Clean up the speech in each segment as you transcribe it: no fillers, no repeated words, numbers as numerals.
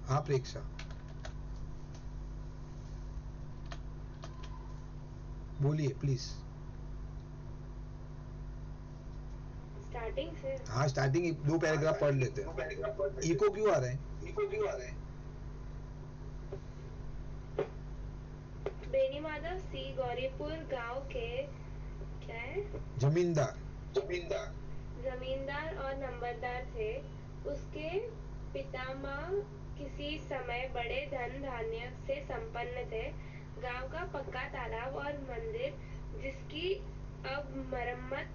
हाँ प्रेक्षा, बोलिए please. Starting से? हाँ स्टार्टिंग 2 पैराग्राफ पढ़ लेते हैं। इको क्यों आ रहे हैं? बेनी माधव सी गौरीपुर गांव के क्या है जमींदार जमींदार और नंबरदार थे। उसके पितामह किसी समय बड़े धन धान्य से संपन्न थे। गांव का पक्का तालाब और मंदिर, जिसकी अब मरम्मत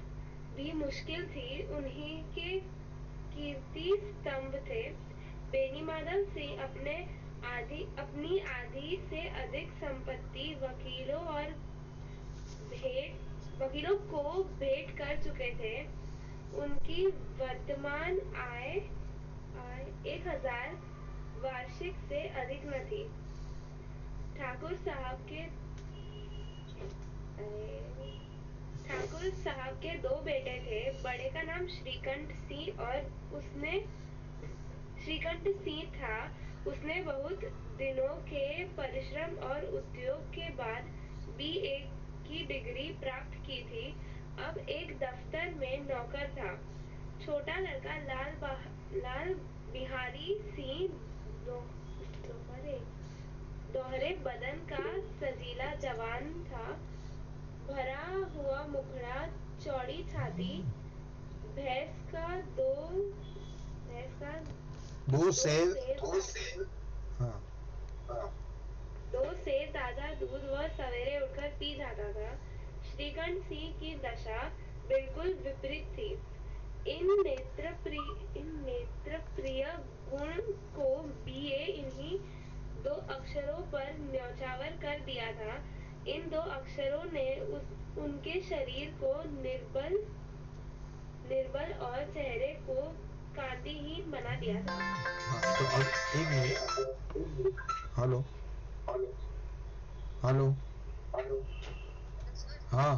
भी मुश्किल थी, उन्हीं के कीर्ति स्तंभ थे। बेनी माधव सिंह अपनी आधी से अधिक संपत्ति वकीलों को भेंट कर चुके थे। उनकी वर्तमान आय 1000 वार्षिक से अधिक न थी। ठाकुर साहब के 2 बेटे थे। बड़े का नाम श्रीकंठ सिंह था। उसने बहुत दिनों के परिश्रम और उद्योग के बाद BA की डिग्री प्राप्त की थी। अब एक दफ्तर में नौकर था। छोटा लड़का लाल बिहारी सिंह दोहरे बदन का सजीला जवान था। भरा हुआ मुखड़ा, चौड़ी छाती, भैंस का दो सेर। हाँ 2 सेर ताजा दूध वह सवेरे उठकर पी जाता था। श्रीकंठ सिंह की दशा बिल्कुल विपरीत थी। इन नेत्रप्रिय गुण को BA इन्हीं 2 अक्षरों पर न्यौछावर कर दिया था। इन 2 अक्षरों ने उनके शरीर को निर्बल और चेहरे को कांतिहीन बना दिया था। हाँ, तो अब एक मिनट। Hello hello. हाँ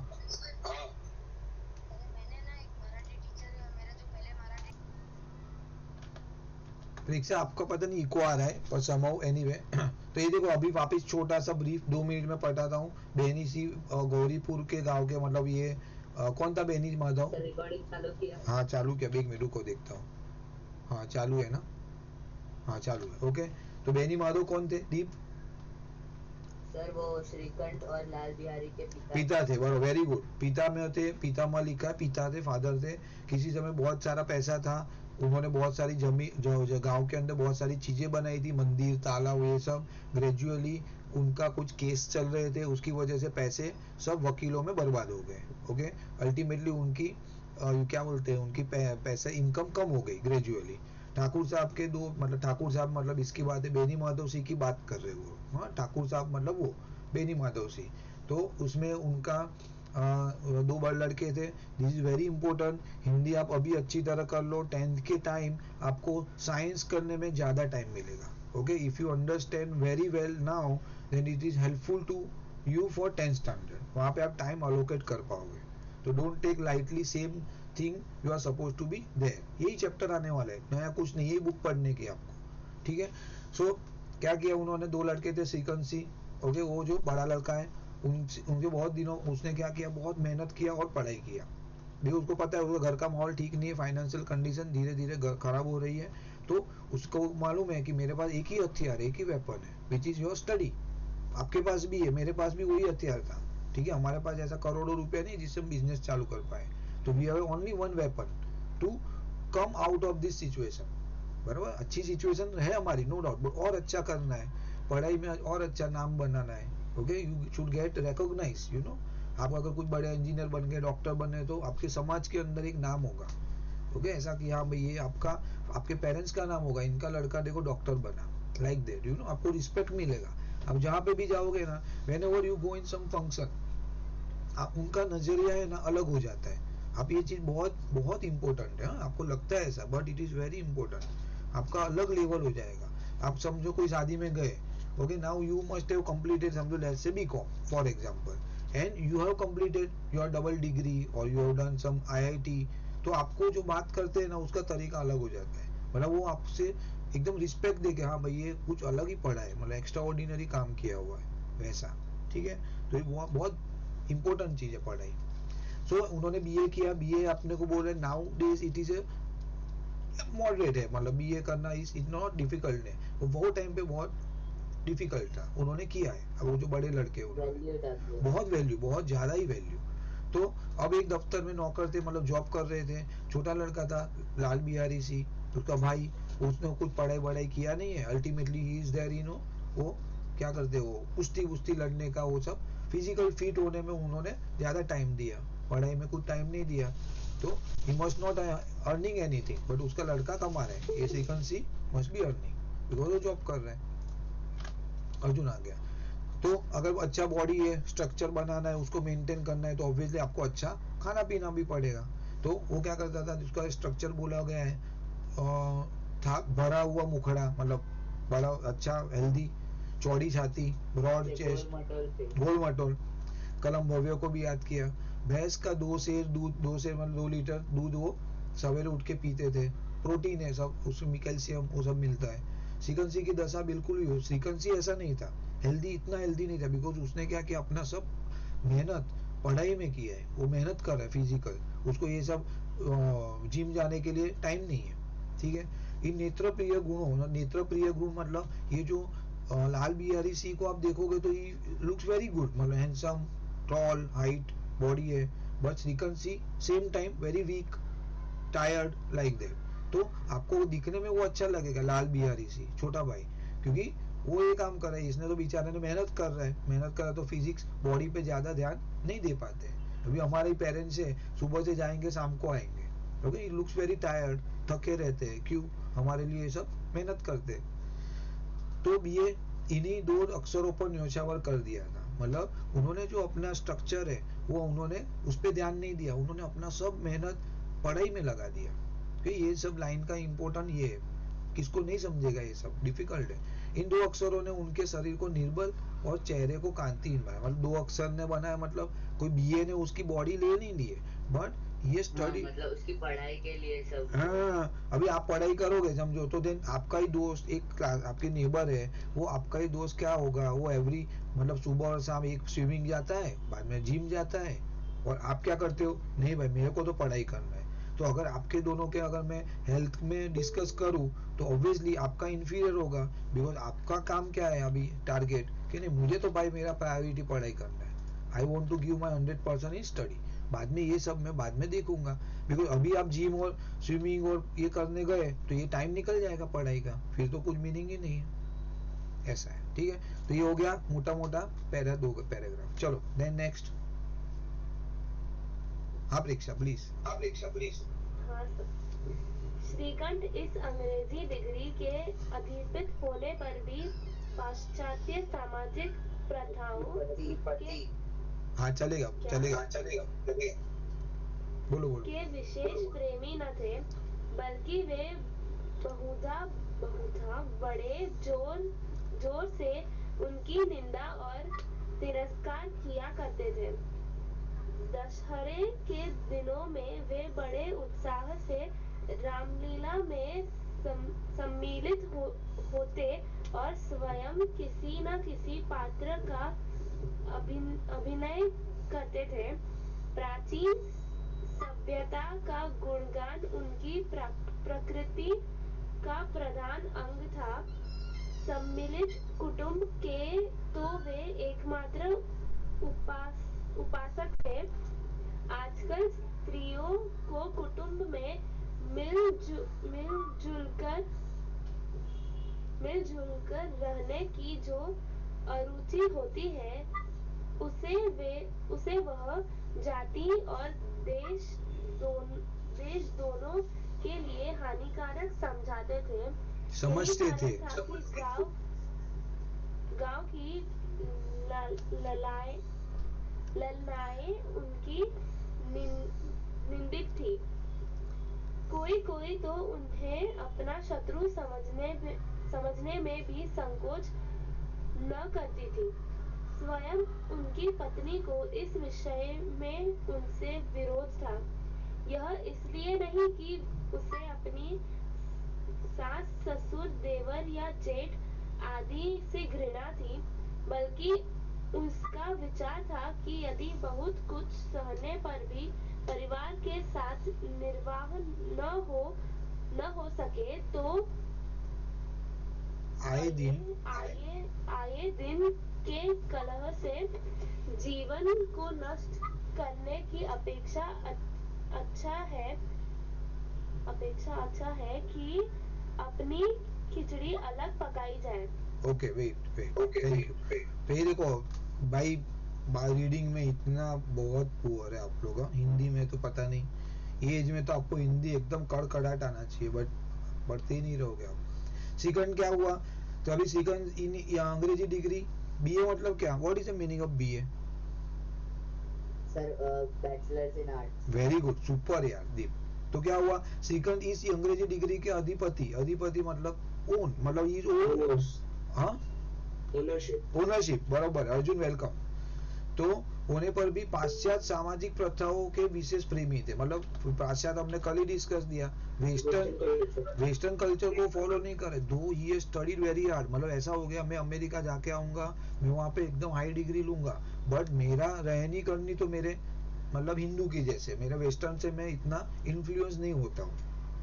परीक्षा आपका पता नहीं इको आ रहा है पर समहाउ एनीवे। तो ये देखो अभी वापस छोटा सा ब्रीफ 2 मिनट में पढ़ाता हूँ। बेनी सी गौरीपुर के गांव के मतलब ये कौन था बेनी माधव? रिकॉर्डिंग चालू किया? हाँ चालू किया, 1 मिनट रुको देखता हूँ। हाँ चालू है ना? हाँ चालू है, ओके। तो बेनी माधव कौन थे दीप? सर वो श्रीकंठ और लाल बिहारी के पिता थे। बरो वेरी गुड। पिता में थे, पितामह लिखा है, पिता थे, फादर थे। किसी समय बहुत सारा पैसा था, उन्होंने बहुत सारी जमीन जो गांव के अंदर बहुत सारी चीजें बनाई थी, मंदिर तालाब ये सब। ग्रेजुअली उनका कुछ केस चल रहे थे, उसकी वजह से पैसे सब वकीलों में बर्बाद हो गए। ओके, अल्टीमेटली उनकी क्या बोलते हैं, उनकी पैसा इनकम कम हो गई ग्रेजुअली। ठाकुर साहब के 2 मतलब ठाकुर साहब मतलब इसकी बात है, बेनी माधव सिंह की बात कर रहे हो। हाँ ठाकुर साहब मतलब वो बेनी माधव सिंह। तो उसमें उनका 2 बड़े लड़के थे। This is very important. Hindi आप अभी अच्छी तरह कर लो। 10th के टाइम आपको साइंस करने में ज्यादा टाइम मिलेगा। Okay, if you understand very well now then it is helpful to you for 10th standard. वहां पे आप टाइम अलोकेट कर पाओगे। तो don't take lightly same thing you are suppose to be there. यही चैप्टर आने वाला है, नया कुछ नहीं, यही बुक पढ़ने की आपको। ठीक है। सो क्या किया उन्होंने, 2 लड़के थे सिकंद सिंह। ओके, वो जो बड़ा लड़का है उनके बहुत दिनों उसने क्या किया, बहुत मेहनत किया और पढ़ाई किया। देखो उसको पता है उसका घर का माहौल ठीक नहीं है, फाइनेंशियल कंडीशन धीरे धीरे खराब हो रही है। तो उसको मालूम है कि मेरे पास एक ही हथियार, एक ही वेपन है, विच इज योर स्टडी। आपके पास भी है, मेरे पास भी वही हथियार था। ठीक है, हमारे पास ऐसा करोड़ों रुपया नहीं जिससे हम बिजनेस चालू कर पाए। तो we have only one weapon to come out of this situation. बराबर, अच्छी सिचुएशन है हमारी, नो डाउट, बट और अच्छा करना है, पढ़ाई में और अच्छा नाम बनाना है। Okay, you should get recognise, you know. आप अगर कुछ बड़े इंजीनियर बन गए, डॉक्टर बने, तो आपके समाज के अंदर एक नाम होगा। ओके, ऐसा कि हाँ भाई ये आपके पेरेंट्स का नाम होगा, इनका लड़का देखो डॉक्टर बना, लाइक दैट, यू नो। आपको रिस्पेक्ट मिलेगा। अब जहाँ पे भी जाओगे ना, whenever you go in some function, आप उनका नजरिया है ना अलग हो जाता है। आप ये चीज बहुत बहुत इंपॉर्टेंट है। आपको लगता है ऐसा, but it is very important. आपका अलग लेवल हो जाएगा। आप समझो कोई शादी में गए, okay, now you must have completed, समझो let's say BCom for example, and you have completed your double degree or you have done some IIT। तो आपको जो बात करते हैं ना उसका तरीका अलग हो जाता है। मतलब वो आपसे एकदम रिस्पेक्ट दे के, हाँ भाई ये कुछ अलग ही पढ़ा है, मतलब एक्स्ट्रा ऑर्डिनरी काम किया हुआ है वैसा, ठीक है। तो ये बहुत इंपॉर्टेंट चीज है पढ़ाई। सो उन्होंने बीए किया, बीए अपने को बोल रहे now days it is a moderate है, मतलब बीए करना इज नॉट डिफिकल्ट है, वो टाइम पे बहुत डिफिकल्ट था, उन्होंने किया है। अब वो जो बड़े लड़के वैल्यू था बहुत वैल्यू, बहुत ज्यादा ही वैल्यू। तो अब एक दफ्तर में नौकर थे, मतलब जॉब कर रहे थे, छोटा लड़का था लाल बिहारी सी, उसका भाई, उसने कुछ पढ़ाई वढ़ाई किया नहीं है, ultimately he is there, you know, वो क्या करते, वो कुश्ती वुश्ती लड़ने का, वो सब फिजिकल फिट होने में उन्होंने ज्यादा टाइम दिया, पढ़ाई में कुछ टाइम नहीं दिया। तो he must not earning anything, but उसका लड़का कमा रहा है, ये श्रीकांत सी मस्ट बी अर्निंग बिकॉज वो जॉब कर रहा है। अर्जुन आ गया। तो अगर अच्छा बॉडी है, स्ट्रक्चर बनाना है, उसको मेंटेन करना है, तो ऑब्वियसली आपको अच्छा खाना पीना भी पड़ेगा। तो वो क्या करता था, जिसका स्ट्रक्चर बोला गया है था भरा हुआ मुखड़ा, मतलब बड़ा अच्छा हेल्दी, चौड़ी छाती, ब्रॉड चेस्ट, गोल मटोल। कलम भव्य को भी याद किया, भैंस का 2 सेर दूध, 2 सेर मतलब 2 लीटर दूध वो सवेरे उठ के पीते थे, प्रोटीन है सब, उसमें कैल्शियम वो सब मिलता है। श्रीकांत की दशा बिल्कुल ही हो, श्रीकांत ऐसा नहीं था, हेल्दी, इतना हेल्दी नहीं था, बिकॉज उसने क्या किया, अपना सब मेहनत पढ़ाई में किया है, वो मेहनत कर रहा है फिजिकल, उसको ये सब जिम जाने के लिए टाइम नहीं है, ठीक है। इन नेत्र प्रिय गुणों, नेत्र प्रिय गुण मतलब ये जो लाल बिहारी सी को आप देखोगे तो ही लुक्स वेरी गुड, मतलब हैंडसम, टॉल, हाइट, बॉडी है, but Srikanth same time very weak, tired like that. तो आपको दिखने में वो अच्छा लगेगा लाल बिहारी सी, छोटा भाई, क्योंकि वो ये काम कर रहा है, इसने तो बेचारे ने मेहनत कर रहा है, मेहनत कर रहा है, तो फिजिक्स बॉडी पे ज्यादा ध्यान नहीं दे पाते हैं। अभी हमारे ही पेरेंट्स है, सुबह से जाएंगे शाम को आएंगे, क्योंकि लुक्स वेरी टायर्ड, थके रहते हैं, क्यों, हमारे लिए सब मेहनत करते हैं। तो बीए इन्हीं 2 अक्षरों पर न्योछावर कर दिया था, मतलब उन्होंने जो अपना स्ट्रक्चर है वो उन्होंने उस पर ध्यान नहीं दिया, उन्होंने अपना सब मेहनत पढ़ाई में लगा दिया। कि ये सब लाइन का इम्पोर्टेंट ये है, किसको नहीं समझेगा, ये सब डिफिकल्ट है। इन 2 अक्षरों ने उनके शरीर को निर्बल और चेहरे को कांतिहीन बनाया, मतलब 2 अक्षर ने बनाया, मतलब कोई बीए ने उसकी बॉडी ले नहीं ली है, बट ये स्टडी, मतलब उसकी पढ़ाई के लिए सब। हाँ, अभी आप पढ़ाई करोगे समझो, तो देन आपका ही दोस्त, एक क्लास आपके नेबर है, वो आपका ही दोस्त क्या होगा, वो एवरी मतलब सुबह और शाम एक स्विमिंग जाता है, बाद में जिम जाता है, और आप क्या करते हो, नहीं भाई मेरे को तो पढ़ाई करना है। तो अगर आपके दोनों के अगर मैं हेल्थ में डिस्कस करूँ तो ऑब्वियसली आपका इंफीरियर होगा, बिकॉज आपका काम क्या है अभी, टारगेट कि नहीं, मुझे तो भाई मेरा प्रायोरिटी पढ़ाई करना है, I want to give my 100% in study, बाद में ये सब मैं बाद में देखूंगा, बिकॉज अभी आप जिम और स्विमिंग और ये करने गए तो ये टाइम निकल जाएगा पढ़ाई का, फिर तो कुछ मीनिंग ही नहीं है, ऐसा है, ठीक है। तो ये हो गया मोटा मोटा 2 पैराग्राफ। चलो देन नेक्स्ट। हाँ परीक्षा प्लीज। हाँ सर। श्रीकंठ इस अंग्रेजी डिग्री के अधिपित होने पर भी पाश्चात्य सामाजिक प्रथाओं के हाँ चलेगा बोलो के विशेष प्रेमी न थे, बल्कि वे बहुधा बड़े जोर से उनकी निंदा और तिरस्कार किया करते थे। दशहरे के दिनों में वे बड़े उत्साह से रामलीला में सम्मिलित होते और स्वयं किसी न किसी पात्र का अभिनय करते थे। प्राचीन सभ्यता का गुणगान उनकी प्रकृति का प्रधान अंग था। सम्मिलित कुटुंब के तो वे एकमात्र उपासक थे। आजकल स्त्रियों को कुटुंब में मिलजुल कर रहने की जो अरुचि होती है, उसे वह जाति और देश दोनों के लिए हानिकारक समझते थे। गांव की ललनाएं उनकी निंदित थी। कोई तो उन्हें अपना शत्रु समझने में भी संकोच न करती थी। स्वयं उनकी पत्नी को इस विषय में उनसे विरोध था। यह इसलिए नहीं कि उसे अपनी सास ससुर देवर या जेठ आदि से घृणा थी, बल्कि उसका विचार था कि यदि बहुत कुछ सहने पर भी परिवार के साथ निर्वाह न हो सके तो आए दिन आए दिन के कलह से जीवन को नष्ट करने की अपेक्षा अच्छा है कि अपनी खिचड़ी अलग पकाई जाए। Okay, wait wait, thank you. तो ये देखो भाई, रीडिंग में इतना बहुत पुअर है आप लोग, हिंदी में तो पता नहीं, ये एज में तो आपको हिंदी एकदम कड़कड़ाहट आना चाहिए, बट पढ़ते ही नहीं रहोगे आप। सेकंड क्या हुआ, तो अभी सेकंड इन अंग्रेजी डिग्री, बीए मतलब क्या, what is the meaning of BA? Sir bachelors in arts. Very good, super यार दीप। तो क्या हुआ, सेकंड इस अंग्रेजी डिग्री के अधिपति मतलब ओन, मतलब इज ओन, हाँ, ओनरशिप, बराबर, अर्जुन वेलकम। तो होने पर भी पाश्चात्य सामाजिक प्रथाओं के विशेष प्रेमी थे, मतलब पाश्चात्य हमने कल ही डिस्कस दिया, वेस्टर्न कल्चर को फॉलो नहीं करे, दो ही स्टडीड वेरी हार्ड, मतलब ऐसा हो गया मैं अमेरिका जाके आऊंगा, मैं वहां पे एकदम हाई डिग्री लूंगा, बट मेरा रहनी करनी तो मेरे मतलब हिंदू की जैसे, मेरा वेस्टर्न से मैं इतना इन्फ्लुएंस नहीं होता हूँ,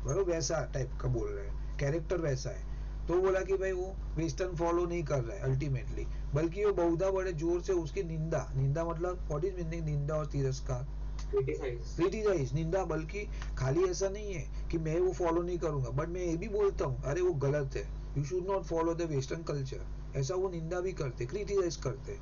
बराबर वैसा टाइप का बोल रहे हैं, कैरेक्टर वैसा है। तो बोला कि भाई वो वेस्टर्न फॉलो नहीं कर रहा है अल्टीमेटली, बल्कि वो बहुधा बड़े जोर से उसकी निंदा मतलब व्हाट इज मीनिंग निंदा और तिरस्कार, क्रिटिसाइज, निंदा, बल्कि खाली ऐसा नहीं है कि मैं वो फॉलो नहीं करूंगा, बट मैं ये भी बोलता हूँ अरे वो गलत है, you should not follow the western culture, ऐसा वो निंदा भी करते, क्रिटिसाइज करते।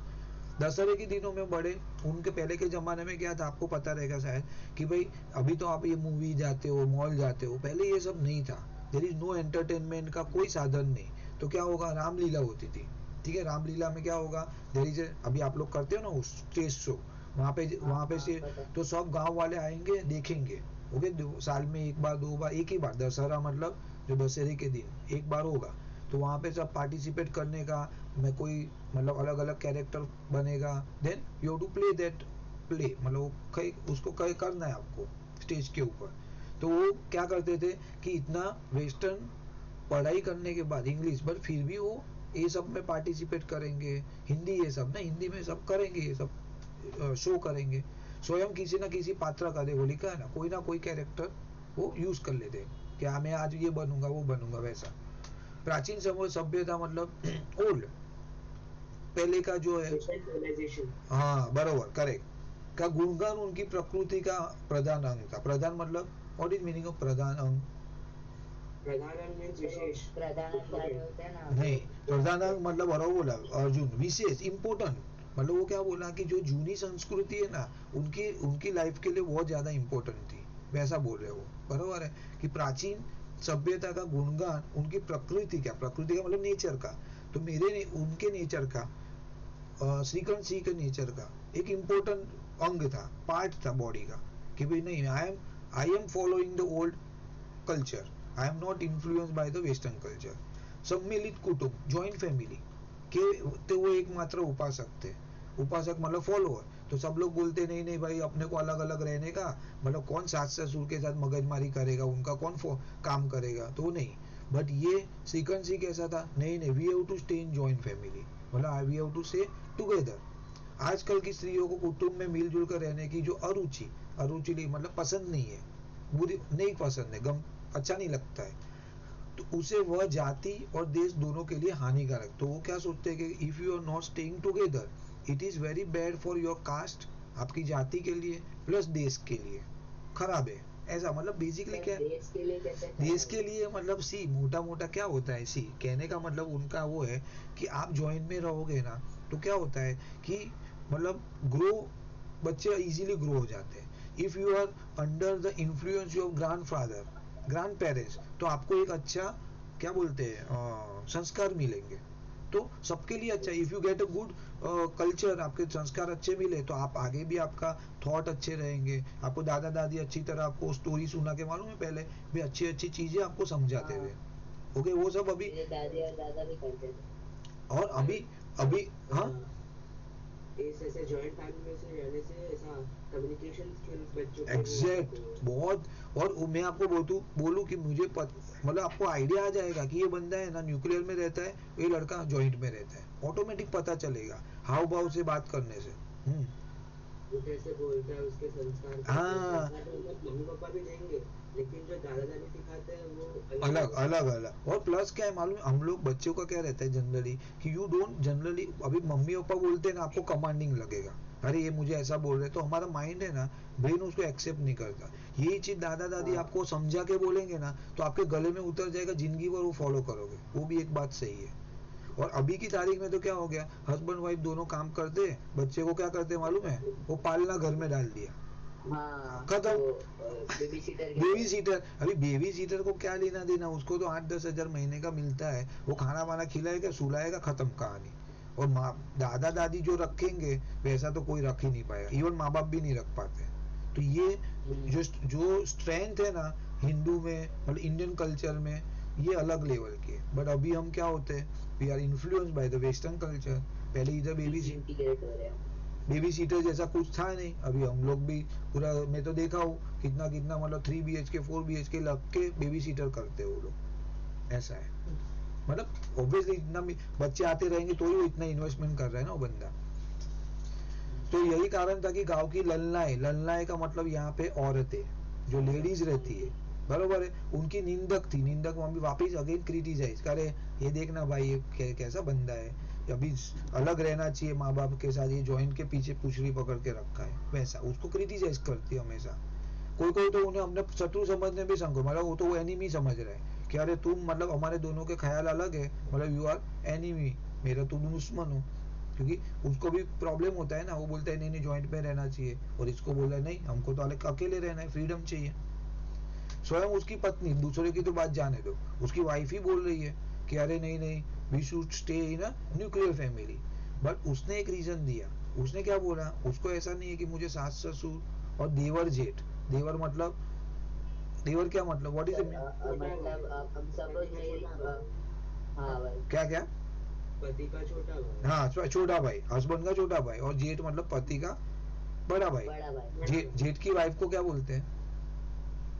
दशहरे के दिनों में बड़े, उनके पहले के जमाने में क्या था आपको पता रहेगा शायद, कि भाई अभी तो आप ये मूवी जाते हो, मॉल जाते हो, पहले ये सब नहीं था, देयर इज नो एंटरटेनमेंट का कोई साधन नहीं, तो क्या होगा, रामलीला होती थी, ठीक है, रामलीला में क्या होगा, देयर इज, अभी आप लोग करते हो ना उस स्टेज शो, वहां पे से तो सब गांव वाले आएंगे देखेंगे, ओके, साल में एक बार दो बार, एक ही बार दशहरा मतलब जो दशहरे के दिन एक बार होगा, तो वहां पे सब पार्टिसिपेट करने का, मैं कोई मतलब अलग अलग कैरेक्टर बनेगा, then you have to play that play, मतलब उसको करना है आपको स्टेज के ऊपर। तो वो क्या करते थे कि इतना वेस्टर्न पढ़ाई करने के बाद इंग्लिश, बट फिर भी वो ये सब में पार्टिसिपेट करेंगे, हिंदी ये सब ना, हिंदी में सब करेंगे, ये सब शो करेंगे, स्वयं किसी ना किसी पात्र का, देखो लिखा है ना कोई कैरेक्टर वो यूज कर लेते कि हाँ मैं आज ये बनूंगा वो बनूंगा वैसा। प्राचीन समय सभ्यता मतलब ओल्ड, पहले का जो है, हाँ बरोबर, करेक्ट, का गुणगान उनकी प्रकृति का प्रधान अंग था, प्रधान मतलब व्हाट इज मीनिंग ऑफ प्रधान अंग, नहीं, प्रधान अंग मतलब बराबर बोला अर्जुन, विशेष इंपोर्टेंट, मतलब वो क्या बोला कि जो जूनी संस्कृति है ना, उनकी उनकी लाइफ के लिए बहुत ज्यादा इंपॉर्टेंट थी, वैसा बोल रहे हो, बराबर है, कि प्राचीन सभ्यता का गुणगान उनकी प्रकृति का मतलब नेचर का, तो उनके नेचर का, श्रीकंठ सिंह के नेचर का एक इम्पोर्टेंट अंग था, पार्ट था बॉडी का, कि भाई नहीं, I am following the old culture, I am not influenced by the western culture. सम्मिलित कुटुंब, जॉइंट फैमिली के, तो वो एकमात्र उपासक थे, उपासक मतलब फॉलोअर, तो सब लोग बोलते नहीं नहीं भाई अपने को अलग अलग रहने का, मतलब कौन सास ससुर के साथ मगजमारी करेगा, उनका कौन काम करेगा, तो नहीं, बट ये श्रीकंठ सिंह कैसा था, नहीं नहीं, we have to stay in joint family, मतलब we have to stay together. आजकल की स्त्रियों को कुटुंब में मिलजुल कर रहने की जो अरुचि मतलब पसंद नहीं है, बुरी नहीं पसंद है, गम अच्छा नहीं लगता है, तो उसे वह जाति और देश दोनों के लिए हानिकारक, तो वो क्या सोचते हैं कि if you are not staying together it is very bad for your caste, आपकी जाति के लिए प्लस देश के लिए खराब है, ऐसा मतलब बेसिकली क्या, देश के लिए मतलब सी मोटा मोटा क्या होता है, सी कहने का मतलब उनका वो है कि आप ज्वाइंट में रहोगे ना, तो क्या होता है कि मतलब बच्चे इजीली ग्रो हो जाते हैं, if you are under the influence of grand parents, तो आपको एक अच्छा क्या बोलते हैं संस्कार मिलेंगे, तो सबके लिए अच्छा, if you get a good culture, आपके संस्कार अच्छे मिले तो आप आगे भी आपका थॉट अच्छे रहेंगे, आपको दादा दादी अच्छी तरह आपको स्टोरी सुना के, मालूम है पहले भी अच्छी अच्छी चीजें आपको समझाते हुए, ओके, वो सब अभी दादी और दादा भी करते थे, और अभी अभी हाँ इस ऐसे जॉइंट फैमिली में से रहने से ऐसा कम्युनिकेशन स्किल्स बच्चों के एग्जैक्ट बहुत। और मैं आपको बोलूं कि मुझे मतलब आपको आइडिया आ जाएगा कि ये बंदा है ना न्यूक्लियर में रहता है, ये लड़का जॉइंट में रहता है, ऑटोमेटिक पता चलेगा हाव भाव से बात करने से। वो कैसे बोलता है, उसके संस्कार कैसे, हाँ संस्कार तो मतलब मम्मी पापा भी देंगे, लेकिन जो दादा दादी सिखाते हैं वो अलग अलग अलग। और प्लस क्या है मालूम है, हम लोग बच्चों का क्या रहता है जनरली कि यू डोंट जनरली, अभी मम्मी पापा बोलते हैं ना आपको कमांडिंग लगेगा, अरे ये मुझे ऐसा बोल रहे, तो हमारा माइंड है ना, ब्रेन उसको एक्सेप्ट नहीं करता। ये चीज दादा दादी आपको समझा के बोलेंगे ना तो आपके गले में उतर जाएगा, जिंदगी भर वो फॉलो करोगे, वो भी एक बात सही है। और अभी की तारीख में तो क्या हो गया, हस्बैंड वाइफ दोनों काम करते हैं, बच्चे को क्या करते हैं मालूम है, वो पालना घर में डाल दिया, हाँ, खत्म। बेबी सीटर बेबी सीटर, अभी बेबी सीटर को क्या लेना देना, उसको तो 8-10 हजार महीने का मिलता है, वो खाना वाना खिलाएगा सुलाएगा, खत्म कहानी। और माँ दादा दादी जो रखेंगे वैसा तो कोई रख ही नहीं पाएगा, इवन माँ बाप भी नहीं रख पाते। तो ये जो स्ट्रेंथ है ना हिंदू में, मतलब इंडियन कल्चर में, ये अलग लेवल की है। बट अभी हम क्या होते हैं, we are influenced by the western culture. पहले इधर बेबी सीटर जैसा कुछ था नहीं, अभी हम लोग भी पूरा, मैं तो देखा हूँ कितना कितना मतलब 3 BHK 4 BHK लग के बेबी सीटर करते हैं वो लोग, ऐसा है। मतलब ऑब्वियसली इतना बच्चे आते रहेंगे तो ही वो इतना इन्वेस्टमेंट कर रहा है ना वो बंदा। तो यही कारण था कि गांव की ललनाएं का मतलब यहाँ पे औरतें जो लेडीज रहती है, बरोबर है, उनकी निंदक थी, निंदक मम्मी वापिस अगेन क्रिटिसाइज करे, ये देखना भाई ये कैसा बंदा है, अभी अलग रहना चाहिए माँ बाप के साथ, ये जॉइंट के पीछे पुछड़ी पकड़ के रखा है, वैसा उसको क्रिटिसाइज करती है हमेशा। कोई कोई तो उन्हें अपने शत्रु समझने भी संको, मतलब वो तो वो एनिमी समझ रहा है कि अरे तुम मतलब हमारे दोनों के ख्याल अलग है, मतलब यू आर एनिमी, मेरा तुम दुश्मन हो। क्योंकि उसको भी प्रॉब्लम होता है ना, वो बोलता है नहीं नहीं जॉइंट में रहना चाहिए, और इसको बोल रहा है नहीं हमको तो अलग अकेले रहना है, फ्रीडम चाहिए। स्वयं उसकी पत्नी, दूसरे की तो बात जाने दो, उसकी वाइफ ही बोल रही है कि अरे नहीं नहीं we should stay in a nuclear family. But उसने एक रीजन दिया, उसने क्या बोला, उसको ऐसा नहीं है कि मुझे सास ससुर और देवर जेठ, देवर मतलब, देवर क्या मतलब, व्हाट इज मतलब हम सब हाँ भाई, क्या क्या, पति का छोटा भाई, हाँ छोटा भाई, हस्बैंड का छोटा भाई, और जेठ मतलब पति का बड़ा भाई। बड़ा भाई, जेठ की वाइफ को क्या बोलते हैं,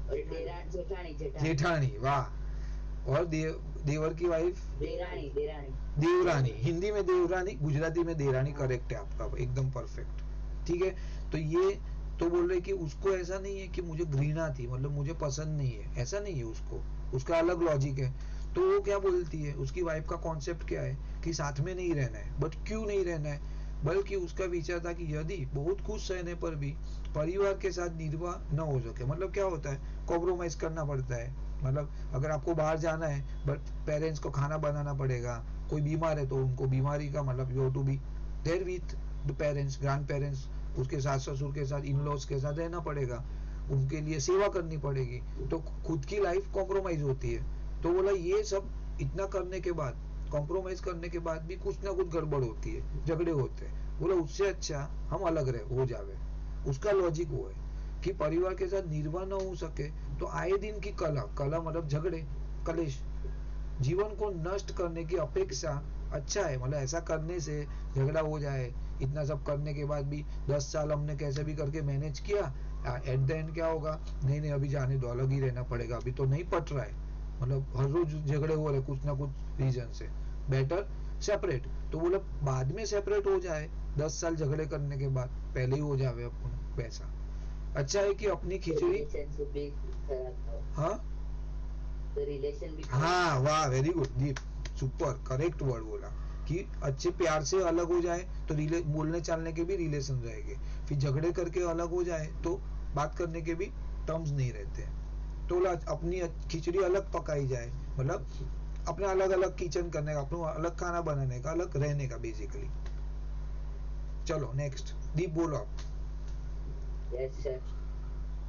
जेठानी, जेठानी, वाह। और देवर की वाइफ देरानी, देवरानी, हिंदी में देवरानी, गुजराती में देरानी, करेक्ट है आपका, एकदम परफेक्ट। ठीक है, तो ये तो बोल रहे कि उसको ऐसा नहीं है कि मुझे घृणा थी, मतलब मुझे पसंद नहीं है, ऐसा नहीं है उसको, उसका अलग लॉजिक है। तो वो क्या बोलती है, उसकी वाइफ का कॉन्सेप्ट क्या है कि साथ में नहीं रहना है, बट क्यों नहीं रहना है, बल्कि उसका विचार था कि यदि बहुत खुश रहने पर भी परिवार के साथ निर्वाह न हो सके, मतलब क्या होता है, कॉम्प्रोमाइज करना पड़ता है। मतलब अगर आपको बाहर जाना है बट पेरेंट्स को खाना बनाना पड़ेगा, कोई बीमार है तो उनको बीमारी का मतलब you to be there with the parents, grand parents, उसके सास ससुर के साथ, इन लॉज के साथ रहना पड़ेगा, उनके लिए सेवा करनी पड़ेगी, तो खुद की लाइफ कॉम्प्रोमाइज होती है। तो बोला ये सब इतना करने के बाद, कॉम्प्रोमाइज करने के बाद भी कुछ ना कुछ गड़बड़ होती है, झगड़े होते हैं, बोला उससे अच्छा हम अलग रहे हो जावे। उसका लॉजिक वो है कि परिवार के साथ निर्वाह न हो सके तो आए दिन की कला मतलब झगड़े, कलेश, जीवन को नष्ट करने की अपेक्षा अच्छा है, मतलब ऐसा करने से झगड़ा हो जाए, इतना सब करने के बाद भी 10 साल हमने कैसे भी करके मैनेज किया, एट द एंड क्या होगा, नहीं नहीं अभी जाने दो, अलग ही रहना पड़ेगा, अभी तो नहीं पट रहा है, मतलब हर रोज झगड़े हो रहे कुछ ना कुछ रीजन से, बेटर सेपरेट। तो बोला बाद में सेपरेट हो जाए, 10 साल झगड़े करने के बाद, पहले ही हो जावे अपन पैसा, अच्छा है कि अपनी खिचड़ी, हाँ हाँ वाह वेरी गुड दीप, सुपर करेक्ट वर्ड बोला कि अच्छे प्यार से अलग हो जाए तो बोलने चालने के भी रिलेशन रहेंगे, फिर झगड़े करके अलग हो जाए तो बात करने के भी टर्म्स नहीं रहते हैं। तो अपनी खिचड़ी अलग पकाई जाए, मतलब अपना अलग अलग किचन करने का, अपना अलग खाना बनाने का, अलग रहने का बेसिकली। चलो नेक्स्ट दीप बोलो आप। Yes sir.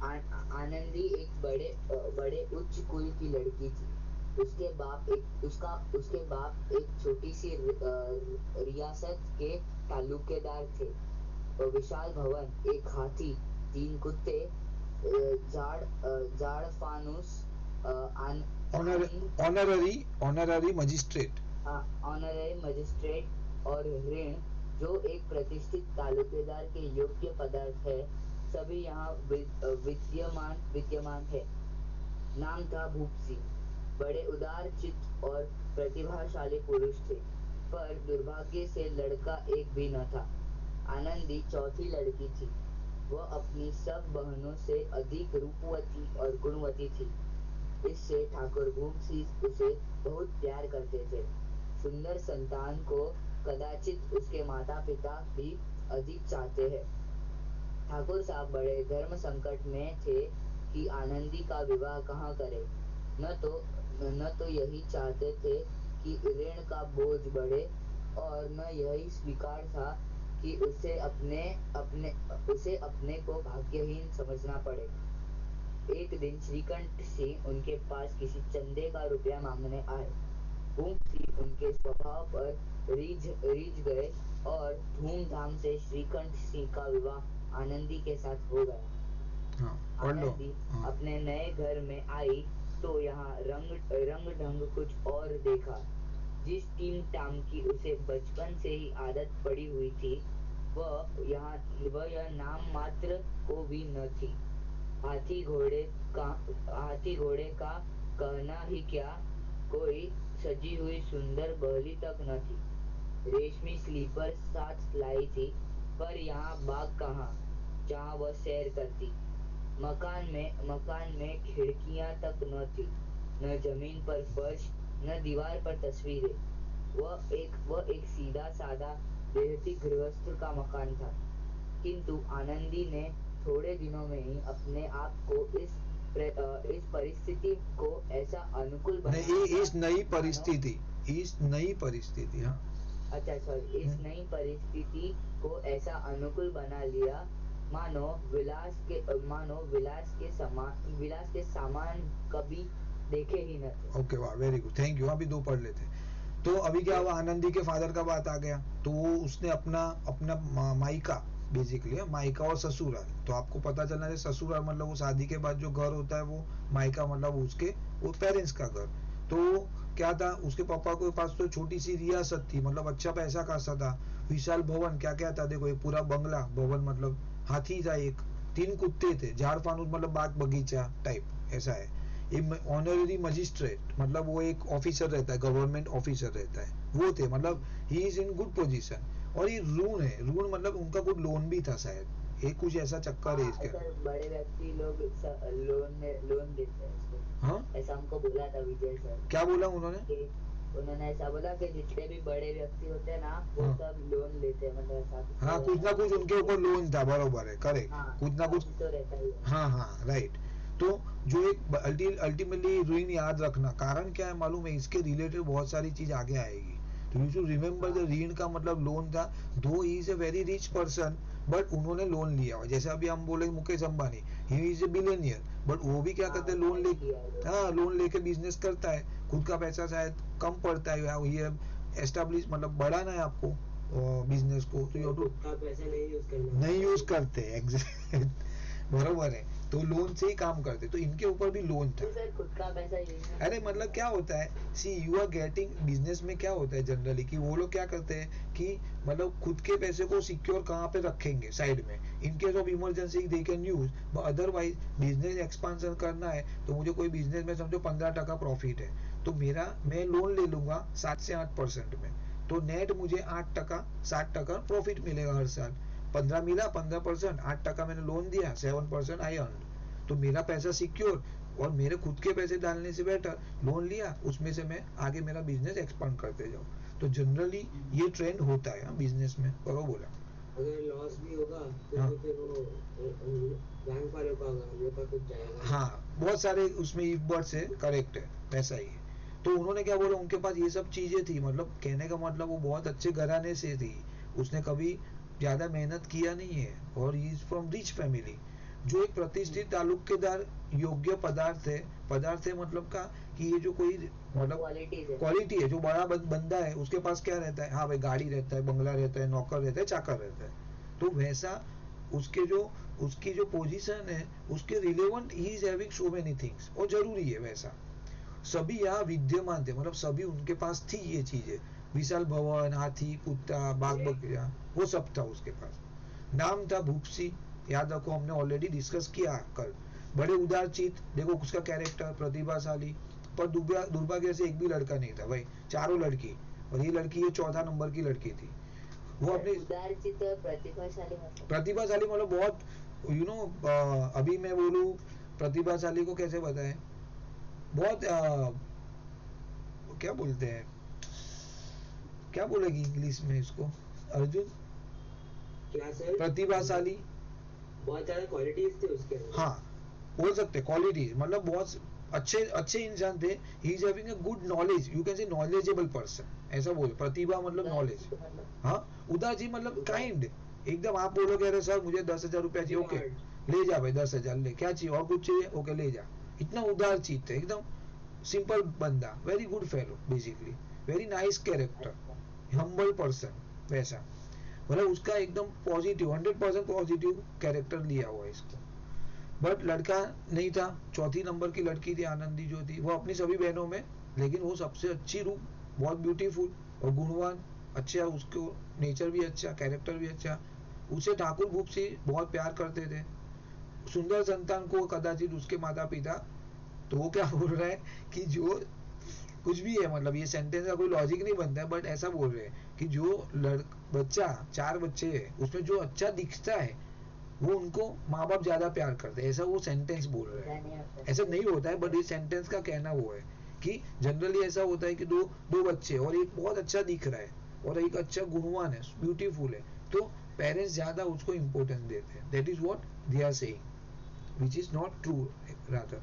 आनंदी एक बड़े उच्च कुल की लड़की थी। उसके बाप एक छोटी सी रियासत के तालुकेदार थे। विशाल भवन, एक हाथी, 3 कुत्ते, जाड़ फानूस, ऑनररी मजिस्ट्रेट और ऋण जो एक प्रतिष्ठित तालुकेदार के योग्य पदार्थ है, सभी यहाँ विद्यमान है। नाम था भूप सिंह। बड़े उदार चित्त और प्रतिभाशाली पुरुष थे, पर दुर्भाग्य से लड़का एक भी न था। आनंदी चौथी लड़की थी। वह अपनी सब बहनों से अधिक रूपवती और गुणवती थी। इससे ठाकुर भूप सिंह उसे बहुत प्यार करते थे। सुंदर संतान को कदाचित उसके माता पिता भी अधिक चाहते हैं। ठाकुर साहब बड़े धर्म संकट में थे कि आनंदी का विवाह कहाँ करें। न तो यही चाहते थे कि ऋण का बोझ बढ़े, और न यही स्वीकार था कि उसे अपने को भाग्यहीन समझना पड़े। एक दिन श्रीकंठ सिंह उनके पास किसी चंदे का रुपया मांगने आए। भूप सिंह उनके स्वभाव पर रीझ गए और धूमधाम से श्रीकंठ सिंह का विवाह आनंदी के साथ हो गया। आनंदी अपने नए घर में आई तो यहाँ रंग ढंग कुछ और देखा। जिस टीम टाम की उसे बचपन से ही आदत पड़ी हुई थी, वह यह नाम मात्र को भी न थी। हाथी घोड़े का कहना ही क्या, कोई सजी हुई सुंदर बहली तक न थी। रेशमी स्लीपर साथ लाई थी, पर यहाँ बाग कहाँ जहाँ वह सैर करती। मकान में खिड़कियां तक न थी, न जमीन पर फर्श, न दीवार पर तस्वीरें। वह एक सीधा साधा देहाती गृहस्थ का मकान था। किंतु आनंदी ने थोड़े दिनों में ही अपने आप को इस परिस्थिति को ऐसा अनुकूल बना इस नई परिस्थिति हाँ अच्छा सॉरी इस नई परिस्थिति को ऐसा अनुकूल बना लिया मानो विलास के सामान कभी देखे ही न थे। ओके वाह वेरी गुड थैंक यू। अभी 2 पढ़ लेते। तो अभी क्या हुआ, आनंदी के फादर का बात आ गया, तो वो उसने अपना मायका बेसिकली मायका और ससुराल, तो आपको पता चलना है ससुराल मतलब वो शादी के बाद जो घर होता है, वो मायका मतलब वो पेरेंट्स का घर। तो क्या था, उसके पापा के पास तो छोटी सी रियासत थी, मतलब अच्छा पैसा खासा था। विशाल भवन क्या था, देखो एक पूरा बंगला, भवन मतलब हाथी था, 3 कुत्ते थे, झाड़ फानूस मतलब बाग बगीचा टाइप ऐसा है। एक ऑनररी मजिस्ट्रेट मतलब वो एक ऑफिसर रहता है, गवर्नमेंट ऑफिसर रहता है, वो थे, मतलब he is in good position. और ये ऋण है, ऋण मतलब उनका कुछ लोन भी था शायद, एक कुछ ऐसा चक्कर है इसके। बड़े व्यक्ति लोग लोन देते हैं। हाँ ऐसा हमको बोला था विजय सर। क्या बोला उन्होंने ऐसा बोला कि जितने भी बड़े व्यक्ति होते हैं ना, वो सब लोन लेते हैं, मतलब ऐसा हाँ कुछ ना कुछ उनके ऊपर लोन था, बरोबर है, करेक्ट। कुछ ना कुछ तो रहता ही है। हाँ राइट। तो जो एक अल्टीमेटली ऋण याद रखना, कारण क्या है मालूम है, इसके रिलेटेड बहुत सारी चीज आगे आएगी। तो यू शुड रिमेम्बर द ऋण का मतलब लोन था। दो he is a very rich person, but उन्होंने लोन लिया हुआ, जैसे अभी हम बोले Mukesh Ambani, he is a billionaire, but वो भी क्या करते हैं, लोन लेके बिजनेस करता है, खुद का पैसा शायद कम पड़ता है, ये एस्टेब्लिश मतलब बढ़ाना है आपको बिजनेस को, तो पैसा नहीं यूज करते एग्जैक्ट बरोबर है, तो लोन से ही काम करते, तो इनके ऊपर भी लोन था। खुद का पैसा अरे मतलब क्या होता है, सी यू आर गेटिंग, बिजनेस में क्या होता है जनरली कि वो लोग क्या करते हैं कि मतलब खुद के पैसे को सिक्योर कहाँ पे रखेंगे, साइड में, in case of emergency they can use, otherwise business expansion करना है तो मुझे कोई बिजनेस में समझो 15% प्रॉफिट है, तो मैं लोन ले लूंगा 7 से 8% में, तो नेट मुझे 8% प्रॉफिट मिलेगा हर साल। 15 मिला, 15%, 8% मैंने लोन दिया, 7% आई अर्न, तो मेरा पैसा सिक्योर, और मेरे खुद के पैसे डालने से बेटर लोन लिया, उसमें से मैं आगे मेरा बिजनेस एक्सपांड करते जाऊँ। तो जनरली ये ट्रेंड होता है बिजनेस में, करो बोला। अगर लॉस भी होगा तो फिर वो बैंक वालों का होगा, हम लोग का कुछ जाएगा। हाँ बहुत सारे उसमें इफ वर्ड्स है, करेक्ट है, वैसा ही है। तो उन्होंने क्या बोला, उनके पास ये सब चीजें थी, मतलब कहने का मतलब वो बहुत अच्छे घराने से थी, उसने कभी ज्यादा मेहनत किया नहीं है, और he is from rich family. जो एक प्रतिष्ठित तालुकेदार योग्य पदार्थ है मतलब का कि ये जो कोई मतलब क्वालिटी है, जो बड़ा बंदा है उसके पास क्या रहता है, हाँ भाई गाड़ी रहता है, बंगला रहता है, नौकर रहता है, चाकर रहता है, तो वैसा उसकी जो पोजीशन है उसके relevant he is having so many things, और जरूरी है वैसा। सभी यहाँ विद्यमान थे, मतलब सभी उनके पास थी ये चीजें, विशाल भवन, हाथी, कुत्ता, बाघ बकरियां, वो सब था उसके पास। नाम था भूपसी, याद रखो हमने ऑलरेडी डिस्कस किया कल। बड़े उदारचित, देखो उसका कैरेक्टर प्रतिभाशाली, पर दुर्भाग्य से एक भी लड़का नहीं था भाई, चारों लड़की, और ये लड़की ये 14 नंबर की लड़की थी। वो अपनी उदारचित और प्रतिभाशाली मतलब बहुत यू नो अभी मैं बोलूं प्रतिभाशाली को कैसे बताएं, बहुत क्या बोलते हैं, क्या बोलेगी इंग्लिश में इसको अर्जुन? क्या सर? प्रतिभाशाली, बहुत ज्यादा क्वालिटीज थे उसके अंदर। हाँ बोल सकते क्वालिटी, मतलब बहुत अच्छे अच्छे इंसान थे। He is having a good knowledge, you can say knowledgeable person, ऐसा बोल। प्रतिभा मतलब नॉलेज, हाँ। उदार जी मतलब काइंड, एकदम आप बोलोगे अरे सर मुझे 10,000 रुपया चाहिए, ओके ले जा भाई 10,000 ले, क्या चाहिए और कुछ चाहिए, ओके ले जा। इतना उदार चीज है, एकदम सिंपल बंदा, very good fellow basically, very nice character, humble person वैसा, मतलब उसका एकदम पॉजिटिव 100% पॉजिटिव कैरेक्टर लिया हुआ है इसको। बट लड़का नहीं था, चौथी नंबर की लड़की थी आनंदी जो थी, वो अपनी सभी बहनों में, लेकिन वो सबसे अच्छी रूप, बहुत ब्यूटीफुल और गुणवान, अच्छा, उसको नेचर भी अच्छा, कैरेक्टर भी अच्छा। उसे ठाकुर भूपसी बहुत प्यार करते थे। सुंदर संतान को कदाचित उसके माता पिता, तो वो क्या बोल रहा है कि जो कुछ भी है, मतलब ये सेंटेंस का कोई लॉजिक नहीं बनता है, बट ऐसा बोल रहे हैं कि जो बच्चा, 4 बच्चे है उसमें जो अच्छा दिखता है वो उनको माँ बाप ज्यादा प्यार करते हैं, ऐसा वो सेंटेंस बोल रहे हैं। ऐसा नहीं होता है, बट ये सेंटेंस का कहना वो है कि जनरली ऐसा होता है कि दो बच्चे और एक बहुत अच्छा दिख रहा है और एक अच्छा गुणवान है, ब्यूटीफुल है, तो पेरेंट्स ज्यादा उसको इंपॉर्टेंस देते हैं। That is what they are saying, which is not true rather.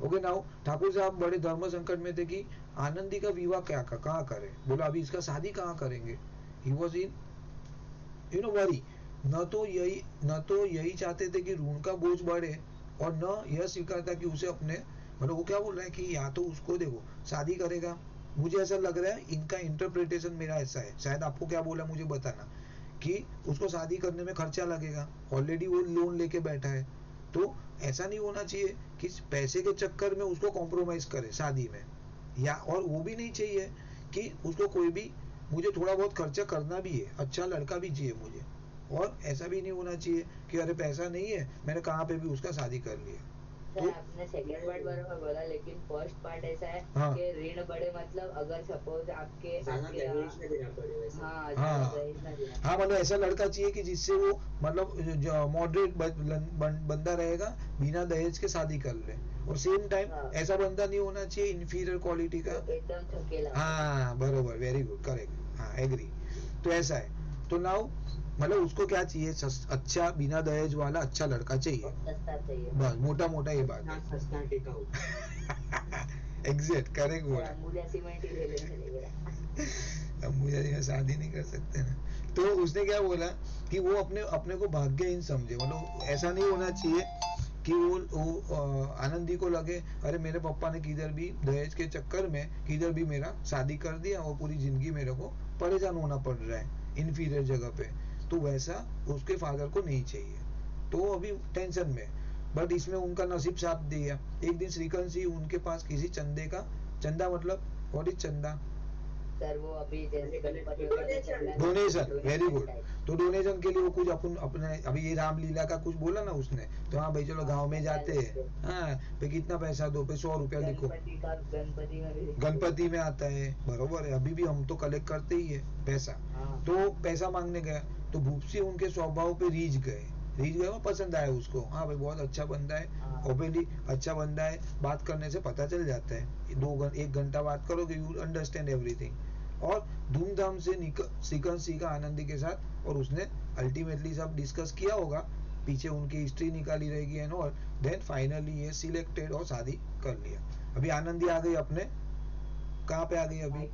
Okay now Thakur साहब बड़े धर्म संकट में थे कि आनंदी का विवाह कहाँ करें, बोला अभी इसका शादी कहाँ करेंगे। ही वॉज इन वरी, न तो यही चाहते थे कि ऋण का बोझ बढ़े, और न यह स्वीकारता कि उसे अपने, मतलब वो क्या बोल रहा है कि या तो उसको देखो शादी करेगा, मुझे ऐसा लग रहा है, इनका इंटरप्रिटेशन मेरा ऐसा है, शायद आपको क्या बोला मुझे बताना, कि उसको शादी करने में खर्चा लगेगा, ऑलरेडी वो लोन लेके बैठा है, तो ऐसा नहीं होना चाहिए कि पैसे के चक्कर में उसको कॉम्प्रोमाइज करे शादी में, या और वो भी नहीं चाहिए कि उसको कोई भी, मुझे थोड़ा बहुत खर्चा करना भी है, अच्छा लड़का भी चाहिए मुझे, और ऐसा भी नहीं होना चाहिए कि अरे पैसा नहीं है मैंने कहाँ पे भी उसका शादी कर लिया। तो आपने सेकंड पार्ट बराबर बोला, लेकिन फर्स्ट पार्ट ऐसा है हाँ, कि ऋण बढ़े, मतलब अगर सपोज आपके हाँ मतलब ऐसा लड़का चाहिए कि जिससे वो मतलब मॉडरेट बंदा रहेगा, बिना दहेज के शादी कर ले, और सेम टाइम ऐसा बंदा नहीं होना चाहिए इंफीरियर क्वालिटी का, एकदम थकेला। हाँ बरोबर, वेरी गुड, करेक्ट, हाँ एग्री। तो ऐसा है, तो नाउ मतलब उसको क्या चाहिए, अच्छा बिना दहेज वाला अच्छा लड़का चाहिए, बस मोटा मोटा ये बात एग्जैक्ट, करेक्ट बोला। अब मुझे शादी नहीं कर सकते ना, तो उसने क्या बोला कि वो अपने को भाग्यहीन समझे, मतलब ऐसा नहीं होना चाहिए कि वो आनंदी को लगे अरे मेरे पापा ने किधर भी दहेज के चक्कर में किधर भी मेरा शादी कर दिया और पूरी जिंदगी मेरे को परेशान होना पड़ रहा है इन्फीरियर जगह पे, तो वैसा उसके फादर को नहीं चाहिए, तो अभी टेंशन में। बट इसमें उनका नसीब साथ दिया। एक दिन श्रीकांत सिंह उनके पास किसी चंदा मतलब व्हाट इज चंदा, सर वो अभी डोनेशन, वेरी गुड, तो डोनेशन के लिए वो कुछ अपने अभी ये रामलीला का कुछ बोला ना उसने, तो हाँ भाई चलो गांव में जाते हैं, हाँ पे कितना पैसा दो, पे 100 रुपया लिखो, गणपति में आता है, बरोबर है, अभी भी हम तो कलेक्ट करते ही है पैसा, तो पैसा मांगने गया, तो भूपसी उनके स्वभाव पे रीझ गए, वो पसंद आया उसको, हाँ भाई बहुत अच्छा बंदा है, ओपनली अच्छा बंदा है, बात करने से पता चल जाता है, 1 घंटा बात करोगे यू अंडरस्टैंड एवरीथिंग, और धूमधाम से श्रीकांत सिंह का आनंदी के साथ, और उसने अल्टीमेटली सब डिस्कस किया होगा, पीछे उनकी हिस्ट्री निकाली रहेगी एंड ऑल, देन फाइनली ये सिलेक्टेड और शादी कर लिया। अभी आनंदी आ गई अपने, कहाँ पे आ गई अभी,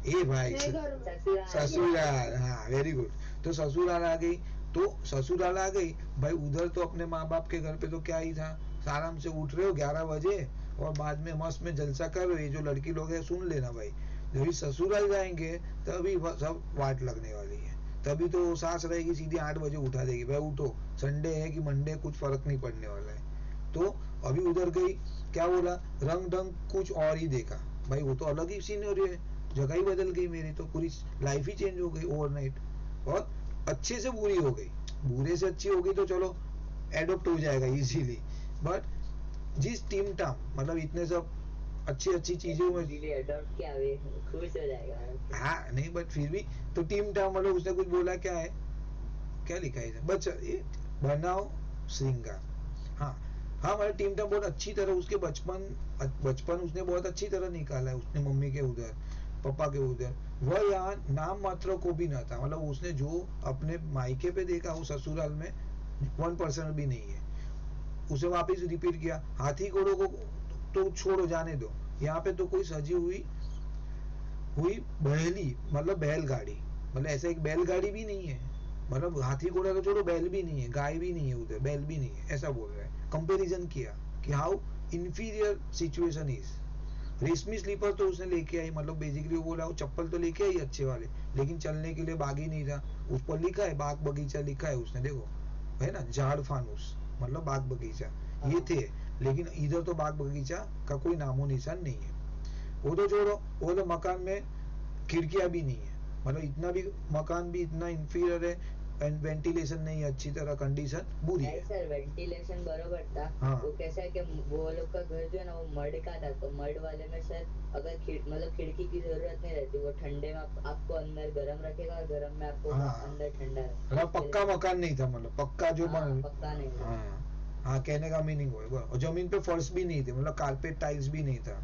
ए भाई ससुराल, हाँ वेरी गुड, तो ससुराल आ गई, तो ससुराल आ गई भाई, उधर तो अपने माँ बाप के घर पे तो क्या ही था, आराम से उठ रहे हो 11 बजे और बाद में मस्त में जलसा कर रहे हो, ये जो लड़की लोग है सुन लेना भाई, जब ससुराल जाएंगे तभी सब वाट लगने वाली है, तभी तो सास रहेगी सीधी 8 बजे उठा देगी, भाई उठो, संडे है कि मंडे कुछ फर्क नहीं पड़ने वाला है, तो अभी उधर गई, क्या बोला, रंग ढंग कुछ और ही देखा। भाई वो तो अलग ही सीनरी है, जगह ही बदल गई, मेरी तो पूरी लाइफ ही चेंज हो गई ओवरनाइट। और अच्छे से बुरी हो गई, बुरे से अच्छी हो गई तो चलो एडोप्ट हो जाएगा इजीली, बट जिस टीम टाम मतलब इतने सब अच्छी अच्छी चीजें में, इसीलिए अडॉप्ट क्या वे खुश हो जाएगा। हाँ नहीं बट फिर भी तो टीम टाम मतलब उसने कुछ बोला, क्या है, क्या लिखा है बस ये बनाओ श्रृंगार। हाँ हाँ, मतलब टीम टाम बहुत अच्छी तरह उसके बचपन उसने बहुत अच्छी तरह निकाला है, उसने मम्मी के उधर पापा के उधर, वह यहाँ नाम मात्र को भी ना था, मतलब उसने जो अपने मायके पे देखा वो ससुराल में 1% भी नहीं है, उसे वापस रिपीट किया। हाथी घोड़ों को तो छोड़ो, जाने दो, यहाँ पे तो कोई सजी हुई हुई बहेली, मतलब बैलगाड़ी, मतलब ऐसा एक बैलगाड़ी भी नहीं है, मतलब हाथी घोड़ा तो छोड़ो, बैल भी नहीं है, गाय भी नहीं है उधर, बैल भी नहीं है, ऐसा बोल रहा है। कंपैरिजन किया कि हाउ इंफीरियर सिचुएशन इज। रेशमी स्लीपर तो उसने लेके आई, मतलब बेसिकली वो बोला वो चप्पल तो लेके आई अच्छे वाले, लेकिन चलने के लिए बाग ही नहीं था। उस पर लिखा है बाग बगीचा, लिखा है उसने, देखो है ना, झाड़ फानूस मतलब बाग बगीचा ये थे, लेकिन इधर तो बाग बगीचा का कोई नामो निशान नहीं है। वो तो छोड़ो, वो तो मकान में खिड़कियां भी नहीं है, मतलब इतना भी मकान भी इतना इंफीरियर है, एंड वेंटिलेशन नहीं है, अच्छी तरह कंडीशन बुरी नहीं है। सर, वेंटिलेशन बरोबर था। हाँ वो कैसा है कि वो लोग का घर जो है ना वो मड का था, तो मड वाले में सर अगर मतलब खिड़की की जरूरत नहीं रहती, वो ठंडे में आपको अंदर गर्म रखेगा और गर्म में आपको हाँ अंदर ठंडा मतलब पक्का मकान नहीं था, मतलब पक्का जो हाँ पक्का नहीं था। हाँ हाँ, कहने का मीनिंग वो है। और जमीन पे फर्श भी नहीं थे, मतलब कारपेट टाइल्स भी नहीं था।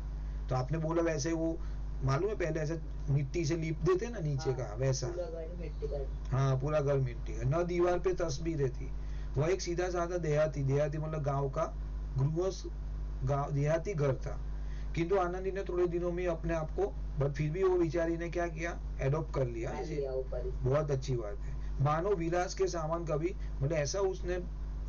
तो आपने बोला वैसे वो मालूम है पहले ऐसे मिट्टी से लीप देते ना नीचे हाँ, का, वैसा। पूरा घर मिट्टी का था। हाँ पूरा घर मिट्टी का, न दीवार पे तस्वीरें थी। वह एक सीधा साधा देहाती देहाती मतलब गांव का गृहस्थ गांव देहाती घर था। किंतु आनंदी ने थोड़े दिनों में अपने आप को, बट फिर भी वो बेचारी ने क्या किया, एडॉप्ट कर लिया ढाल इसे। लिया ऊपर ही। बहुत अच्छी बात है। मानो विलास के सामान कभी, मतलब ऐसा उसने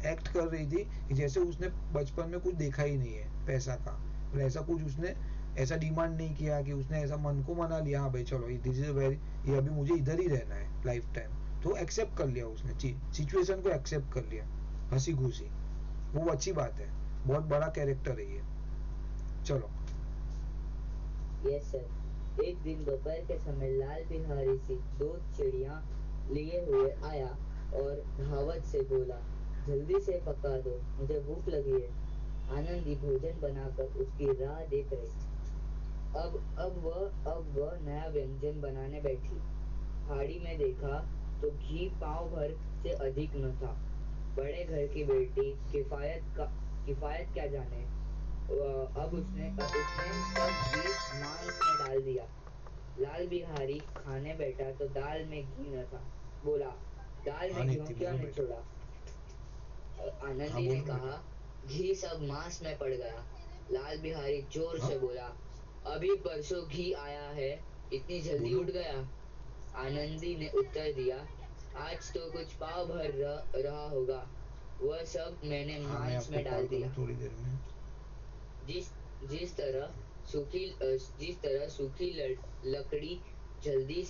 एक्ट कर रही थी कि जैसे उसने बचपन में कुछ देखा ही नहीं है पैसा का, मतलब ऐसा कुछ उसने ऐसा डिमांड नहीं किया कि उसने ऐसा मन को मना लिया, हाँ भाई चलो दिस इज वेरी, ये अभी मुझे इधर ही रहना है लाइफ टाइम, तो एक्सेप्ट कर लिया उसने, सिचुएशन को एक्सेप्ट कर लिया हंसी खुशी। वो अच्छी बात है, बहुत बड़ा कैरेक्टर है ये। चलो। Yes sir. एक दिन दोपहर के समय लाल बिहारी सिंह दो चिड़िया लिए हुए आया और धावत से बोला, जल्दी से पका दो, मुझे भूख लगी है। आनंदी भोजन बनाकर उसकी राह देख रही थी। अब वह नया व्यंजन बनाने बैठी। थाली में देखा तो घी पाव भर से अधिक न था। बड़े घर की बेटी किफायत क्या जाने। अब उसने सब घी मांस में डाल दिया। लाल बिहारी खाने बैठा तो दाल में घी न था। बोला, दाल हाँ में नहीं घी थी, क्यों बोलो नहीं बेटा। छोड़ा? हाँ आनंदी ने बोलो कहा, बेटा। घी सब मांस में पड़ गया। लाल बिहारी जोर हाँ से बोला, अभी परसों घी आया है, इतनी जल्दी बोलो। उठ गया? आनंदी ने उत्तर दिया, आज तो कुछ पाव भर रहा होगा, वह सब मैंने हाँ मैं मांस आपको में डाल कॉल करूँ दिया। थोड़ी देर में। जिस जिस तरह सूखी लकड़ी जल्दी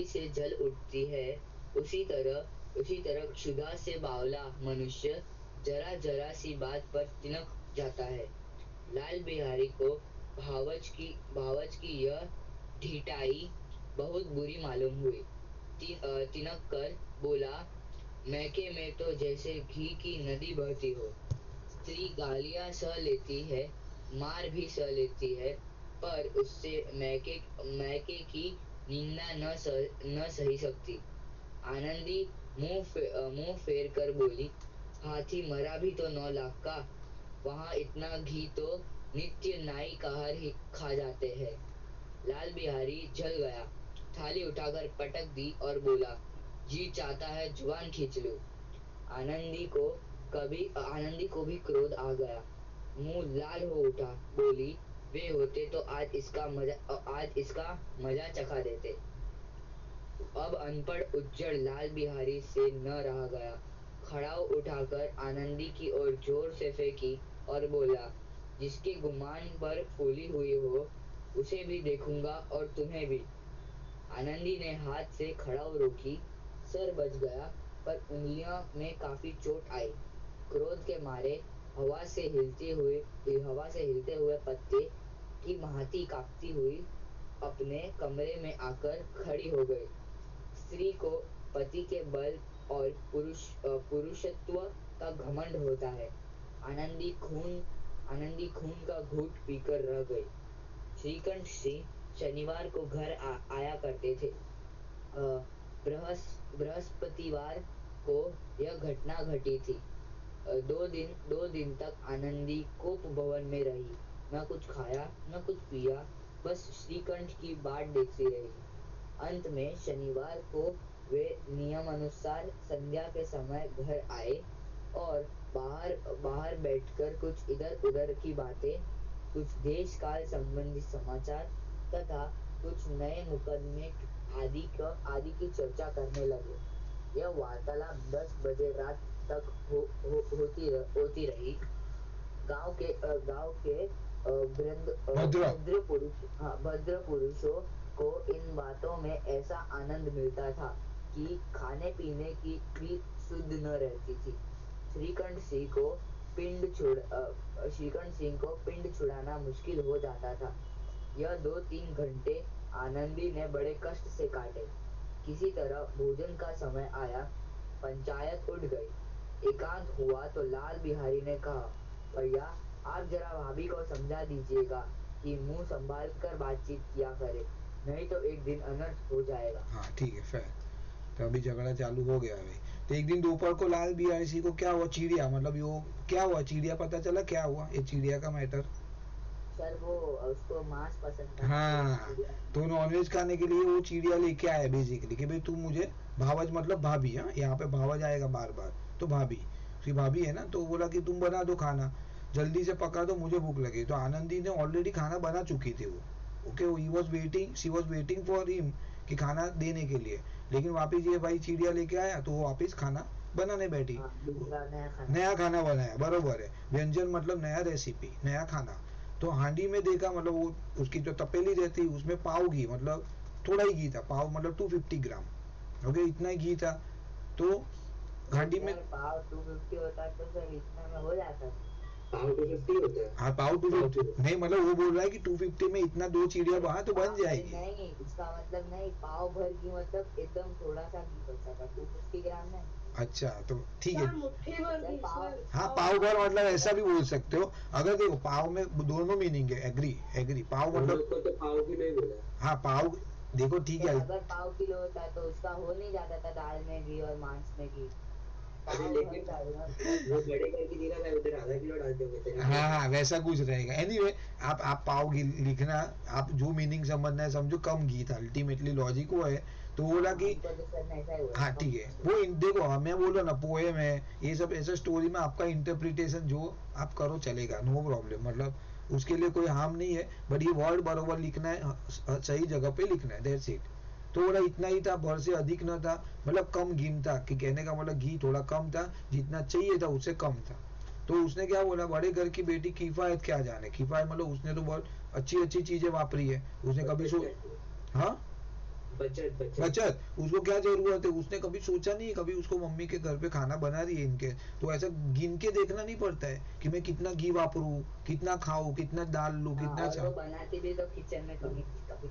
से जल उठती है, उसी तरह क्षुधा से बावला मनुष्य जरा जरा सी बात पर तिनक जाता है। लाल बिहारी को भावच की यह ढिठाई बहुत बुरी मालूम हुई। तिनक कर बोला, मैके में तो जैसे घी की नदी बहती हो। स्त्री गालियां सह लेती है, मार भी सह लेती है, पर उससे मैके की निंदा न सही सकती। आनंदी मुंह फेर कर बोली, हाथी मरा भी तो 9 लाख का, वहां इतना घी तो नित्य नाई कहार ही खा जाते हैं। लाल बिहारी जल गया, थाली उठाकर पटक दी और बोला, जी चाहता है जुबान खींच लूं। आनंदी को आनंदी को भी क्रोध आ गया, मुंह लाल हो उठा। बोली, वे होते तो आज इसका मजा चखा देते। अब अनपढ़ उज्जड़ लाल बिहारी से न रहा गया। खड़ाऊ उठाकर आनंदी की ओर जोर से फेंकी और बोला, जिसके गुमान पर फूली हुई हो उसे भी देखूंगा और तुम्हें भी। आनंदी ने हाथ से खड़ाऊ रोकी। सर बच गया, पर उंगलियों में काफी चोट आई। क्रोध के मारे हवा से हिलते हुए पत्ते की भांति कांपती हुई अपने कमरे में आकर खड़ी हो गई। स्त्री को पति के बल और पुरुषत्व का घमंड होता है। आनंदी खून का घूंट पीकर रह गई। श्रीकंठ सिंह शनिवार को घर आया करते थे। बृहस्पतिवार को यह घटना घटी थी। 2 दिन तक आनंदी कोप भवन में रही। न कुछ खाया न कुछ पिया, बस श्रीकंठ की बाट देखती रही। अंत में शनिवार को वे नियमानुसार संध्या के समय घर आए और बाहर बैठकर कुछ इधर उधर की बातें, कुछ देश काल संबंधी समाचार तथा कुछ नए मुकदमे आदि की चर्चा करने लगे। यह वार्तालाप 10 बजे रात तक होती रही। गांव के भद्र पुरुषों को इन बातों में ऐसा आनंद मिलता था कि खाने पीने की भी सुध न रहती थी। श्रीकंठ सिंह को पिंड छुड़ाना मुश्किल हो जाता था। यह 2-3 घंटे आनंदी ने बड़े कष्ट से काटे। किसी तरह भोजन का समय आया, पंचायत उठ गई। एकांत हुआ तो लाल बिहारी ने कहा, भैया आप जरा भाभी को समझा दीजिएगा कि मुंह संभाल कर बातचीत किया करे, नहीं तो एक दिन अनर्थ हो जाएगा। हाँ ठीक है फिर तो अभी झगड़ा चालू हो गया भाई। तो एक दिन दोपहर को लाल बिहारी सिंह को क्या हुआ, चिड़िया मतलब यो क्या हुआ, चिड़िया पता चला क्या हुआ, ये चिड़िया का मैटर। सर वो उसको मांस पसंद था। हाँ तो नॉनवेज खाने के लिए वो चिड़िया लेके आया बेसिकली कि भाई तू मुझे, भावज मतलब भाभी, हाँ यहाँ पे भावज आएगा बार बार, तो भाभी उसकी भाभी है ना, तो बोला कि तुम बना दो खाना, जल्दी से पका दो, मुझे भूख लगी। तो आनंदी ने ऑलरेडी खाना बना चुकी थी वो, okay, she was waiting for him कि खाना देने के लिए, लेकिन वापिस ये भाई चिड़िया लेके आया तो वो वापिस खाना बनाने बैठी। नया खाना बनाया, बरोबर है, व्यंजन मतलब नया रेसिपी, नया खाना। तो हांडी में देखा, मतलब वो उसकी जो तपेली रहती उसमें पाव घी, मतलब थोड़ा ही घी था, पाव मतलब 250 ग्राम, ओके, इतना ही घी था। तो हांडी में पाव 250 होता तो सर इतना में हो जाता था। पाव 250 होता है। हाँ पाव 250 नहीं, मतलब वो बोल रहा है कि 250 में इतना 2 चिड़िया वहां तो बन जाएगी। नहीं, इसका मतलब नहीं, पाव भर घी मतलब एकदम थोड़ा सा घी बचा था, 250 ग्राम नहीं। अच्छा तो ठीक है, मुट्ठी भर घी सर। हाँ पाव भर मतलब ऐसा भी बोल सकते हो। अगर देखो पाव में दोनों मीनिंग है, एग्री पाव हम मतलब, लोग को तो पाव किलो ही बोला। हाँ पाव, देखो ठीक है, अगर पाव किलो होता तो उसका हो नहीं जाता था दाल में घी और मांस में घी। अरे लेकिन वो बड़े करके दिला था, उधर आधा किलो डालते होंगे तेरे। हाँ वैसा कुछ रहेगा। एनीवे आप पाव घी लिखना, आप जो मीनिंग समझना है समझो, कम घी था, अल्टीमेटली लॉजिक वो है। तो बोला कि हाँ ठीक है, वो देखो मैं बोलो ना, पोएम है ये सब, ऐसा स्टोरी में आपका इंटरप्रिटेशन जो आप करो चलेगा, नो प्रॉब्लम, मतलब उसके लिए कोई हार्म नहीं है, बट ये वर्ड बरोबर लिखना है, सही जगह पे लिखना है, दैट्स इट। तो बोला इतना ही था, भर से अधिक न था, मतलब कम घी था, कि कहने का मतलब घी थोड़ा कम था, जितना चाहिए था उससे कम था। तो उसने क्या बोला, बड़े घर की बेटी किफायत क्या जाने, किफायत मतलब उसने तो बहुत अच्छी अच्छी चीजें वापरी है, उसने कभी हाँ बचत, उसको क्या जरूरत है, उसने कभी सोचा नहीं, कभी उसको मम्मी के घर पे खाना बना रही है इनके, तो ऐसा गिन के देखना नहीं पड़ता है कि मैं कितना घी वापरू, कितना खाऊं, कितना डाल लूं, कितना और वो बनाती भी तो किचन में कभी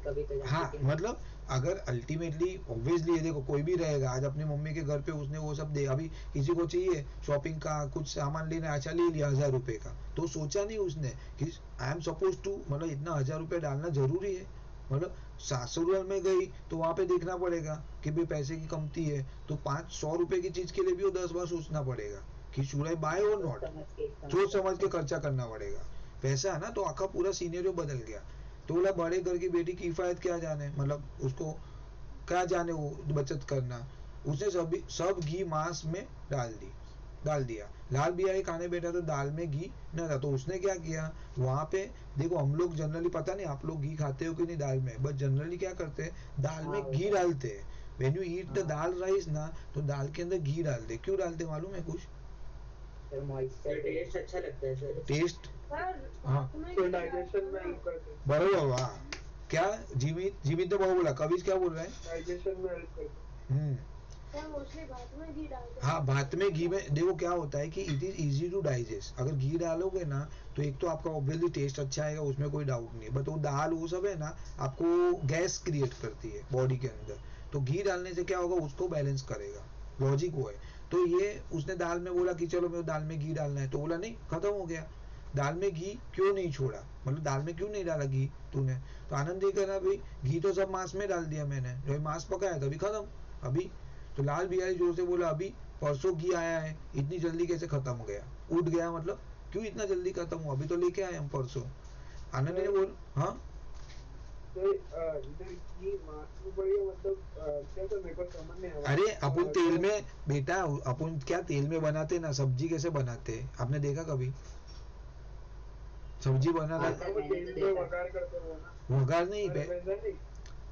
कभी तो जाती हाँ मतलब अगर अल्टीमेटली ऑब्वियसली ये देखो कोई भी रहेगा, आज अपनी मम्मी के घर पे उसने वो सब दे, अभी किसी को चाहिए शॉपिंग का कुछ सामान लेना, अच्छा ले लिया 1000 रुपए का, तो सोचा नहीं उसने कि आई एम सपोज टू, मतलब इतना 1000 रुपये डालना जरूरी है, मतलब सासुराल में गई तो वहां पे देखना पड़ेगा कि भाई पैसे की कमती है, तो 500 रुपए की चीज के लिए भी वो 10 बार सोचना पड़ेगा कि शुड आई बाय और नॉट, सोच समझ के खर्चा करना पड़ेगा। पैसा है ना, तो आखा पूरा सीनेरियो बदल गया। तो बोला बड़े घर की बेटी की किफायत क्या जाने, मतलब उसको क्या जाने वो बचत करना, उसने सब घी मांस में डाल दिया। लाल बिहारी खाने बैठा तो दाल में घी न था, तो उसने क्या किया, वहां पे देखो हम लोग जनरली, पता नहीं आप लोग घी खाते हो कि नहीं दाल में, बट जनरली क्या करते हैं दाल में घी डालते हैं, when you eat the dal rice ना, तो दाल के अंदर घी डालते, क्यों डालते मालूम है कुछ? टेस्ट अच्छा लगता है सर, टेस्ट, हाँ डाइजेशन में हेल्प करते हैं। बरोबर, वाह क्या जीवित तो बहुत बोला, कभी क्या बोल रहे हैं, डाइजेशन में हेल्प करते हैं। सर मोस्टली भात में घी डालते हैं। हाँ, भात में घी में देखो क्या होता है कि it is easy to digest. अगर घी डालोगे ना तो एक तो आपका ऑब्वियसली टेस्ट अच्छा आएगा, उसमें कोई डाउट नहीं है, बट वो दाल वो सब है ना आपको गैस क्रिएट करती है बॉडी के अंदर। तो घी डालने से क्या होगा, उसको बैलेंस करेगा, लॉजिक वो है। तो ये उसने दाल में बोला कि चलो मेरे दाल में घी डालना है, तो बोला नहीं, खत्म हो गया। दाल में घी क्यों नहीं छोड़ा, मतलब दाल में क्यों नहीं डाला घी तूने? तो आनंद ये कहना भाई घी तो सब मांस में डाल दिया मैंने, जो मांस पकाया था अभी खत्म अभी। तो लाल बिहारी जोर से बोला अभी परसों घी आया है, इतनी जल्दी कैसे खत्म हो गया? उठ गया मतलब क्यों इतना जल्दी खत्म हुआ, अभी तो लेके आए हम परसों। आनंद ने बोल हाँ तो इधर की मार्क्स में बढ़िया मतलब क्या तो मेरे को समझ नहीं आया। अरे अपन तेल में बेटा, अपन क्या तेल में बनाते ना, सब्जी कैसे बनाते आपने देखा कभी? सब्जी बना हाँ रहा सर, वो मैंने तेल तो में देखा। वगार करते हो ना। वघार नहीं, अरे वैसा नहीं।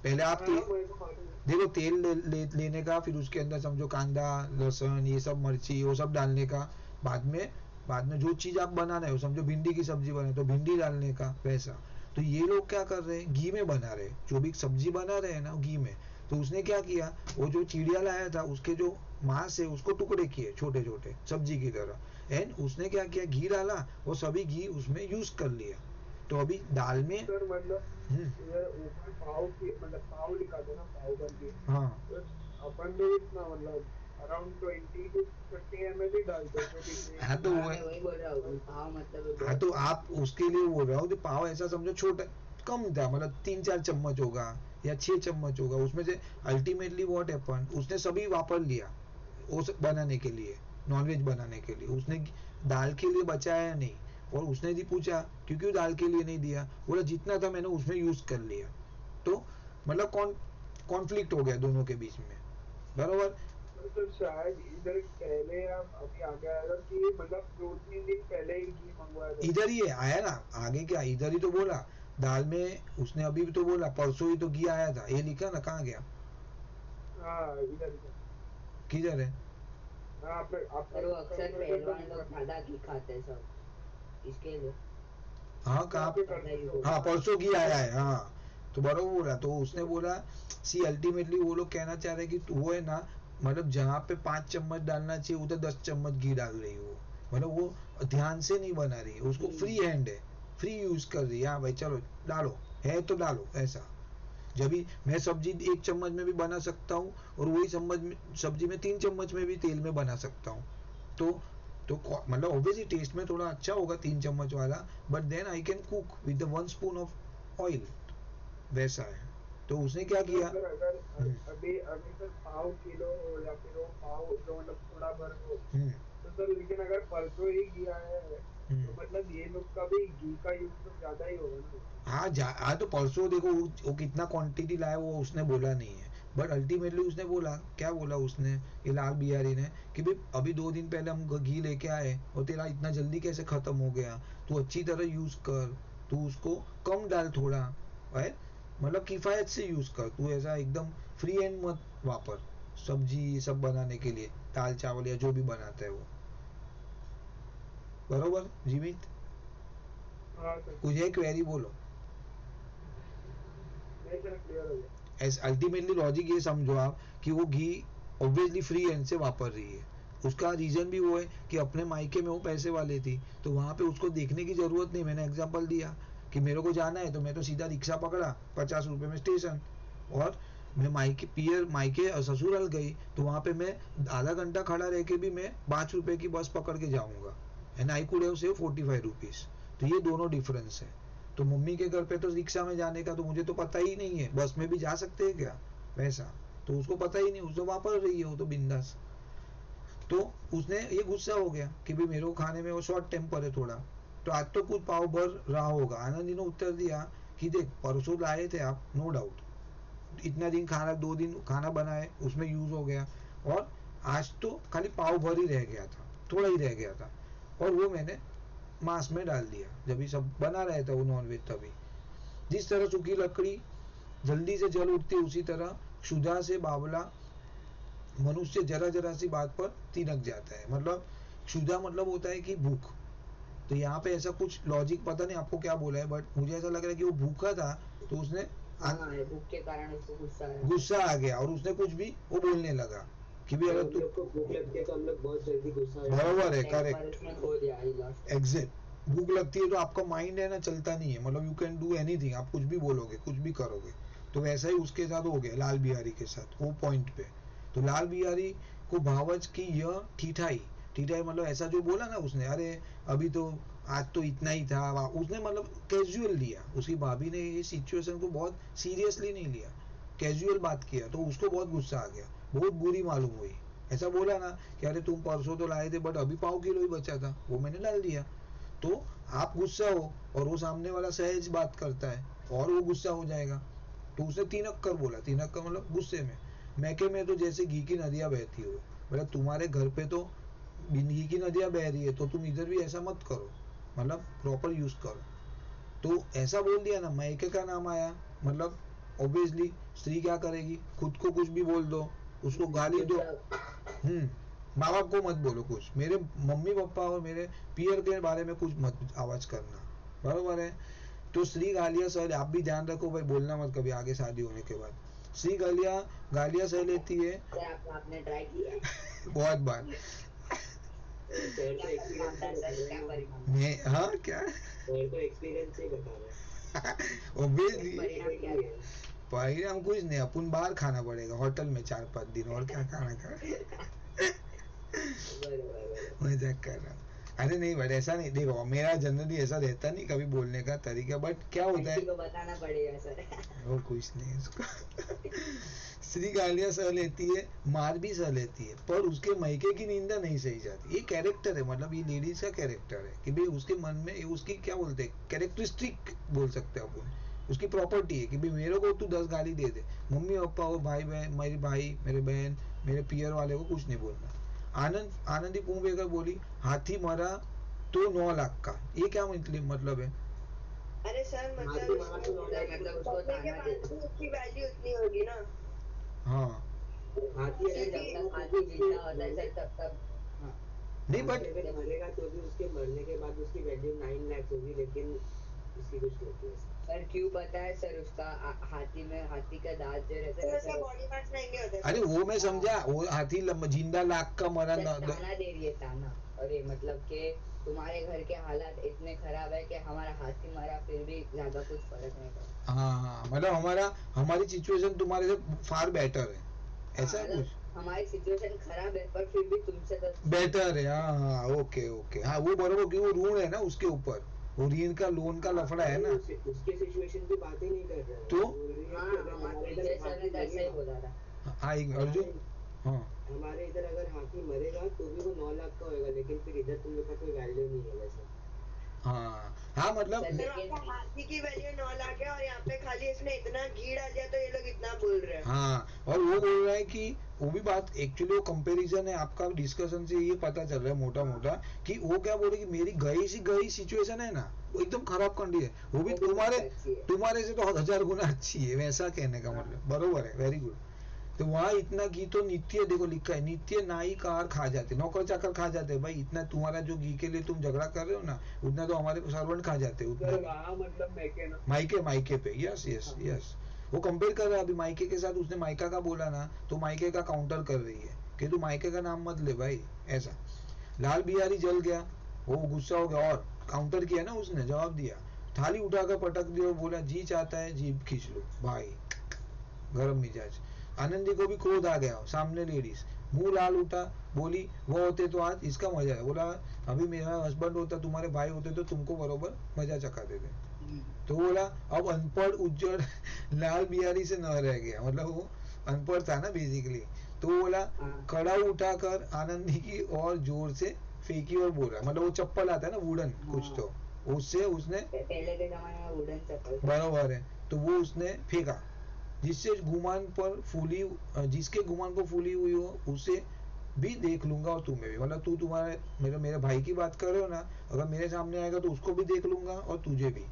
पहले आप हाँ तेल मेरे को मालूम है। देखो तेल लेने का, फिर उसके अंदर समझो कांदा लहसुन ये सब मिर्ची वो सब डालने का। बाद में जो चीज आप बनाना है, समझो भिंडी की सब्जी बना तो भिंडी डालने का, वैसा। तो ये लोग क्या कर रहे हैं, घी में बना रहे हैं, जो भी सब्जी बना रहे हैं ना घी में। तो उसने क्या किया, वो जो चिड़िया लाया था उसके जो मांस है उसको टुकड़े किए छोटे छोटे सब्जी की तरह, एंड उसने क्या किया, घी डाला, वो सभी घी उसमें यूज कर लिया। तो अभी दाल में सर मतलब हम्म, इधर ऊपर पाव की मतलब पाव लिखा था ना, पाव करके। हाँ तो अपन भी इतना मतलब अराउंड 20 to 30 ml ही डालते हैं, जो भी तेल हाँ तो में। हाँ वो मैं वही बोल रहा हूँ, पाव मतलब हाँ बहुत तो कम। आप उसके लिए बोल रहा हो कि पाव ऐसा समझो छोटा कम था, मतलब 3-4 चम्मच होगा या 6 चम्मच होगा उसमें से। अल्टीमेटली व्हाट हैपन, उसने सभी वापर लिया वो बनाने के लिए, नॉनवेज बनाने के लिए। उसने दाल के लिए बचाया नहीं, और उसने भी पूछा क्योंकि दाल के लिए नहीं दिया, बोला जितना था मैंने उसमें यूज कर लिया। तो मतलब कॉन्फ्लिक्ट हो गया दोनों के बीच में, बरोबर। तो शायद इधर पहले आप अभी आ गया था कि मतलब 2-3 दिन पहले ही घी मंगवाया था। इधर ही है आया ना, आगे क्या, इधर ही तो बोला दाल में, उसने अभी भी तो बोला परसों ही तो घी आया था, ये लिखा ना, कहाँ गया, हाँ इधर इधर। किधर है? हाँ आप पर वो अक्सर कंफर्टेबल पहलवान तो लोग ज्यादा घी खाते हैं सब, इसके लिए हाँ कहाँ? आप पता ही करते हो। होगा। हाँ परसों घी आया है, हाँ। तो बरोबर बोला, तो उसने बोला सी अल्टीमेटली वो लोग कहना चाह रहे हैं कि वो है ना, मतलब जहाँ पे 5 चम्मच डालना चाहिए उधर 10 चम्मच घी डाल रही है वो, मतलब वो ध्यान से नहीं बना रही है, उसको फ्री हैंड है, फ्री यूज कर रही है। हाँ भाई चलो डालो, है तो डालो, ऐसा। जब भी मैं सब्जी 1 चम्मच में भी बना सकता हूँ, और वही सब्जी में 3 चम्मच में भी तेल में बना सकता हूँ। तो मतलब ऑब्वियसली टेस्ट में थोड़ा अच्छा होगा 3 चम्मच वाला, but then I can cook with the 1 spoon of oil, वैसा है। तो उसने क्या तो किया, सर अगर अभी अभी सर पाव किलो हो या फिर वो पाव जो मतलब थोड़ा भर हो, हम्म, तो सर लेकिन अगर परसों ही घी आया है हम्म, तो मतलब ये लोग का भी घी का यूज तो ज्यादा ही होगा ना। हाँ तो परसों देखो वो कितना क्वांटिटी लाया वो उसने बोला नहीं है, बट अल्टीमेटली उसने बोला, क्या बोला उसने, ये लाल बिहारी ने, कि भाई अभी 2 दिन पहले हम घी लेके आए और तेरा इतना जल्दी कैसे खत्म हो गया, तू अच्छी तरह यूज कर, तू उसको कम डाल थोड़ा, है, मतलब किफायत से यूज कर, तू ऐसा एकदम फ्री हैंड मत वापर सब्जी सब बनाने के लिए, दाल चावल या जो भी बनाता है वो, बरोबर जीवित? हाँ सर। कुछ है क्वेरी बोलो। नहीं सर क्लियर हो गया। एस अल्टीमेटली लॉजिक ये समझो आप कि वो घी ऑब्वियसली फ्री हैंड से वापर रही है। उसका रीजन भी वो है कि अपने मायके में वो पैसे वाले थी, तो वहां पे उसको देखने की जरूरत नहीं। मैंने एग्जांपल दिया कि मेरे को जाना है तो मैं तो सीधा रिक्शा पकड़ा 50 रुपए में स्टेशन, और मैं मायके ससुराल गई तो वहां पे मैं आधा घंटा खड़ा रह के भी मैं 5 रुपए की बस पकड़ के जाऊंगा, and I could have save 45 rupees. तो ये दोनों डिफरेंस है। तो मम्मी के घर पे तो रिक्शा में जाने का तो मुझे तो पता ही नहीं है, बस में भी जा सकते हैं क्या, वैसा। तो उसको पता ही नहीं, उसको वापर रही है वो तो बिंदास। तो उसने ये गुस्सा हो गया कि भाई मेरे को खाने में वो शॉर्ट टेम्पर है थोड़ा, तो आज तो कुछ पाव भर रहा होगा। आनंदी ने उत्तर दिया कि देख परसों लाए थे आप, नो डाउट, इतना दिन खाना 2 दिन खाना बनाए उसमें यूज हो गया, और आज तो खाली पाव भर ही रह गया था, थोड़ा ही रह गया था, और वो मैंने मांस में डाल दिया जब ये सब बना रहे थे वो नॉनवेज। तभी जिस तरह सूखी लकड़ी जल्दी से जल उठती उसी तरह क्षुधा से बावला मनुष्य जरा जरा सी बात पर तिनक जाता है। मतलब क्षुधा मतलब होता है कि भूख। तो यहाँ पे ऐसा कुछ लॉजिक पता नहीं आपको क्या बोला है, बट मुझे ऐसा लग रहा है कि वो भूखा था, तो उसने हाँ भूख के कारण उसको गुस्सा आया। गुस्सा आ गया और उसने कुछ भी वो बोलने लगा, कि भी अगर हम तू लोग को भूख लगती है तो हम लोग बहुत जल्दी गुस्सा हो जाते बराबर है, एक बार करेक्ट, उसने खो दिया, he lost. एग्जैक्ट, भूख लगती है तो आपका माइंड है ना चलता नहीं है, मतलब यू कैन डू एनीथिंग, आप कुछ भी बोलोगे कुछ भी करोगे। तो वैसा ही उसके साथ हो गया लाल बिहारी के साथ वो पॉइंट पे। तो लाल बिहारी को भावच की यह ठिठाई, ठिठाई मतलब ऐसा जो बोला ना उसने, अरे अभी तो आज तो इतना ही था, उसने मतलब कैजुअल लिया, उसकी भाभी ने ये सिचुएशन को बहुत सीरियसली नहीं लिया, कैजुअल बात किया, तो उसको बहुत गुस्सा आ गया, बहुत बुरी मालूम हुई। ऐसा बोला ना कि अरे तुम परसों तो लाए थे बट अभी पाव किलो ही बचा था, वो मैंने डाल दिया। तो आप गुस्सा हो और वो सामने वाला सहज बात करता है और वो गुस्सा हो जाएगा। तो उसने तीन अक्कर बोला, तीन अक्कर मतलब गुस्से में, मैके में तो जैसे घी की नदियां बहती हो, मतलब तुम्हारे घर पे तो घी की नदियां बह रही है तो तुम इधर भी ऐसा मत करो, मतलब प्रॉपर यूज करो। तो ऐसा बोल दिया ना, मैके का नाम आया, मतलब ऑब्वियसली स्त्री क्या करेगी, खुद को कुछ भी बोल दो, उसको गाली दो। माँ बाप को मत बोलो कुछ, मेरे मम्मी पापा और मेरे पियर के बारे में कुछ मत आवाज करना, बराबर है। तो स्त्री गालियां सह, आप भी ध्यान रखो भाई, बोलना मत कभी आगे शादी होने के बाद। स्त्री गालियां सह लेती है आपने ट्राई किया है? बहुत बार। सर तो एक्सपीरियंस से बता क्या रहे हैं, परिणाम? मैं हाँ क्या सर तो एक्सपीरियंस से बता रहे हैं, ऑब्वियसली परिणाम क्या ये है। परिणाम कुछ नहीं, अपन बाहर खाना पड़ेगा होटल में 4-5 दिन, और क्या खाना का। बराबर मजाक कर रहा हूँ। अरे नहीं बट ऐसा नहीं, देखो मेरा जनरली ऐसा रहता नहीं कभी बोलने का तरीका, बट क्या होता आंटी है को बताना पड़ेगा सर। वो कुछ नहीं उसको। स्त्री गालियां सह लेती है, मार भी सह लेती है, पर उसके मैके की निंदा नहीं सही जाती। ये कैरेक्टर है, मतलब ये लेडीज का कैरेक्टर है कि भाई उसके मन में उसकी क्या बोलते हैं, कैरेक्टरिस्टिक बोल सकते हैं अपन, उसकी प्रॉपर्टी है कि भाई मेरे को तू 10 गाली दे दे, मम्मी पापा और भाई बहन, मेरे भाई मेरे बहन मेरे पियर वाले को कुछ नहीं बोलना। आनंदी कुंभेकर बोली हाथी मरा तो 9 लाख का, ये क्या मतलब है? अरे सर हाथी मतलब मारा तो 9 लाख मतलब का। उसको मरने के ताना बाद दे। भी उसकी वैल्यू उतनी होगी ना। हाँ हाथी सर अगर जब जिंदा तक हो तो हाथी उसके जिंदा होता है सर तब तक। हाँ, नहीं हाथी बट अगर मरेगा तो भी उसके मरने के बाद उसकी वैल्यू 9 लाख होगी, लेकिन उसकी कुछ होती है। सर क्यों पता है सर, उसका हाथी में हाथी का दांत जो रहता तो है ना उसका सर, बॉडी पार्ट्स महंगे होते हैं अरे फिर। वो मैं समझा, वो हाथी जिंदा लाख का मरा सर ताना दे रही है ताना। अरे मतलब कि तुम्हारे घर के हालात इतने खराब है कि हमारा हाथी मरा फिर भी ज्यादा कुछ फर्क नहीं पड़ा। हाँ मतलब हमारी सिचुएशन तुम्हारे से फार बेटर है, ऐसा मतलब कुछ हमारी सिचुएशन खराब है पर फिर भी तुमसे तो बेटर है। हाँ हाँ ओके ओके, हाँ वो बरोबर, कि वो ऋण है ना उसके ऊपर, वो ऋण का लोन का लफड़ा है ना। उसके सिचुएशन की बात ही नहीं कर रहे हैं, तो बोल रही है हाँ, कि अगर हमारे हमारे विजय इधर सर ने हाथी तो ऐसा ही मरेगा, बोला था। हाँ अर्जुन, हमारे हाँ हमारे इधर अगर हाथी मरेगा तो भी वो 9 लाख का होएगा, लेकिन फिर इधर तुम लोग का कोई वैल्यू नहीं है वैसे। हाँ हाँ मतलब सर सर लेकिन वहाँ हाथी की वैल्यू 9 लाख है और यहाँ पे खाली इसने इतना घी डाल दिया तो ये लोग इतना बोल रहे हैं। हाँ, और वो बोल रहा है कि वो भी बात एक्चुअली वो कंपैरिजन है, आपका डिस्कशन से ये पता चल रहा है मोटा मोटा कि वो क्या बोले कि मेरी गई सिचुएशन है ना, वो एकदम खराब कंडीशन है, वो भी वो भी तुम्हारे बहुत अच्छी है। तुम्हारे से तो 1000 गुना अच्छी है, वैसा कहने का मतलब बरोबर है, वेरी गुड। तो वहाँ इतना घी तो नित्य, देखो लिखा है नित्य नाई कार खा जाते, नौकर चाकर खा जाते भाई, इतना तुम्हारा जो घी के लिए तुम झगड़ा कर रहे हो ना, उतना तो हमारे सर्वेंट खा जाते उतना। सर वहाँ मतलब मैके ना, मायके पे, यस यस यस, वो कंपेयर कर रहा है अभी मायके के साथ, उसने मायका का बोला ना तो मायके का काउंटर कर रही है कि तू मायके का नाम मत ले भाई, ऐसा। लाल बिहारी जल गया, वो गुस्सा हो गया और काउंटर किया ना उसने, जवाब दिया, थाली उठाकर पटक दिया, बोला जी चाहता है जीभ खींच लो भाई, गरम मिजाज। आनंदी को भी क्रोध आ गया, सामने लेडीज, मुंह लाल उठा, बोली वो होते तो आज इसका मजा है, बोला अभी मेरा हस्बैंड होता, तुम्हारे भाई होते तो तुमको बरोबर मजा चखा देते। तो बोला अब अनपढ़ उज्जड़ लाल बिहारी से न रह गया, मतलब वो अनपढ़ था ना बेसिकली। तो बोला कड़ा उठाकर आनंदी की और जोर से फेंकी और बोला, मतलब वो चप्पल आता है ना वुडन कुछ, तो उससे उसने, पहले के जमाने में वुडन चप्पल था। बराबर है, तो वो उसने फेंका, जिससे गुमान पर फूली, जिसके गुमान को फूली हुई हो उसे भी देख लूंगा और तुम्हें भी, मतलब तू तुम्हारे मेरे मेरे भाई की बात कर रहे हो ना, अगर मेरे सामने आएगा तो उसको भी देख लूंगा और तुझे भी।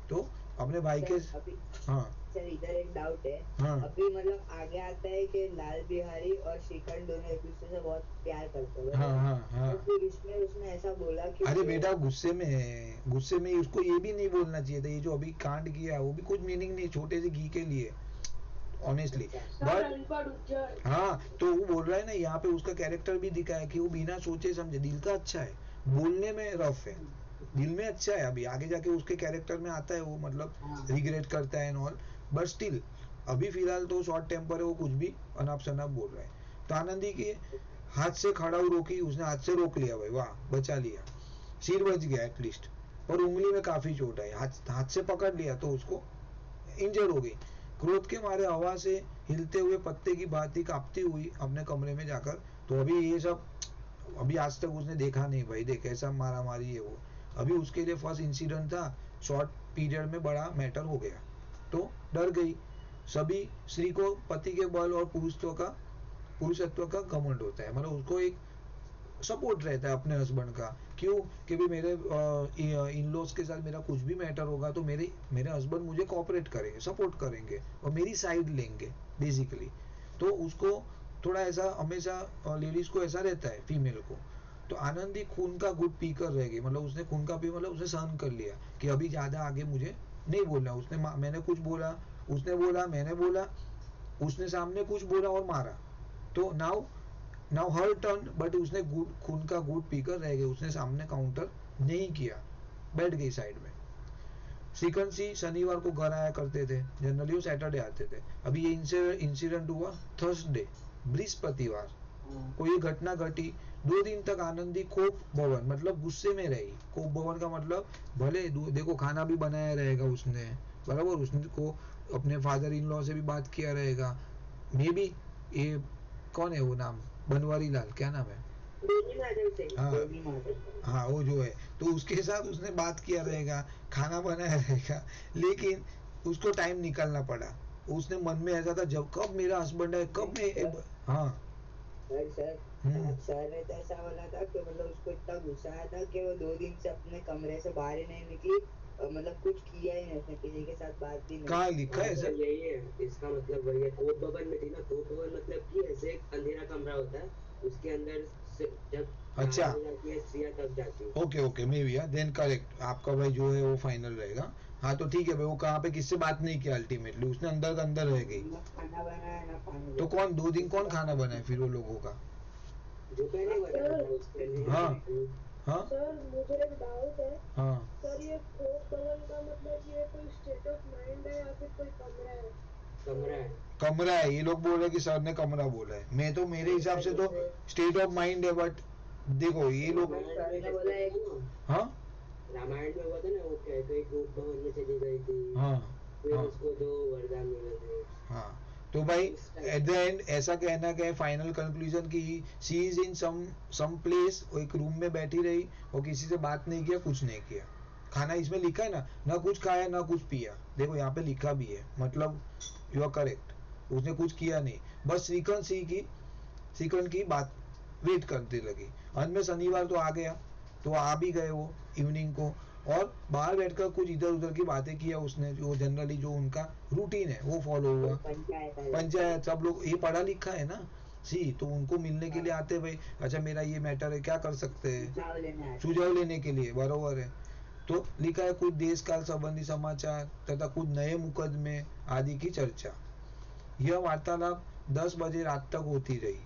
तो अपने भाई के, सर अभी हाँ सर इधर एक डाउट है। हाँ अभी मतलब आगे आता है कि लाल बिहारी और श्रीखंड दोनों एक दूसरे से बहुत प्यार करते हैं, हाँ हाँ हाँ। तो फिर इसमें उसने ऐसा बोला कि अरे बेटा गुस्से में है, गुस्से में उसको ये भी नहीं बोलना चाहिए था, ये जो अभी कांड किया वो भी कुछ मीनिंग नहीं, छोटे से घी के लिए ऑनेस्टली। सर बट अनपढ़ उज्जर। हाँ, तो वो बोल रहा है ना, यहाँ पे उसका कैरेक्टर भी दिखा है कि वो बिना सोचे समझे, दिल का अच्छा है, बोलने में रफ है, दिल में अच्छा है। अभी आगे जाके उसके कैरेक्टर में आता है वो, मतलब हाँ। रिग्रेट करता है एंड ऑल, बट स्टिल अभी फिलहाल तो शॉर्ट टेम्पर है, वो कुछ भी अनाप शनाप बोल रहा है। तो आनंदी के हाथ से खड़ाऊ रोकी, उसने हाथ से रोक लिया भाई, वाह बचा लिया, सिर बच गया एटलीस्ट, और उंगली में काफी चोट है, हाथ से पकड़ लिया तो उसको इंजर्ड हो गई। क्रोध के मारे हवा से हिलते हुए पत्ते की भांति कांपती हुई अपने कमरे में जाकर, तो अभी ये सब अभी आज तक उसने देखा नहीं भाई, देख ऐसा मारा मारी है वो, अभी उसके लिए फर्स्ट इंसिडेंट था, शॉर्ट पीरियड में बड़ा मैटर हो गया, तो डर गई। सभी स्त्री को पति के बल और पुरुषत्व का घमंड होता है, मतलब उसको एक सपोर्ट रहता है अपने हस्बैंड का, क्यों कि भी मेरे इन लॉज के साथ मेरा कुछ भी मैटर होगा तो मेरे हस्बैंड मुझे कोऑपरेट करेंगे, सपोर्ट करेंगे और मेरी साइड लेंगे बेसिकली। तो उसको थोड़ा ऐसा हमेशा लेडीज को ऐसा रहता है, फीमेल को। तो आनंदी खून का घुट पीकर रह गई, मतलब उसने खून का पी, मतलब उसने सहन कर लिया कि अभी ज्यादा आगे मुझे नहीं बोलना। मैंने कुछ बोला, उसने बोला, मैंने बोला, उसने सामने कुछ बोला और मारा, तो नाउ हर टर्न, बट उसने खून का घूंट पीकर रह गई, उसने सामने काउंटर नहीं किया, बैठ गई साइड में। श्रीकांत सिंह शनिवार को घर आया करते थे, जनरली वो सैटरडे आते थे। अभी ये इंसिडेंट हुआ थर्सडे, बृहस्पतिवार को ये घटना घटी। 2 दिन तक आनंदी कोप भवन, मतलब गुस्से में रही। कोप भवन का मतलब भले देखो खाना भी बनाया रहेगा उसने, बराबर, उसने को अपने फादर इन लॉ से भी बात किया रहेगा, मे बी ये कौन है वो नाम, बनवारी लाल, क्या नाम है, हाँ वो जो है, तो उसके साथ उसने बात किया रहेगा, खाना बनाया रहेगा, लेकिन उसको टाइम निकालना पड़ा। उसने मन में ऐसा था, जब कब मेरा हस्बैंड है, कब मैं, हाँ सर ने तो ऐसा बोला था कि मतलब उसको इतना गुस्सा आया था कि वो 2 दिन से अपने कमरे से बाहर ही नहीं निकली, और मतलब कुछ किया ही नहीं, उसने किसी के साथ बात भी नहीं। कहाँ लिखा है सर? यही है, इसका मतलब वही है। कोप भवन में थी ना, कोप भवन मतलब कि ऐसे एक अंधेरा कमरा होता है, उसके अंदर जब अच्छा जाती है स्त्रियां तब जाती है। Okay maybe, then correct, आपका भाई जो है वो फाइनल रहेगा। हाँ तो ठीक है भाई, वो कहाँ पे किससे बात नहीं किया, अल्टीमेटली उसने अंदर का अंदर रह गई। ना खाना बनाया ना पानी तो कौन 2 दिन कौन खाना बनाए फिर वो लोगों का? जो पहले बनाया था उसके लिए। हाँ हाँ सर मुझे एक डाउट है। हाँ, सर ये कोप भवन का मतलब ये कोई स्टेट ऑफ माइंड है या फिर कोई कमरा है? कमरा है। कमरा है, ये लोग बोल रहे कि सर ने कमरा बोला है, मैं तो मेरे हिसाब से तो स्टेट ऑफ माइंड है, बट देखो ये लोग, हाँ रामायण में हुआ था ना, वो कहीं कोप भवन में चली गई थी, हाँ फिर हाँ उसको 2 वरदान मिले थे। हाँ, तो भाई एट द एंड ऐसा कहना क्या है, फाइनल कंक्लूजन की she is in some place, एक रूम में बैठी रही और किसी से बात नहीं किया, कुछ नहीं किया। खाना इसमें लिखा है ना कुछ खाया ना कुछ पिया, देखो यहाँ पे लिखा भी है, मतलब यू आर करेक्ट, उसने कुछ किया नहीं, बस श्रीकांत की बात वेट करते लगी। अंत में शनिवार तो आ गया, तो आ भी गए वो इवनिंग को, और बाहर बैठकर कुछ इधर उधर की बातें किया उसने, जो जनरली जो उनका रूटीन है वो फॉलो हुआ। पंचायत, सब लोग ये पढ़ा लिखा है ना सी, तो उनको मिलने के लिए आते भाई, अच्छा मेरा ये मैटर है, क्या कर सकते हैं, सुझाव लेने के लिए, बरोबर है। तो लिखा है कुछ देश काल संबंधी समाचार तथा कुछ नए मुकदमे आदि की चर्चा। यह वार्तालाप 10 बजे रात तक होती रही।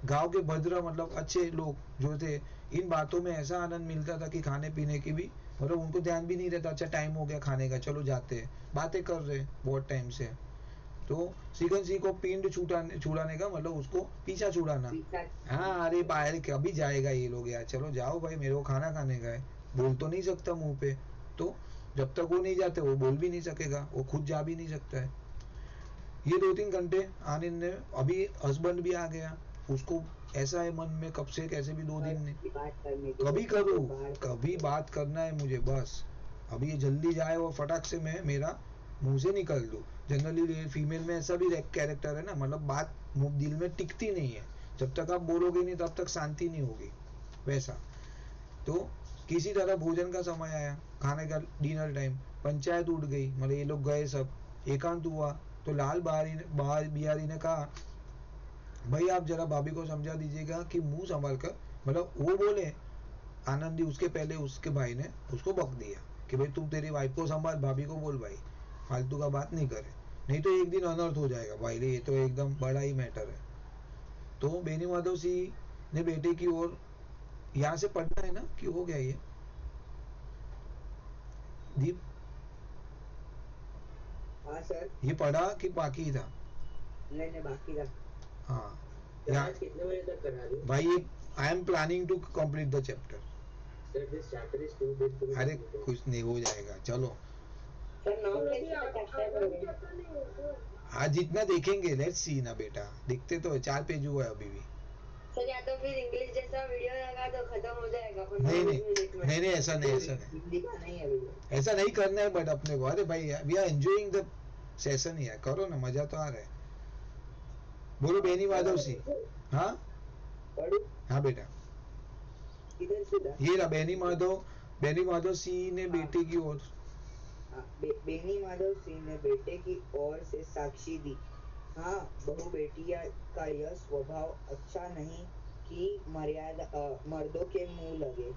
गांव के भद्र, मतलब अच्छे लोग जो थे, इन बातों में ऐसा आनंद मिलता था कि खाने पीने की भी, मतलब उनको ध्यान भी नहीं रहता, अच्छा टाइम हो गया खाने का, चलो जाते हैं, बातें कर रहे बहुत टाइम से। तो श्रीकांत सिंह को पिंड छुड़ाने का मतलब उसको पीछा छुड़ाना, हाँ अरे बाहर कभी जाएगा ये लोग यार, चलो जाओ भाई, मेरे को खाना खाने का है, बोल तो नहीं सकता मुंह पे, तो जब तक वो नहीं जाते वो बोल भी नहीं सकेगा, वो खुद जा भी नहीं सकता है। ये 2-3 घंटे आनंद ने, अभी हस्बैंड भी आ गया, उसको ऐसा है मन में कब से, कैसे भी 2 दिन ने, कभी करूँ, कभी बात करना है मुझे बस, अभी ये जल्दी जाए और फटाक से मैं मेरा मुंह से निकल दूं। जनरली फीमेल में ऐसा भी कैरेक्टर है ना, मतलब बात दिल में टिकती नहीं है, जब तक आप बोलोगे नहीं तब तक शांति नहीं होगी, वैसा। तो किसी तरह भोजन का समय आया, खाने का डिनर टाइम, पंचायत उठ गई, मतलब ये लोग गए, सब एकांत हुआ। तो लाल बिहारी ने कहा, भाई आप जरा भाभी को समझा दीजिएगा कि मुंह संभाल कर, मतलब वो बोले आनंदी, उसके पहले उसके भाई ने उसको बक दिया कि भाई तू तेरी वाइफ को संभाल, भाभी को बोल भाई, फालतू का बात नहीं करे। नहीं तो एक दिन अनर्थ हो जाएगा भाई, ये तो एकदम बड़ा ही मैटर है। तो बेनी माधव सिंह ने बेटे की ओर, यहाँ से पढ़ना है ना कि हो गया ये दीप? हाँ सर। ये पढ़ा कि बाकी था? नहीं बाकी था। हाँ सर यहाँ आज कितने बजे तक करा रहे हो? भाई I am planning to complete the chapter. Sir this chapter is too big to be अरे कंप्लीटेड। कुछ नहीं, हो जाएगा, चलो सर 9 तो पेज अभी तक आधा करोगे? भी चैप्टर नहीं होगा। आज जितना देखेंगे, लेट्स सी ना बेटा, दिखते तो 4 पेज हुआ है अभी भी। सर या तो फिर इंग्लिश जैसा वीडियो लगा तो खत्म हो जाएगा नहीं 15 नहीं मिनट में। नहीं नहीं, ऐसा नहीं, ऐसा नहीं, हिंदी का नहीं है भैया। ऐसा नहीं करना है बट अपने को। अरे भाई we are enjoying the session यार, करो ना, मजा तो आ रहा है। बोलो बेनी माधव सिंह। हाँ पढ़ू? हाँ बेटा, इधर से था। ये रहा बेनी माधव सिंह ने बेटे की ओर। बेनी माधव सिंह ने बेटे की ओर से साक्षी दी। हाँ, बहू बेटिया का यह स्वभाव अच्छा नहीं कि मर्दों के मुंह लगे।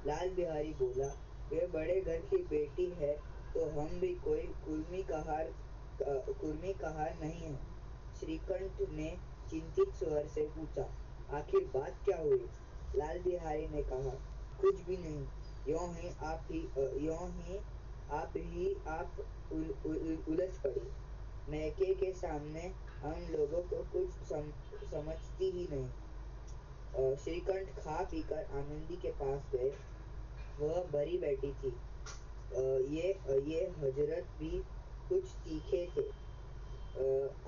लाल बिहारी बोला, वे बड़े घर की बेटी है तो हम भी कोई कुर्मी कहार नहीं है। श्रीकंठ ने चिंतित स्वर से पूछा, आखिर बात क्या हुई? लाल बिहारी ने कहा, कुछ भी नहीं, यों ही आप उलझ पड़ी। मैके के सामने हम लोगों को कुछ समझती ही नहीं। श्रीकंठ खा पीकर आनंदी के पास गए। वह बड़ी बैठी थी। ये हजरत भी कुछ तीखे थे।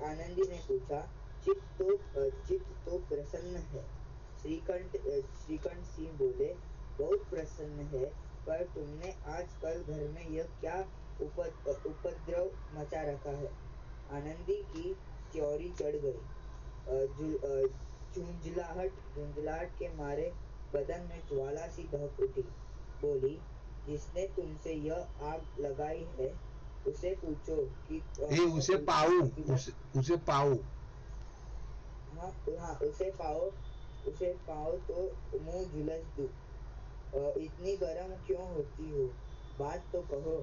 आनंदी ने पूछा, चित्त तो प्रसन्न है। श्रीकंठ सिंह बोले, बहुत प्रसन्न है, पर तुमने आजकल घर में यह क्या उपद्रव मचा रखा है? आनंदी की त्योरी चढ़ गई। झुंझलाहट के मारे बदन में ज्वाला सी दहक उठी। बोली, जिसने तुमसे यह आग लगाई है उसे पूछो कि उसे पाऊं। हाँ, उसे पाओ तो मुंह झुलस दूं। इतनी गरम क्यों होती हो? बात तो कहो।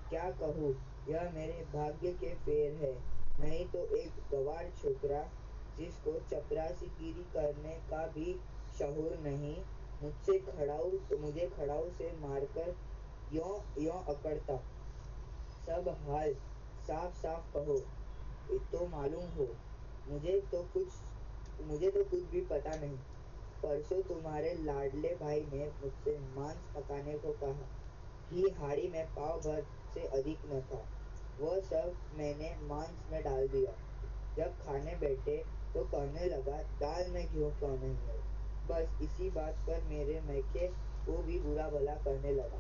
क्या कहूँ? यह मेरे भाग्य के फेर है, नहीं तो एक गवार छोकरा जिसको चपरासीगिरी करने का भी शऊर नहीं, मुझे खड़ाऊ से मारकर यों अकड़ता। सब हाल साफ साफ कहो तो मालूम हो। मुझे तो कुछ भी पता नहीं। परसों तुम्हारे लाडले भाई ने मुझसे मांस पकाने को कहा। घी हाड़ी में पाव भर से अधिक न था। वह सब मैंने मांस में डाल दिया। जब खाने बैठे तो कहने लगा, दाल में घी क्यों नहीं है? बस इसी बात पर मेरे मैके को भी बुरा भला कहने लगा।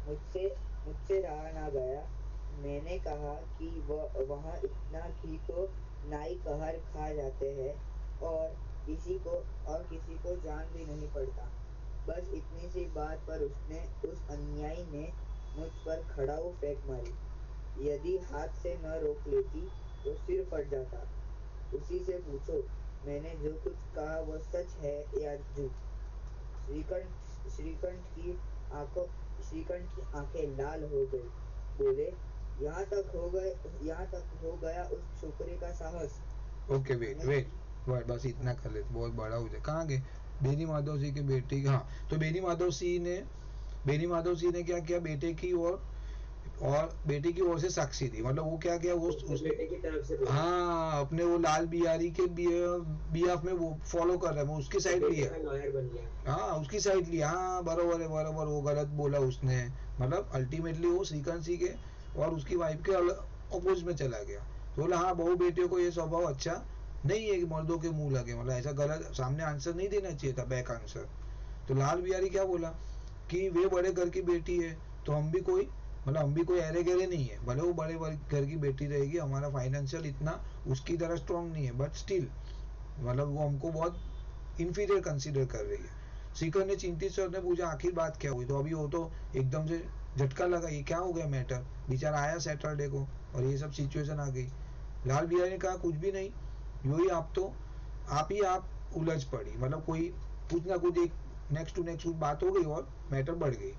मुझसे रहा ना गया। मैंने कहा कि वहाँ इतना घी तो नाई कहर खा जाते हैं और किसी को जान भी नहीं पड़ता। बस इतनी सी बात पर उस अन्यायी ने मुझ पर खड़ाऊ फेंक मारी। यदि हाथ से न रोक लेती तो सिर फट जाता। उसी से पूछो, मैंने जो कुछ कहा वह सच है या झूठ? श्रीकंठ की आंखें लाल हो गई। बोले, यहाँ तक हो गया उस छोकरे का साहस। ओके वेट बस इतना कर लेते, बहुत बड़ा हो जाए। कहाँ गए? बेनी माधव सिंह के बेटे की। हाँ, तो बेनी माधव सिंह ने क्या किया? बेटे की ओर से साक्षी दी। मतलब वो क्या किया? वो उसके बेटे की तरफ से बोला। हाँ, अपने वो लाल बिहारी के बिहाफ में वो फॉलो कर रहा है, वो उसकी साइड लिया। लॉयर बन गया। हाँ, उसकी साइड लिया। हाँ बराबर है, बराबर, वो गलत बोला उसने। मतलब अल्टीमेटली वो श्रीकांत सिंह के और उसकी वाइफ के अपोज में चला गया। तो बोला, हाँ, बहू बेटियों को ये स्वभाव अच्छा नहीं है कि मर्दों के मुंह लगे। मतलब ऐसा गलत सामने आंसर नहीं देना चाहिए था, बैक आंसर। तो लाल बिहारी क्या बोला कि वे बड़े घर की बेटी है तो हम भी कोई अरे गहरे नहीं है। भले वो बड़े घर की बेटी रहेगी, हमारा फाइनेंशियल इतना उसकी तरह स्ट्रांग नहीं है, बट स्टिल मतलब वो हमको बहुत इंफीरियर कंसीडर कर रही है। सीकर ने चिंतित स्वर ने पूछा, आखिर बात क्या हुई? तो अभी वो तो एकदम से झटका लगा, ये क्या हो गया मैटर? बेचारा आया सैटरडे को और ये सब सिचुएशन आ गई। लाल बिहारी ने कहा, कुछ भी नहीं, यू ही आप उलझ पड़ी। मतलब कोई कुछ ना कुछ एक नेक्स्ट टू नेक्स्ट बात हो गई और मैटर बढ़ गई।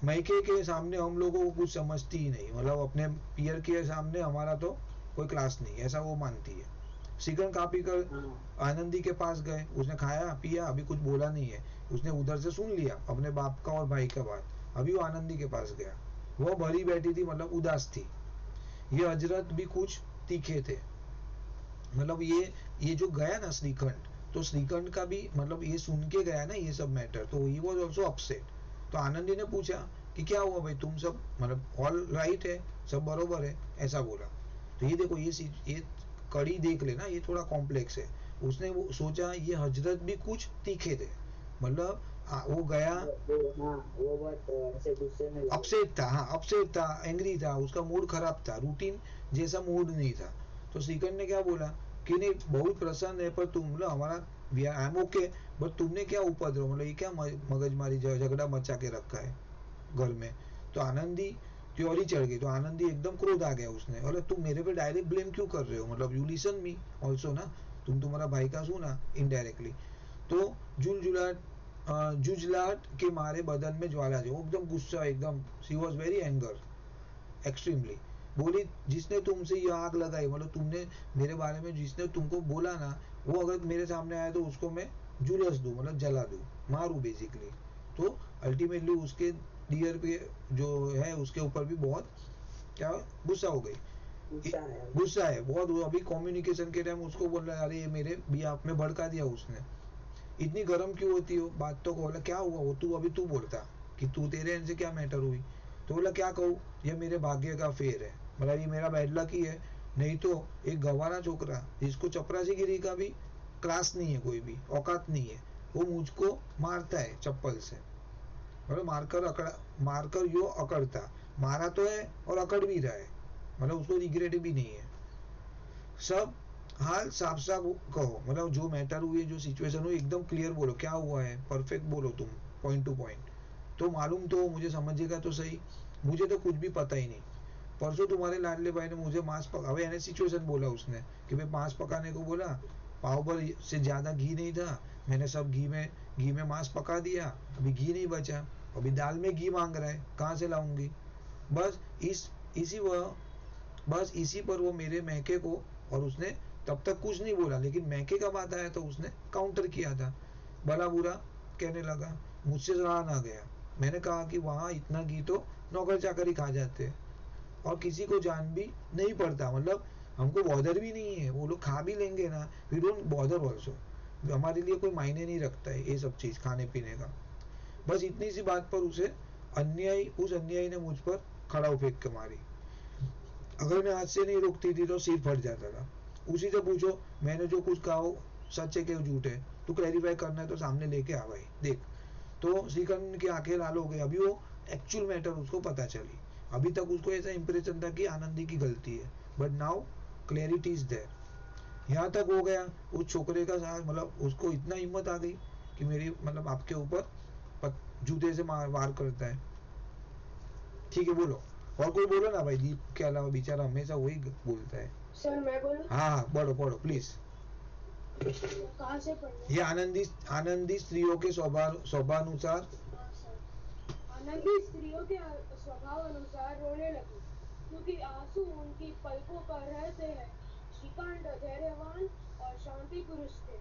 मैके के सामने हम लोगों को कुछ समझती ही नहीं, मतलब अपने पियर के सामने हमारा तो कोई क्लास नहीं, ऐसा वो मानती है। श्रीखंड खा पी कर आनंदी के पास गए, उसने खाया पिया, अभी कुछ बोला नहीं है, उसने उधर से सुन लिया अपने बाप का और भाई का बात। अभी वो आनंदी के पास गया, वो भरी बैठी थी, मतलब उदास थी। ये हजरत भी कुछ तीखे थे, मतलब ये जो गया ना श्रीखंड, तो श्रीखंड का भी मतलब ये सुन के गया ना ये सब मैटर, तो ही वॉज ऑल्सो अपसेट। तो आनंदी ने पूछा कि क्या हुआ भाई, तुम सब मतलब ऑल राइट है, सब बरोबर है, ऐसा बोला। तो ये देखो ये कड़ी देख लेना, ये थोड़ा कॉम्प्लेक्स है। उसने वो सोचा ये हजरत भी कुछ तीखे थे, मतलब वो गया, वो बहुत ऐसे गुस्से में अपसेट था, हाँ अपसेट था, एंग्री था, उसका मूड खराब था, रूटीन जैसा मूड नहीं था। तो श्रीखंड ने क्या बोला कि नहीं बहुत प्रसन्न है, पर तुम मतलब हमारा आई एम ओके, बट तुमने क्या उपद्रव, मतलब ये क्या मगजमारी झगड़ा मचा के रखा है घर में। तो आनंदी त्योरी चढ़ गई, तो आनंदी एकदम क्रोध आ गया उसने, अरे तुम मेरे पे डायरेक्ट ब्लेम क्यों कर रहे हो, मतलब यू लिसन मी ऑल्सो ना, तुम तुम्हारा भाई का सुना इनडायरेक्टली। तो जुझलाहट के मारे बदन में ज्वाला जो एकदम गुस्सा, एकदम she was very anger extremely. बोली जिसने तुमसे ये आग लगाई, मतलब तुमने मेरे बारे में जिसने तुमको बोला ना, वो अगर मेरे सामने आया तो उसको मैं जुलस दूं, मतलब जला दूं, मारूं बेसिकली। तो अल्टीमेटली उसके डियर पे जो है उसके ऊपर भी बहुत क्या गुस्सा हो गई, गुस्सा है बहुत। अभी कम्युनिकेशन के टाइम उसको बोल रहा है अरे ये मेरे भी आप में भड़का दिया उसने, इतनी गर्म क्यों होती हो बात, तो बोला क्या हुआ, वो तू बोलता कि तू तेरे एंड से क्या मैटर हुई। तो बोला क्या कहूँ, ये मेरे भाग्य का फेर है, मतलब ये मेरा बैड लक ही है, नहीं तो एक गवारा छोकरा जिसको चपरासीगिरी का भी क्लास नहीं है, कोई भी औकात नहीं है, वो मुझको मारता है चप्पल से, मतलब मारकर यो अकड़ता, मारा तो है और अकड़ भी रहा है, मतलब उसको रिग्रेट भी नहीं है। सब हाल साफ साफ कहो, मतलब जो मैटर हुई, जो सिचुएशन हुई एकदम क्लियर बोलो, क्या हुआ है परफेक्ट बोलो तुम, पॉइंट टू पॉइंट। तो मालूम तो मुझे समझिएगा तो सही, मुझे तो कुछ भी पता ही नहीं। परसों तुम्हारे लाडले भाई ने मुझे मांस पका, अब यानी सिचुएशन बोला उसने कि भाई मांस पकाने को बोला, पाव भर से ज़्यादा घी नहीं था, मैंने सब घी में मांस पका दिया, अभी घी नहीं बचा, अभी दाल में घी मांग रहा है, कहाँ से लाऊंगी। बस इसी वह बस इसी पर वो मेरे महके को, और उसने तब तक कुछ नहीं बोला, लेकिन महके का बात आया तो उसने काउंटर किया था, भला बुरा कहने लगा, मुझसे रहा ना गया। मैंने कहा कि वहाँ इतना घी तो नौकर चाकर ही खा जाते हैं और किसी को जान भी नहीं पड़ता, मतलब हमको बॉदर भी नहीं है, वो लोग खा भी लेंगे ना, वी डोंट बॉदर ऑल्सो, हमारे लिए कोई मायने नहीं रखता है ये सब चीज़ खाने पीने का। बस इतनी सी बात पर उस अन्यायी ने मुझ पर खड़ा फेंक के मारी, अगर मैं हाथ से नहीं रोकती थी तो सिर फट जाता था। उसी से पूछो मैंने जो कुछ कहा हो सच है कि झूठ है, तो क्लैरिफाई करना है तो सामने लेके आ भाई देख। तो श्रीकंठ की आंखें लाल हो गई, अभी वो एक्चुअल मैटर उसको पता चली। अभी तक उसको ऐसा इंप्रेशन था कि आनंदी की गलती है, but now clarity is there. यहाँ तक हो गया उस छोकरे का साथ, मतलब उसको इतना हिम्मत आ गई कि मेरी मतलब आपके ऊपर जूते से वार करता है। ठीक है बोलो, और कोई बोलो ना भाई, दीप के अलावा बेचारा हमेशा वही बोलता है। सर मैं बोलूं? हाँ पढ़ो प्लीज। कहाँ से पढ़ना? ये आनंदी स्त्रियों के स्वभावानुसार आनंदी स्त्रियों के स्वभाव अनुसार रोने लगी, क्योंकि आंसू उनकी पलकों पर रहते हैं। श्रीकांत धैर्यवान और शांति पुरुष थे,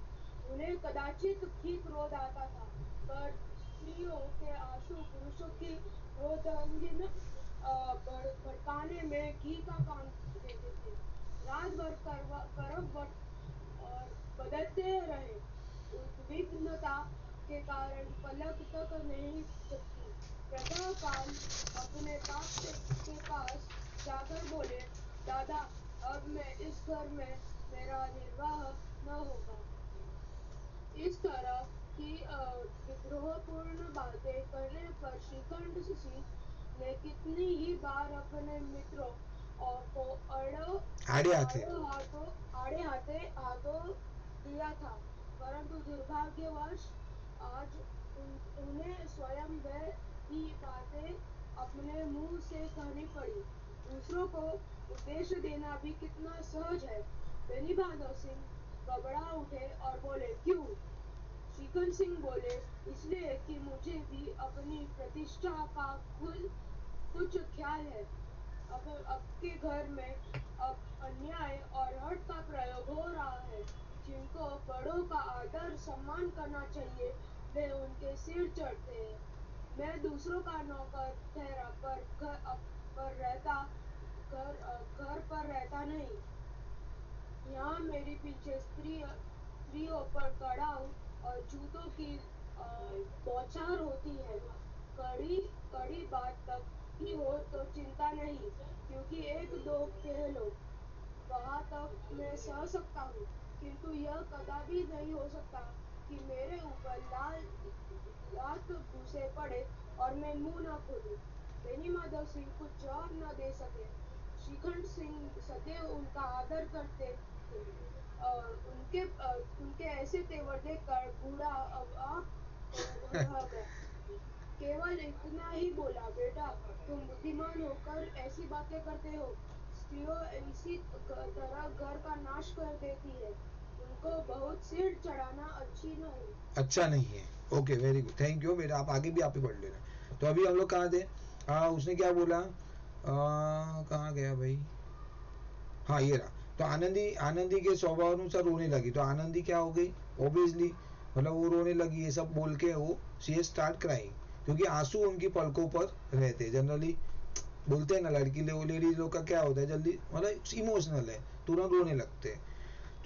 उन्हें कदाचित भी क्रोध आता था, पर स्त्रियों के आंसू पुरुषों की क्रोधांगिन भड़काने में घी का काम देते थे। रात भर करवट और बदलते रहे, उद्विग्नता के कारण पलक तक नहीं झपकी। प्रातः काल अपने बाप के पास जाकर बोले, दादा अब मैं इस घर में मेरा निर्वाह न होगा। इस तरह की विद्रोहपूर्ण बातें करने पर श्रीखंड ने कितनी ही बार अपने मित्रों को आड़े हाथों दिया था, परंतु दुर्भाग्यवश आज उन्हें स्वयं वह ही बातें अपने मुंह से कहनी पड़ी। दूसरों को उपदेश देना भी कितना सहज है। बेनी बहादुर सिंह घबरा उठे और बोले, क्यों? श्रीकंठ सिंह बोले, इसलिए कि मुझे भी अपनी प्रतिष्ठा का कुछ ख्याल है। अब आपके घर में अब अन्याय और हठ का प्रयोग हो रहा है। जिनको बड़ों का आदर सम्मान करना चाहिए वे उनके सिर चढ़ते हैं। मैं दूसरों का नौकर ठहरा घर पर रहता नहीं। यहाँ मेरे पीछे स्त्रियों पर कड़ाव और जूतों की बौछार होती है। कड़ी बात तक ही हो तो चिंता नहीं, क्योंकि एक दो कह लो वहाँ तक मैं सह सकता हूँ, किंतु यह कदापि नहीं हो सकता कि मेरे ऊपर लात घुसे पड़े और मैं मुंह न खोलूं। बेनी माधव सिंह कुछ जवाब न दे सके। श्रीकंठ सिंह सदैव उनका आदर करते थे। उनके ऐसे तेवर देखकर बूढ़ा अब आप रह गया। केवल इतना ही बोला, बेटा तुम बुद्धिमान होकर ऐसी बातें करते हो। स्त्रियों इसी तरह घर का नाश कर देती है। उनको बहुत सिर चढ़ाना अच्छा नहीं है। Okay, very good, thank you बेटा। आप आगे भी आप ही पढ़ लेना। तो अभी हम लोग कहाँ थे? उसने क्या बोला? कहाँ गया भाई? हाँ, ये रहा। तो आनंदी के स्वभाव अनुसार रोने लगी। तो आनंदी क्या हो गई? ऑब्वियसली मतलब वो रोने लगी। ये सब बोल के वो शी स्टार्ट क्राइंग, क्योंकि आंसू उनकी पलकों पर रहते। जनरली बोलते हैं ना, लड़की लेडीज लोग का क्या होता है, जल्दी मतलब इमोशनल है, तुरंत रोने लगते हैं।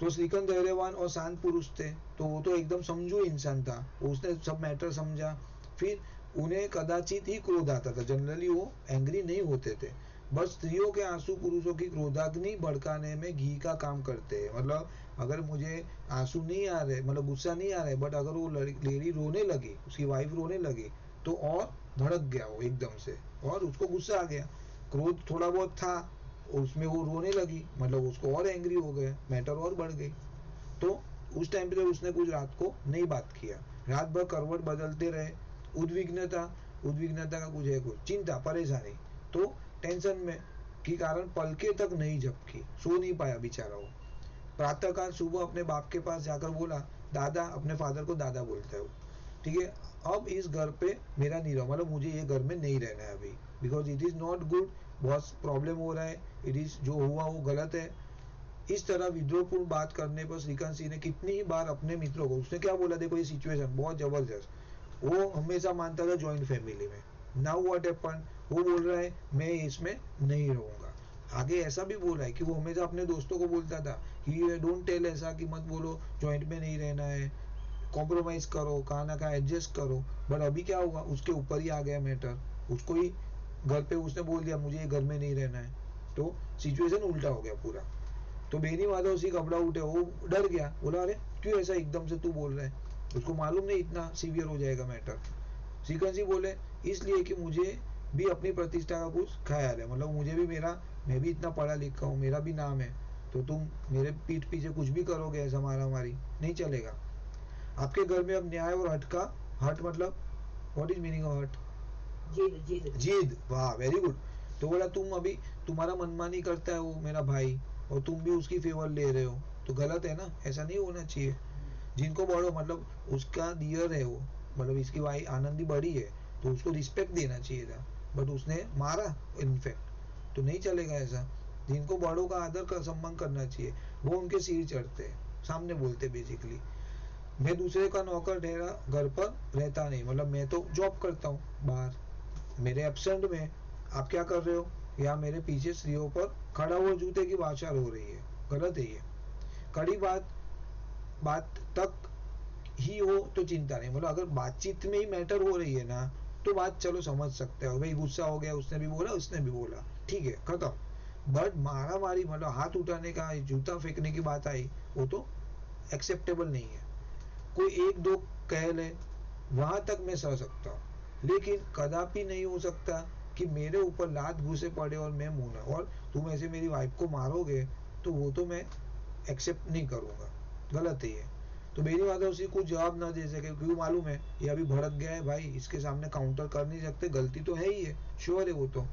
तो श्रीकंठ धैर्यवान और शांत पुरुष थे, तो वो तो एकदम समझू इंसान था। उसने सब मैटर समझा। फिर उन्हें कदाचित ही क्रोध आता था। जनरली वो एंग्री नहीं होते थे। बस स्त्रियों के आंसू पुरुषों की क्रोधाग्नि भड़काने में घी का काम करते हैं। मतलब अगर मुझे आंसू नहीं आ रहे, मतलब गुस्सा नहीं आ रहा है, बट अगर वो लेडी रोने लगी, उसकी वाइफ रोने लगी, तो और भड़क गया वो एकदम से, और उसको गुस्सा आ गया। क्रोध थोड़ा बहुत था उसमें, वो रोने लगी, मतलब उसको और एंग्री हो गया, मैटर और बढ़ गई। तो उस टाइम पे उसने कुछ रात को नहीं बात किया। रात भर करवट बदलते रहे। उद्विग्नता का कुछ है, कुछ चिंता परेशानी, तो टेंशन में के कारण पलके तक नहीं झपकी, सो नहीं पाया बेचारा वो। प्रातःकाल सुबह अपने बाप के पास जाकर बोला, दादा, अपने फादर को दादा बोलता है वो, ठीक है, अब इस घर पे मेरा नहीं रहो, मतलब मुझे ये घर में नहीं रहना है अभी, because it is not good, बहुत प्रॉब्लम हो रहा है, इट इज जो हुआ वो गलत है। इस तरह विद्रोहपूर्ण बात करने पर श्रीकांत सिंह ने कितनी ही बार अपने मित्रों को, उसने क्या बोला, देखो ये सिचुएशन बहुत जबरदस्त, वो हमेशा मानता था ज्वाइंट फैमिली में। नाउ व्हाट हैपन, वो बोल रहा है मैं इसमें नहीं रहूंगा। आगे ऐसा भी बोला है कि वो हमेशा अपने दोस्तों को बोलता था कि डोंट टेल, ऐसा कि मत बोलो ज्वाइंट में नहीं रहना है, कॉम्प्रोमाइज करो, कहाँ ना कहाँ एडजस्ट करो। बट अभी क्या हुआ, उसके ऊपर ही आ गया मैटर, उसको ही घर पे उसने बोल दिया मुझे घर में नहीं रहना है, तो सिचुएशन उल्टा हो गया पूरा। तो बेनी माधव सिंह घबरा उठे, वो डर गया, बोला अरे क्यों ऐसा एकदम से तू बोल रहा है, उसको मालूम नहीं इतना सीवियर हो जाएगा मैटर। श्रीकांत सिंह बोले, इसलिए कि मुझे भी अपनी प्रतिष्ठा का कुछ ख्याल है, मतलब मुझे भी मैं भी इतना पढ़ा लिखा हूँ, मेरा भी नाम है, तो तुम मेरे पीठ पीछे कुछ भी करोगे ऐसा मारा मारी नहीं चलेगा। आपके घर में अब न्याय और हट मतलब व्हाट इज मीनिंग ऑफ हट? जिद। वाह, वेरी गुड। तो बोला तुम अभी तुम्हारा मनमानी करता है वो मेरा भाई, और तुम भी उसकी फेवर ले रहे हो, तो गलत है ना, ऐसा नहीं होना चाहिए। जिनको बड़ो मतलब उसका डियर है वो, मतलब इसकी भाई आनंदी बड़ी है, तो उसको रिस्पेक्ट देना चाहिए था, बट उसने मारा इनफैक्ट, तो नहीं चलेगा ऐसा। जिनको बड़ों का आदर कर सम्मान करना चाहिए, वो उनके सिर चढ़ते हैं, सामने बोलते बेसिकली। मैं दूसरे का नौकर ठहरा घर पर रहता नहीं, मतलब मैं तो जॉब करता हूँ बाहर, मेरे एब्सेंट में आप क्या कर रहे हो, या मेरे पीछे स्त्रियों पर खड़ा हुआ जूते की वाचार हो रही है, गलत है ये। कड़ी बात तक ही हो तो चिंता नहीं, मतलब अगर बातचीत में ही मैटर हो रही है ना, तो बात चलो समझ सकते हो, भाई गुस्सा हो गया, उसने भी बोला ठीक है खत्म। बट मारा मारी, मतलब हाथ उठाने का, जूता फेंकने की बात आई, वो तो एक्सेप्टेबल नहीं है। कोई एक दो कह ले वहां तक मैं सह सकता हूँ, लेकिन कदापि नहीं हो सकता कि मेरे ऊपर लात घुसे पड़े और मैं मुंह ना, और तुम ऐसे मेरी वाइफ को मारोगे, तो वो तो मैं एक्सेप्ट नहीं करूंगा, गलत है ये। तो मेरी माधव सिंह कुछ जवाब ना दे सके, क्योंकि मालूम है ये अभी भड़क गया है भाई, इसके सामने काउंटर कर नहीं सकते, गलती तो है ही है, श्योर है वो तो।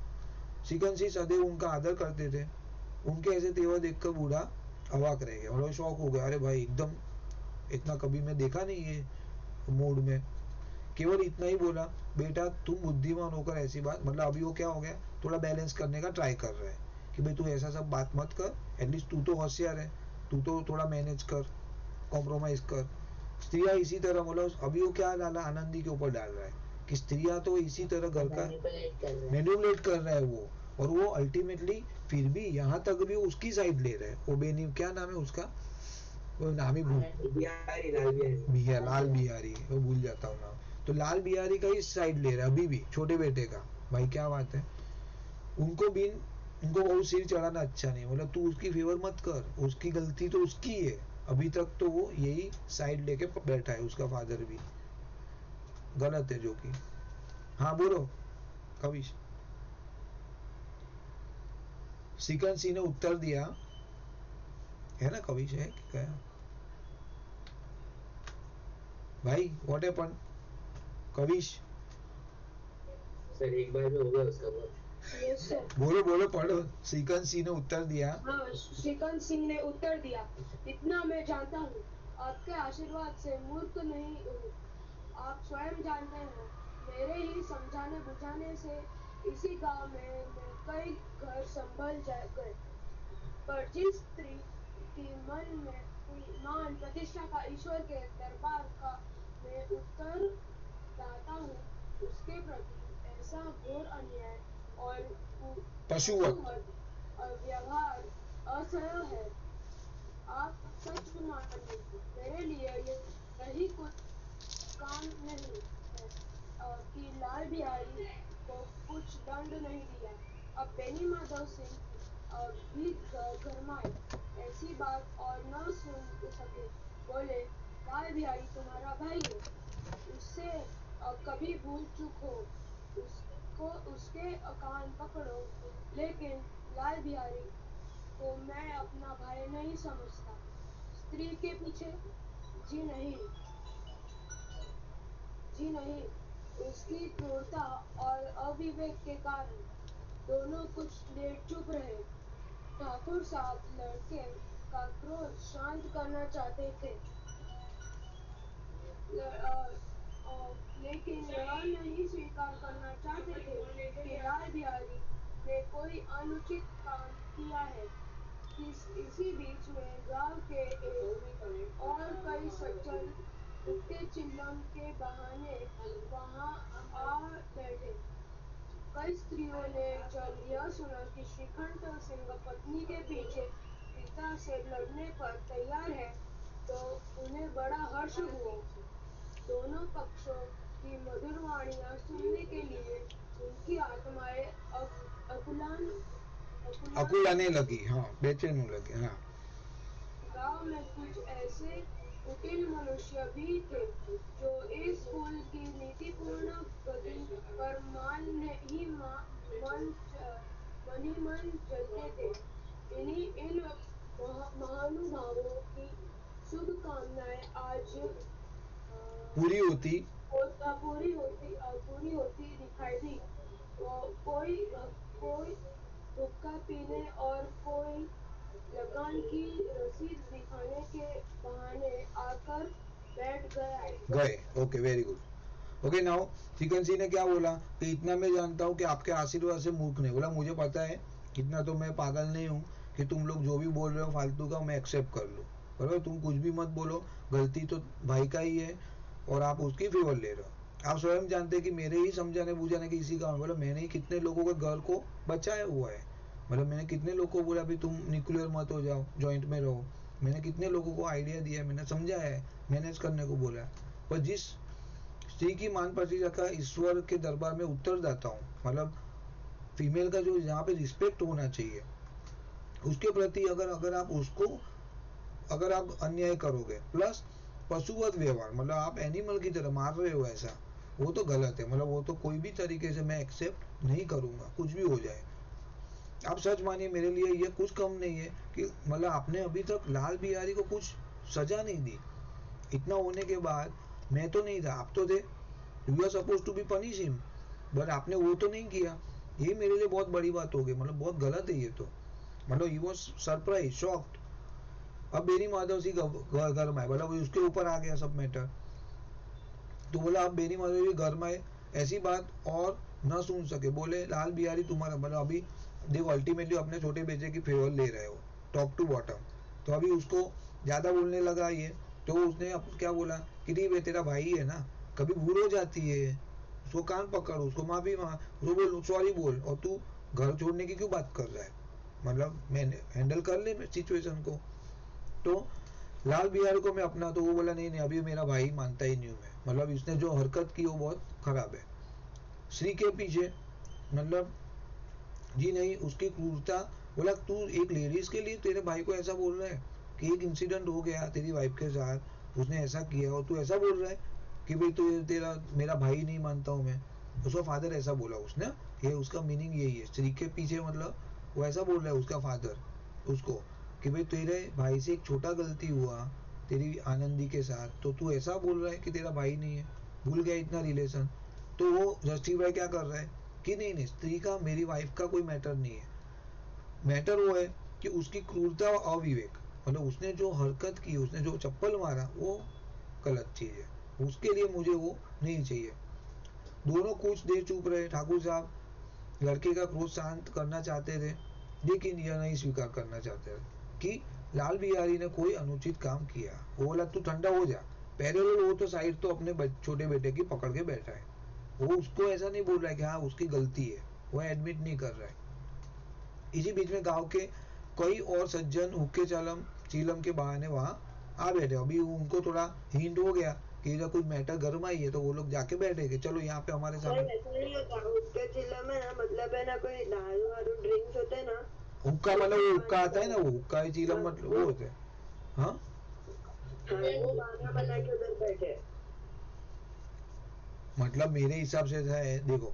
श्रीकांत सिंह सदैव उनका आदर करते थे, उनके ऐसे तेवर देखकर बूढ़ा अवाक रह गया, मतलब शौक हो गया, अरे भाई एकदम इतना कभी मैं देखा नहीं है, मूड में, केवल इतना ही बोला, बेटा तुम बुद्धिमान होकर ऐसी बात, मतलब अभी वो क्या हो गया, थोड़ा बैलेंस करने का ट्राई कर रहा है कि भाई तू ऐसा सब बात मत कर, एटलीस्ट तू तो होशियार है, तू तो थोड़ा मैनेज कर, कॉम्प्रोमाइज कर। स्त्रियाँ इसी तरह, मतलब अभी वो क्या डाला, आनंदी के ऊपर डाल रहा है कि स्त्रियाँ तो इसी तरह घर का मैनिपुलेट कर रहा है वो, और वो अल्टीमेटली फिर भी यहाँ तक भी उसकी साइड ले रहा है। वो बेनी क्या नाम है उसका, वो नाम ही भूल, लाल बिहारी, वो भूल जाता हूँ नाम, तो लाल बिहारी का ही साइड ले रहा है अभी भी, छोटे बेटे का। भाई क्या बात है, उनको बहुत सिर चढ़ाना अच्छा नहीं, मतलब तू उसकी फेवर मत कर, उसकी गलती तो उसकी है, अभी तक तो वो यही साइड लेके बैठा है, उसका फादर भी गलत है जो कि। हाँ बोलो कविश। सिकंद सिंह ने उत्तर दिया है ना, कविश है कि क्या भाई, व्हाट हैपन कविश? सर एक बार में हो गया उसका बहुत। Yes sir. बोलो बोलो पढ़ो। सिकंद सिंह ने उत्तर दिया, हाँ, सिकंद सिंह ने उत्तर दिया, इतना मैं जानता हूँ, आपके आशीर्वाद से मूर्ख नहीं हूँ। आप स्वयं जानते हैं, मेरे ही समझाने बुझाने से इसी गांव में कई घर संभल गए, पर जिस स्त्री की मन में मान प्रतिष्ठा का ईश्वर के दरबार का मैं उत्तर दाता हूँ, उसके प्रति ऐसा घोर अन्याय और पशुवत व्यवहार असह्य है। आप सच मानिए, मेरे लिए यही कुछ काम नहीं है कि लाल बिहारी को कुछ दंड नहीं दिया। अब बेनी माधव सिंह भी गरमाए, ऐसी बात और न सुन सके, बोले लाल बिहारी तुम्हारा भाई है, उससे कभी भूल चूक हो उसको उसके कान पकड़ो, लेकिन लाल बिहारी को मैं अपना भाई नहीं समझता। स्त्री के पीछे जी नहीं, जी नहीं, उसकी क्रूरता और अविवेक के कारण दोनों कुछ देर चुप रहे। ठाकुर साहब लड़के का क्रोध शांत करना चाहते थे, लेकिन यह नहीं स्वीकार करना चाहते थे कि लाल बिहारी ने कोई अनुचित काम किया है। इसी बीच में गांव के एक और कई सज्जन उठते चिल्लम के बहाने वहां आ बैठे। कई स्त्रियों ने जब यह सुना कि श्रीकंठ सिंह पत्नी के पीछे पिता से लड़ने पर तैयार है, तो उन्हें बड़ा हर्ष हुआ। दोनों पक्षों की मधुर वाणियां सुनने के लिए उनकी आत्माएं अकुलाने लगी, हाँ बेचैन होने लगी। हाँ, गांव में कुछ ऐसे कुटिल मनुष्य भी थे जो इस कुल की नीतिपूर्ण गति पर मन ही मन जलते थे। इन महानुभावों की शुभ कामनाएं आज पूरी होती दिखाई दी। कोई हुक्का पीने और कोई लगान की रसीद दिखाने के बहाने आकर बैठ गए। Okay very good. Okay now chicken सी ने क्या बोला कि इतना मैं जानता हूँ कि आपके आशीर्वाद से मूर्ख नहीं, बोला मुझे पता है, इतना तो मैं पागल नहीं हूँ कि तुम लोग जो भी बोल रहे हो फालतू का मैं एक्सेप्ट कर लूँ, बराबर, तुम कुछ भी मत बोलो, गलती तो भाई का ही है और आप उसकी फेवर ले रहे हो। आप स्वयं जानते हैं कि मेरे ही समझाने बुझाने की इसी काम, बोला मैंने ही कितने लोगों के घर को बचाया हुआ है, मतलब मैंने कितने लोगों को बोला भी तुम न्यूक्लियर मत हो जाओ, जॉइंट में रहो, मैंने कितने लोगों को आइडिया दिया है, मैंने समझाया है, मैनेज करने को बोला है। पर जिस स्त्री की मान प्रतिष्ठा का ईश्वर के दरबार में उत्तरदाता हूँ, मतलब फीमेल का जो यहाँ पे रिस्पेक्ट होना चाहिए उसके प्रति अगर आप अन्याय करोगे, प्लस पशुवत व्यवहार, मतलब आप एनिमल की तरह मार रहे हो, ऐसा वो तो गलत है, मतलब वो तो कोई भी तरीके से मैं एक्सेप्ट नहीं करूंगा, कुछ भी हो जाए। आप सच मानिए मेरे लिए ये कुछ कम नहीं है कि मतलब आपने अभी तक लाल बिहारी को कुछ सजा नहीं दी, इतना होने के बाद मैं तो नहीं था, आप तो थे, you are suppose to be punish him, but आपने वो तो नहीं किया, ये मेरे लिए बहुत बड़ी बात हो गई, मतलब बहुत गलत है ये तो, मतलब ही वॉज सरप्राइज शॉक्ड। अब बेनी माधव सिंह घर में मतलब उसके ऊपर आ गया सब मैटर, तो बोला अब मेरी मदर घर में ऐसी बात और न सुन सके। बोले लाल बिहारी तुम्हारा मतलब अभी देखो अल्टीमेटली अपने छोटे बेटे की फेवर ले रहे हो टॉप टू बॉटम। तो अभी उसको ज्यादा बोलने लगा ये, तो उसने अब क्या बोला कि नहीं भाई तेरा भाई है ना, कभी भूल हो जाती है, उसको कान पकड़, उसको माफी मांग, उसको बोल सॉरी बोल, और तू घर छोड़ने की क्यों बात कर रहा है, मतलब मैंने हैंडल कर ले सिचुएशन को। तो लाल बिहारी को मैं अपना, तो वो बोला नहीं नहीं अभी मेरा भाई मानता ही नहीं हूँ मैं, मतलब इसने जो हरकत की वो बहुत खराब है। श्री के पीछे मतलब जी नहीं उसकी क्रूरता, बोला तू एक लेडीज के लिए तेरे भाई को ऐसा बोल रहा है कि एक इंसिडेंट हो गया तेरी वाइफ के साथ, उसने ऐसा किया और तू ऐसा बोल रहा है कि भाई तू तेरा मेरा भाई नहीं मानता हूँ मैं। उसका फादर ऐसा बोला उसने, ये उसका मीनिंग यही है श्री के पीछे, मतलब वो ऐसा बोल रहा है उसका फादर उसको कि भाई तेरे भाई से एक छोटा गलती हुआ तेरी आनंदी के साथ, तो तू ऐसा बोल रहा है कि तेरा भाई नहीं है, भूल गया इतना रिलेशन। तो वो जस्टिफाई क्या कर रहा है कि नहीं नहीं स्त्री का मेरी वाइफ का कोई मैटर नहीं है, मैटर वो है कि उसकी क्रूरता और अविवेक, मतलब उसने जो हरकत की, उसने जो चप्पल मारा वो गलत चीज है, उसके लिए मुझे वो नहीं चाहिए। दोनों कुछ देर चुप रहे। ठाकुर साहब लड़के का क्रोध शांत करना चाहते थे, लेकिन यह नहीं स्वीकार करना चाहते थे कि लाल बिहारी ने कोई अनुचित काम किया। वो बोला तू ठंडा हो जा, पहले वो तो साइड तो अपने छोटे बेटे की पकड़ के बैठा है, वो उसको ऐसा नहीं बोल रहा है कि हाँ उसकी गलती है, वो एडमिट नहीं कर रहा है। इसी बीच में गांव के कई और सज्जन हुक्के चीलम के बहाने वहां आ बैठे। अभी उनको थोड़ा हिंट हो गया कि इधर कुछ मैटर गर्म आई है, तो वो लोग जाके बैठे कि चलो यहाँ पे हमारे सर सामने। ऐसा नहीं होता हुक्के चिल्लम है ना, मतलब है ना कोई दारू वारू ड्रिंक्स होते हैं ना, हुक्का मतलब वो हुक्का आता है ना, वो हुक्का चीलम मतलब वो होते हैं। हाँ हाँ वो बहाना बना के उधर बैठे। मतलब मेरे हिसाब से ऐसा है, देखो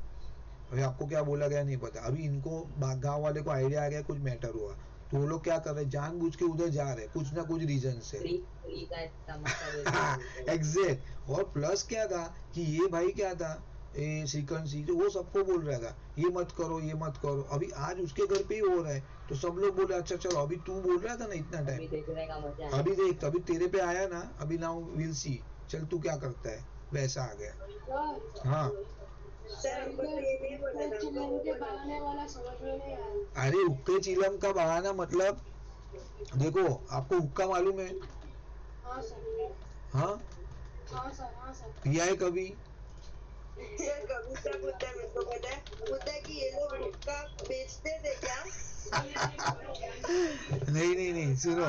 अभी आपको क्या बोला गया नहीं पता, अभी इनको गांव वाले को आइडिया आ गया कुछ मैटर हुआ, तो वो लोग क्या कर रहे हैं जानबूझ के उधर जा रहे हैं कुछ ना कुछ रीजन से। एग्जैक्ट। और प्लस क्या था कि ये भाई क्या था श्रीकंठ सिंह, तो वो सबको बोल रहा था ये मत करो ये मत करो। अभी आज उसके घर पे ही हो रहा है, तो सब लोग बोले अच्छा चलो अभी तू बोल रहा था ना इतना टाइम, अभी देख अभी तेरे पे आया ना, अभी नाउ विल सी, चल तू क्या करता है, वैसा आ गया। हाँ सर हमको तो ये नहीं बोला था, हमको के बहाने वाला समझ में नहीं आया। अरे हुक्के चिलम का बहाना मतलब देखो आपको हुक्का मालूम है? हाँ सर, हाँ हाँ सर, हाँ सर। पिया है कभी? सर कभी क्या पूछता है, मेरे को पता है, पूछता है कि ये लोग हुक्का बेचते थे क्या? नहीं नहीं नहीं सुनो,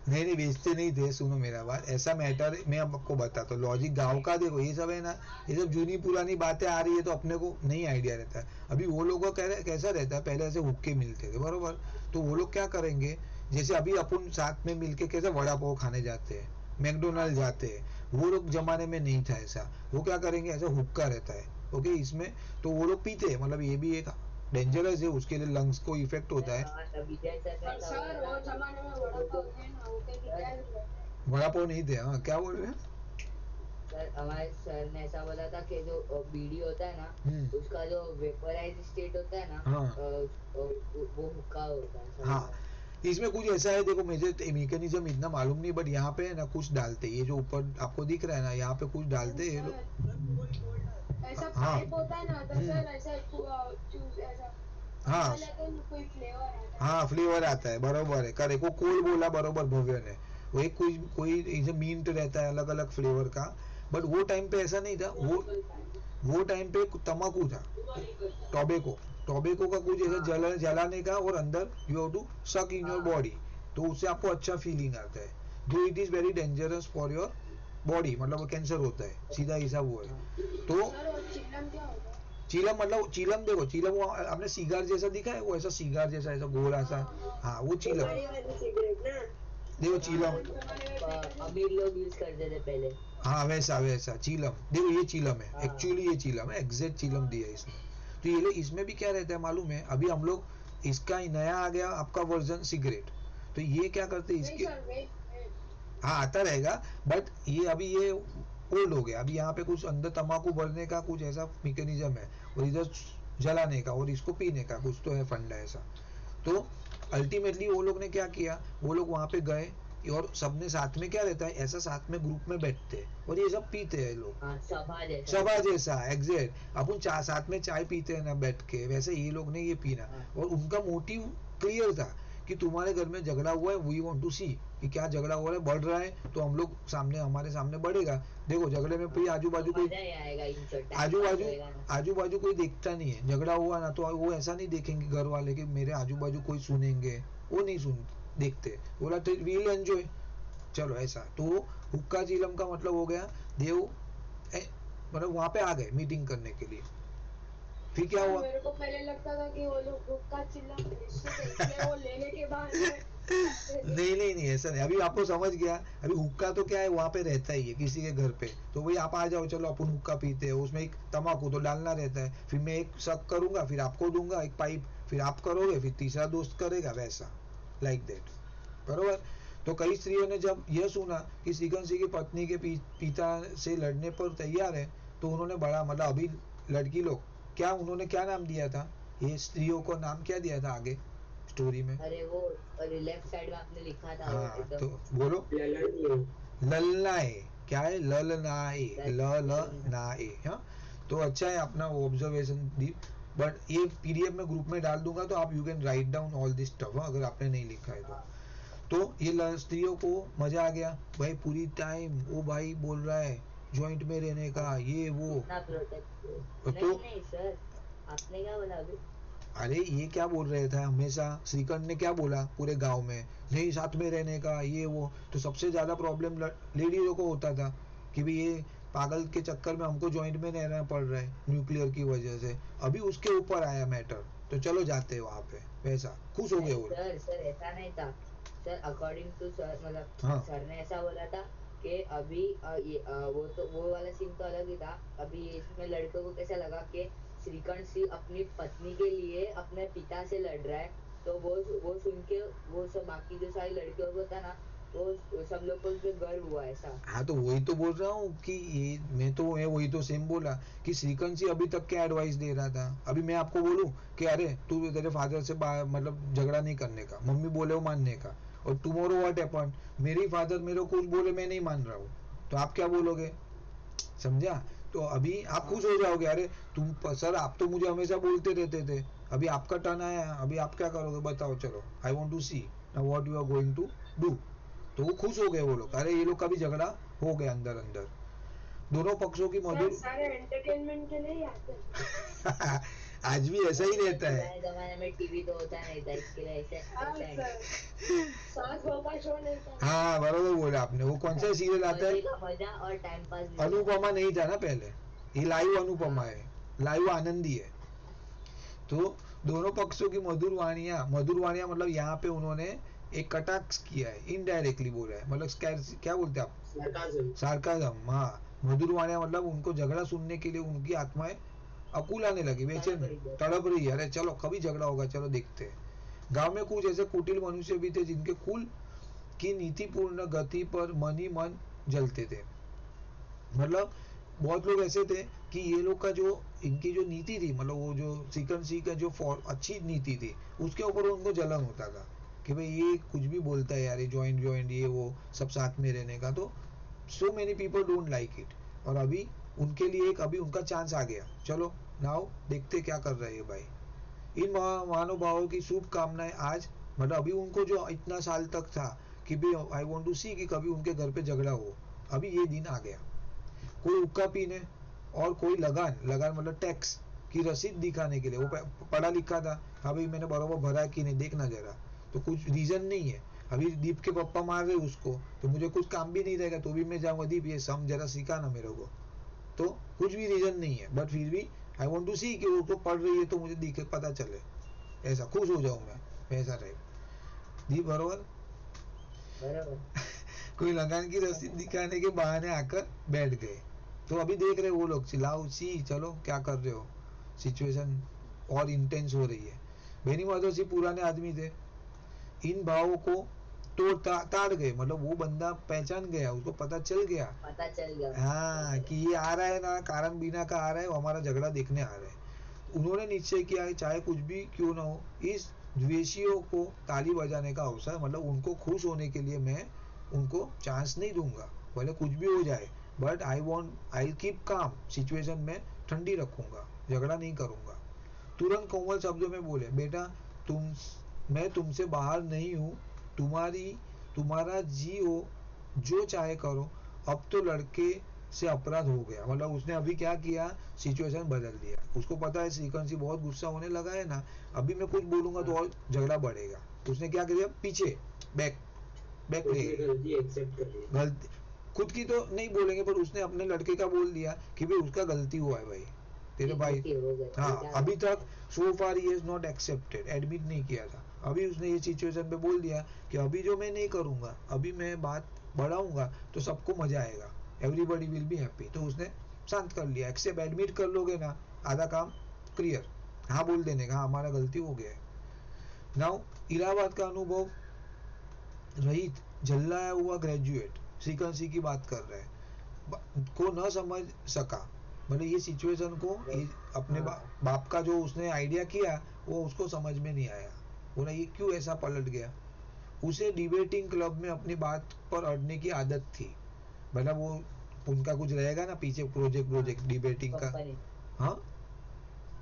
नहीं नहीं बेचते नहीं थे, सुनो मेरा बात, ऐसा मैटर मैं आपको बताता हूँ लॉजिक गांव का। देखो ये सब है ना, ये सब जूनी पुरानी बातें आ रही है तो अपने को नहीं आइडिया रहता है। अभी वो लोगों का कैसा रहता है, पहले ऐसे हुक्के मिलते थे बरोबर, तो वो लोग क्या करेंगे, जैसे अभी अपन साथ में मिलके कैसे वड़ा पाव खाने जाते हैं, मैकडोनल्ड जाते हैं, वो लोग जमाने में नहीं था ऐसा। वो क्या करेंगे, ऐसा हुक्का रहता है ओके इसमें, तो वो लोग पीते हैं, मतलब ये भी एक डेंजरस है, उसके लिए लंग्स को इफेक्ट होता है। पर सर वो जमाने में वड़ा पाव थे ना, वो कहीं क्या थे? वड़ा पाव नहीं थे। हाँ क्या बोल रहे हैं? सर हमारे सर ने ऐसा बोला था कि जो बीड़ी होता है ना, उसका जो वेपराइज स्टेट होता है ना, हाँ वो हुक्का होता है। हाँ इसमें कुछ ऐसा है, देखो मुझे मैकेनिज्म इतना मालूम नहीं, बट यहाँ पे ना कुछ डालते, ये जो ऊपर आपको दिख रहा है ना, यहाँ पे कुछ डालते हैं लोग। ऐसा हाँ पाइप होता है ना, तो सर ऐसा चूज ऐसा हाँ कोई फ्लेवर आता है। हाँ फ्लेवर आता है, बरोबर है, करे को कोल बोला बरोबर भव्य ने, वो एक कोई मिंट रहता है अलग अलग फ्लेवर का, बट वो टाइम पे ऐसा नहीं था। वो टाइम पे तम्बाकू था, टोबैको का कुछ ऐसा जलाने का, और अंदर यू हैव टू सक इन योर बॉडी, तो उससे आपको अच्छा फीलिंग आता है, जो it is very dangerous for your body, मतलब कैंसर होता है, सीधा हिसाब वो है। तो चिलम क्या होता है? चीलम मतलब चीलम, देखो चीलम वो आपने सिगार जैसा दिखा है, वो ऐसा सिगार जैसा ऐसा गोला सा, हाँ वो चीलम। बड़ी वाली सिगरेट ना, देखो चीलम, अमीर लोग यूज करते थे पहले। हाँ वैसा वैसा चीलम, देखो ये चीलम है, एक्चुअली ये चीलम है, एग्जैक्ट चीलम दिया है इसमें। तो ये इसमें भी क्या रहता है मालूम है, अभी हम लोग इसका नया आ गया आपका वर्जन सिगरेट, तो ये क्या करते हैं इसके, हाँ आता रहेगा, बट ये अभी ये ओल्ड हो गया, अभी यहाँ पे कुछ अंदर तम्बाकू भरने का कुछ ऐसा मैकेनिज्म है, और इधर जलाने का और इसको पीने का कुछ तो है फंडा ऐसा। तो अल्टीमेटली वो लोग ने क्या किया, वो लोग वहां पे गए, और सबने साथ में क्या रहता है, ऐसा साथ में ग्रुप में बैठते हैं और ये सब पीते हैं लोग, हाँ, सभा जैसा एग्जैक्ट। अपन साथ में चाय पीते हैं ना बैठ के, वैसे ये लोग ने ये पीना। हाँ। और उनका मोटिव क्लियर था कि तुम्हारे घर में झगड़ा हुआ है, वी वांट टू सी कि क्या झगड़ा हो रहा है, बढ़ रहा है तो हम लोग सामने, हमारे सामने बढ़ेगा। देखो झगड़े में कोई आजू बाजू कोई मजा ही आएगा, इन आजू बाजू कोई देखता नहीं है। झगड़ा हुआ ना तो वो ऐसा नहीं देखेंगे घर वाले कि मेरे आजू बाजू कोई सुनेंगे, वो नहीं सुन देखते, बोला वील एंजॉय, चलो ऐसा। तो हुक्का चिलम का मतलब हो गया देव मतलब वहां पे आ गए मीटिंग करने के लिए। फिर क्या हुआ? मेरे को पहले लगता था कि वो लोग हुक्का चिल्ला वो लेने के बाद नहीं ऐसा नहीं, अभी आपको समझ गया। अभी हुक्का तो क्या है, वहां पे रहता ही है किसी के घर पे, तो भाई आप आ जाओ, चलो अपन हुक्का पीते हैं, उसमें एक तम्बाकू तो डालना रहता है, फिर मैं एक शक करूंगा, फिर आपको दूंगा एक पाइप, फिर आप करोगे, फिर तीसरा दोस्त करेगा, वैसा लाइक दैट, बरोबर। तो कई स्त्रियों ने जब यह सुना कि श्रीगन सिंह की पत्नी के पिता से लड़ने पर तैयार है, तो उन्होंने बड़ा मतलब अभी लड़की लोग क्या, उन्होंने क्या नाम दिया था, ये स्त्रियों को नाम क्या दिया था आगे स्टोरी में? अरे वो लेफ्ट साइड में आपने लिखा था। हाँ तो बोलो। ललन ललनाए, क्या है? ललनाए, ललनाए। हाँ तो अच्छा है अपना ऑब्जर्वेशन दी, बट ये पीडीएफ में ग्रुप में डाल दूंगा, तो आप you can write down all this stuff अगर आपने नहीं लिखा है तो ये स्त्रियों को मजा आ गया भाई, पूरी टाइम वो भाई बोल रहा है जॉइंट में रहने का, ये वो। तो नहीं सर, आपने क्या बोला अभी? अरे ये क्या बोल रहे थे हमेशा, श्रीकंठ ने क्या बोला पूरे गांव में, नहीं साथ में रहने का, ये वो। तो सबसे ज्यादा प्रॉब्लम लेडीजों को होता था कि भाई ये पागल के चक्कर में हमको जॉइंट में रहना पड़ रहा है न्यूक्लियर की वजह से। अभी उसके ऊपर आया मैटर, तो चलो जाते हैं वहां पे, वैसा खुश हो गए वो। सर ऐसा नहीं था सर, अकॉर्डिंग टू सर, मतलब हाँ। सर ने ऐसा बोला था कि अभी वो वाला सीन तो अलग ही था। अभी इसमें लड़कों को कैसा लगा कि श्रीकांत सिंह अपनी पत्नी के लिए अपने पिता से लड़ रहा है, तो वो सुन के वो सब बाकी जो सारी लड़कियों को था ना, वो सब लोग को उसमें गर्व हुआ ऐसा। हाँ तो वही तो बोल रहा हूँ कि ये मैं वही तो सेम बोला कि श्रीकांत सिंह अभी तक क्या एडवाइस दे रहा था। अभी मैं आपको बोलूं कि अरे तू तेरे फादर से मतलब झगड़ा नहीं करने का, मम्मी बोले वो मानने का, और टुमारो व्हाट हैपन, मेरी फादर मेरे को कुछ बोले मैं नहीं मान रहा हूँ, तो आप क्या बोलोगे? समझा? तो अभी आप खुश हो जाओगे, अरे तुम सर आप तो मुझे हमेशा बोलते रहते थे, अभी आपका टर्न आया, अभी आप क्या करोगे बताओ, चलो I want to see now what you are going to do. तो वो खुश हो गए वो लोग, अरे ये लोग का भी झगड़ा हो गया अंदर अंदर। दोनों पक्षों की मधुर सारे एंटरटेनमेंट के लिए ही आते हैं। आज भी ऐसा ही रहता है। जमाने में टीवी तो होता नहीं था, इसके लिए ऐसे सास बहू का शो नहीं था। हाँ बरोबर बोला आपने। वो कौन सा सीरियल आता है? मजा और टाइम पास। अनुपमा नहीं था ना पहले, ये लाइव अनुपमा है, लाइव आनंदी है। तो दोनों पक्षों की मधुर वाणियां मतलब यहाँ पे उन्होंने एक कटाक्ष किया है, इनडायरेक्टली बोला है, मतलब क्या बोलते हैं आप? सार्काज्म। हाँ मधुर वाणियां मतलब उनको झगड़ा सुनने के लिए उनकी आत्माएं अकुलाने लगी, बेचैन तड़प रही है, अरे चलो कभी झगड़ा होगा, चलो देखते हैं। गांव में कुछ ऐसे कुटिल मनुष्य भी थे जिनके कुल की नीतिपूर्ण गति पर मन ही मन जलते थे। मतलब बहुत लोग ऐसे थे कि ये लोग का जो इनकी जो नीति थी, मतलब वो जो श्रीकांत सिंह का जो अच्छी नीति थी उसके ऊपर उनको जलन होता था कि भाई ये कुछ भी बोलता है यार, ये जॉइंट ये वो सब साथ में रहने का। तो so many people don't like it. और अभी उनके लिए एक अभी उनका चांस आ गया, चलो नाउ देखते क्या कर रहे हैं भाई। इन महानुभावों की शुभकामनाएं आज, मतलब अभी उनको जो इतना साल तक था कि भाई आई वांट टू सी कि कभी उनके घर पे झगड़ा हो, अभी ये दिन आ गया। कोई हुक्का पीने और कोई लगान मतलब टैक्स की रसीद दिखाने के लिए, वो पढ़ा लिखा था, हाँ भाई मैंने बराबर भरा कि नहीं देखना जरा, तो कुछ रीजन नहीं है। अभी दीप के पापा मार रहे उसको, तो मुझे कुछ काम भी नहीं रहेगा, तो भी मैं जाऊंगा दीप ये सम जरा सिखा ना मेरे को, तो कुछ भी रीजन नहीं है, बट फिर भी आई वांट टू सी कि वो तो पढ़ रही है तो मुझे दिखे पता चले, ऐसा खुश हो जाऊं मैं, वैसा रहे दीप, बरोबर। कोई लगान की रसीद दिखाने के बहाने आकर बैठ गए। तो अभी देख रहे वो लोग, चिल्लाओ सी चलो क्या कर रहे हो, सिचुएशन और इंटेंस हो रही है। बेनी माधव सिंह पुराने आदमी थे, इन भावों को ताड़ गए, मतलब वो बंदा पहचान गया, उसको पता चल गया हाँ कि ये आ रहा है ना कारण बिना का आ रहा है, वो हमारा झगड़ा देखने आ रहा है। उन्होंने निश्चय किया है चाहे कुछ भी क्यों ना हो, इस द्वेषियों को ताली बजाने का अवसर, मतलब उनको खुश होने के लिए मैं उनको चांस नहीं दूंगा, भले कुछ भी हो जाए, but I keep calm, situation में ठंडी रखूंगा, झगड़ा नहीं करूंगा। तुरंत कोमल शब्दों में बोले, बेटा मैं तुमसे बाहर नहीं हूँ, तुम्हारा जी हो, जो चाहे करो। अब तो लड़के से अपराध हो गया, मतलब उसने अभी क्या किया, सिचुएशन बदल दिया। उसको पता है श्रीकांत सिंह बहुत गुस्सा होने लगा है ना, अभी मैं कुछ बोलूंगा तो और झगड़ा बढ़ेगा। उसने क्या किया, पीछे बैक ले गलती एक्सेप्ट कर ली। गलती खुद की तो नहीं बोलेंगे, पर उसने अपने लड़के का बोल दिया कि भाई उसका गलती हुआ है भाई, तेरे भाई। हाँ, अभी तक so far he has not accepted, admit नहीं किया था। अभी उसने ये सिचुएशन पे बोल दिया कि अभी जो मैं नहीं करूंगा, अभी मैं बात बढ़ाऊंगा तो सबको मजा आएगा, एवरीबॉडी विल बी हैप्पी। तो उसने शांत कर लिया। एक्सेप्ट एडमिट कर लोगे ना, आधा काम क्लियर। हाँ बोल देने का, हाँ हमारा गलती हो गया है। नाउ इलाहाबाद का अनुभव रहित झल्लाया हुआ ग्रेजुएट श्रीकांत सिंह की बात कर रहे हैं, को न समझ सका, मतलब ये सिचुएशन को अपने बाप का जो उसने आइडिया किया वो उसको समझ में नहीं आया। बोला ये क्यों ऐसा पलट गया। उसे डिबेटिंग क्लब में अपनी बात पर अड़ने की आदत थी, मतलब वो उनका कुछ रहेगा ना पीछे प्रोजेक्ट डिबेटिंग का। हाँ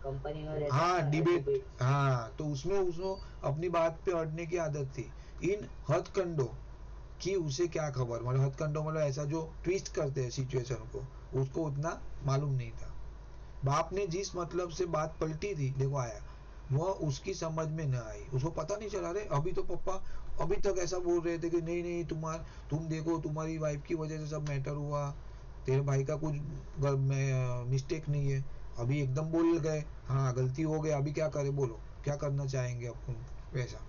कंपनी में हाँ डिबेट, हाँ तो उसमें उसको अपनी बात पे अड़ने की आदत थी। इन हथकंडों की उसे क्या खबर, मतलब हथकंडों मतलब ऐसा जो ट्विस्ट करते हैं सिचुएशन को, उसको उतना मालूम नहीं था। बाप ने जिस मतलब से बात पलटी थी, देखो आया, वह उसकी समझ में न आई। उसको पता नहीं चला, रहे अभी तो पापा अभी तक ऐसा बोल रहे थे कि नहीं तुम देखो तुम्हारी वाइफ की वजह से सब मैटर हुआ, तेरे भाई का कुछ मिस्टेक नहीं है। अभी एकदम बोल गए हाँ गलती हो गई, अभी क्या करे, बोलो क्या करना चाहेंगे अपन। वैसा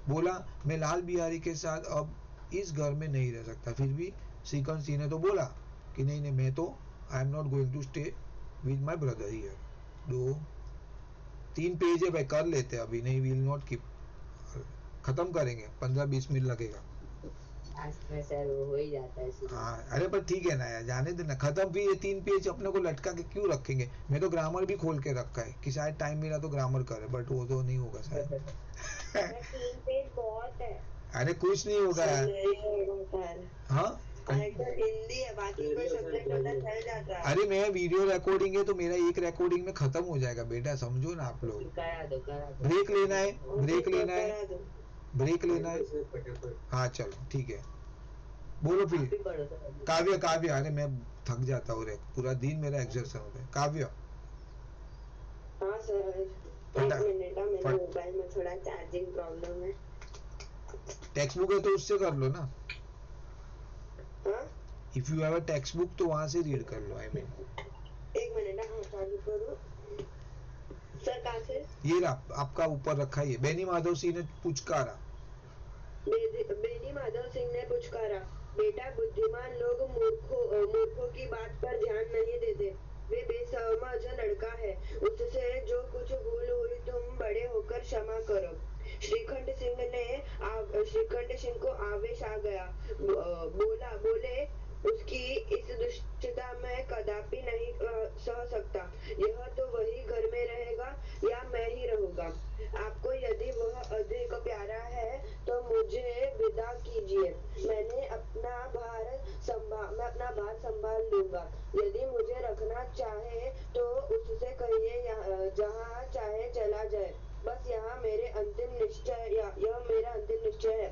बोला, मैं लाल बिहारी के साथ अब इस घर में नहीं रह सकता। फिर भी श्रीकांत सिंह ने तो बोला कि नहीं मैं तो I am not going to stay with my brother here. 2-3 page है भाई, कर लेते अभी, नहीं विल नॉट कीप, खत्म करेंगे, 15-20 मिनट लगेगा। सर हो ही जाता है। हाँ अरे पर ठीक है ना यार, जाने देना, खत्म भी। ये 3 पेज अपने को लटका के क्यों रखेंगे। मैं तो ग्रामर भी खोल के रखा है कि शायद टाइम मिला तो ग्रामर करे, बट वो तो नहीं होगा शायद। 3 पेज बहुत है। अरे कुछ नहीं होगा यार। हाँ हिंदी है, बाकी कोई सब्जेक्ट होता चल जाता है। अरे मैं वीडियो रिकॉर्डिंग है तो मेरा एक रिकॉर्डिंग में खत्म हो जाएगा बेटा, समझो ना आप लोग। ब्रेक लेना है, ब्रेक लेना है। हाँ चलो ठीक है, बोलो फिर। काव्य, अरे मैं थक जाता हूँ, पूरा दिन मेरा एक्सरसाइज होता है। काव्य हाँ सर, एक मिनट, मेरे मोबाइल में थोड़ा चार्जिंग प्रॉब्लम है। टेक्स्ट बुक है तो उससे कर लो ना। If you have a text book तो वहां से रीड कर लो। आई मीन एक मिनट, हाँ चालू करो सर। कहाँ से? ये आपका ऊपर रखा है, बेनी माधव सिंह ने पुचकारा। बेनी माधव सिंह ने पुचकारा, बेटा बुद्धिमान लोग मूर्खों की बात पर ध्यान नहीं देते। वे बेसमझ लड़का है, उससे जो कुछ भूल हुई तुम बड़े होकर क्षमा करो। श्रीखंड सिंह को आवेश आ गया। बोले उसकी इस दुष्टता में कदापि नहीं सह सकता। यह तो वही घर में रहेगा या मैं ही रहूंगा। आपको यदि वह अधिक प्यारा है तो मुझे विदा कीजिए। मैं अपना भार संभाल लूंगा। यदि मुझे रखना चाहे तो उससे कहिए जहाँ चाहे चला जाए। बस यह मेरा अंतिम निश्चय है।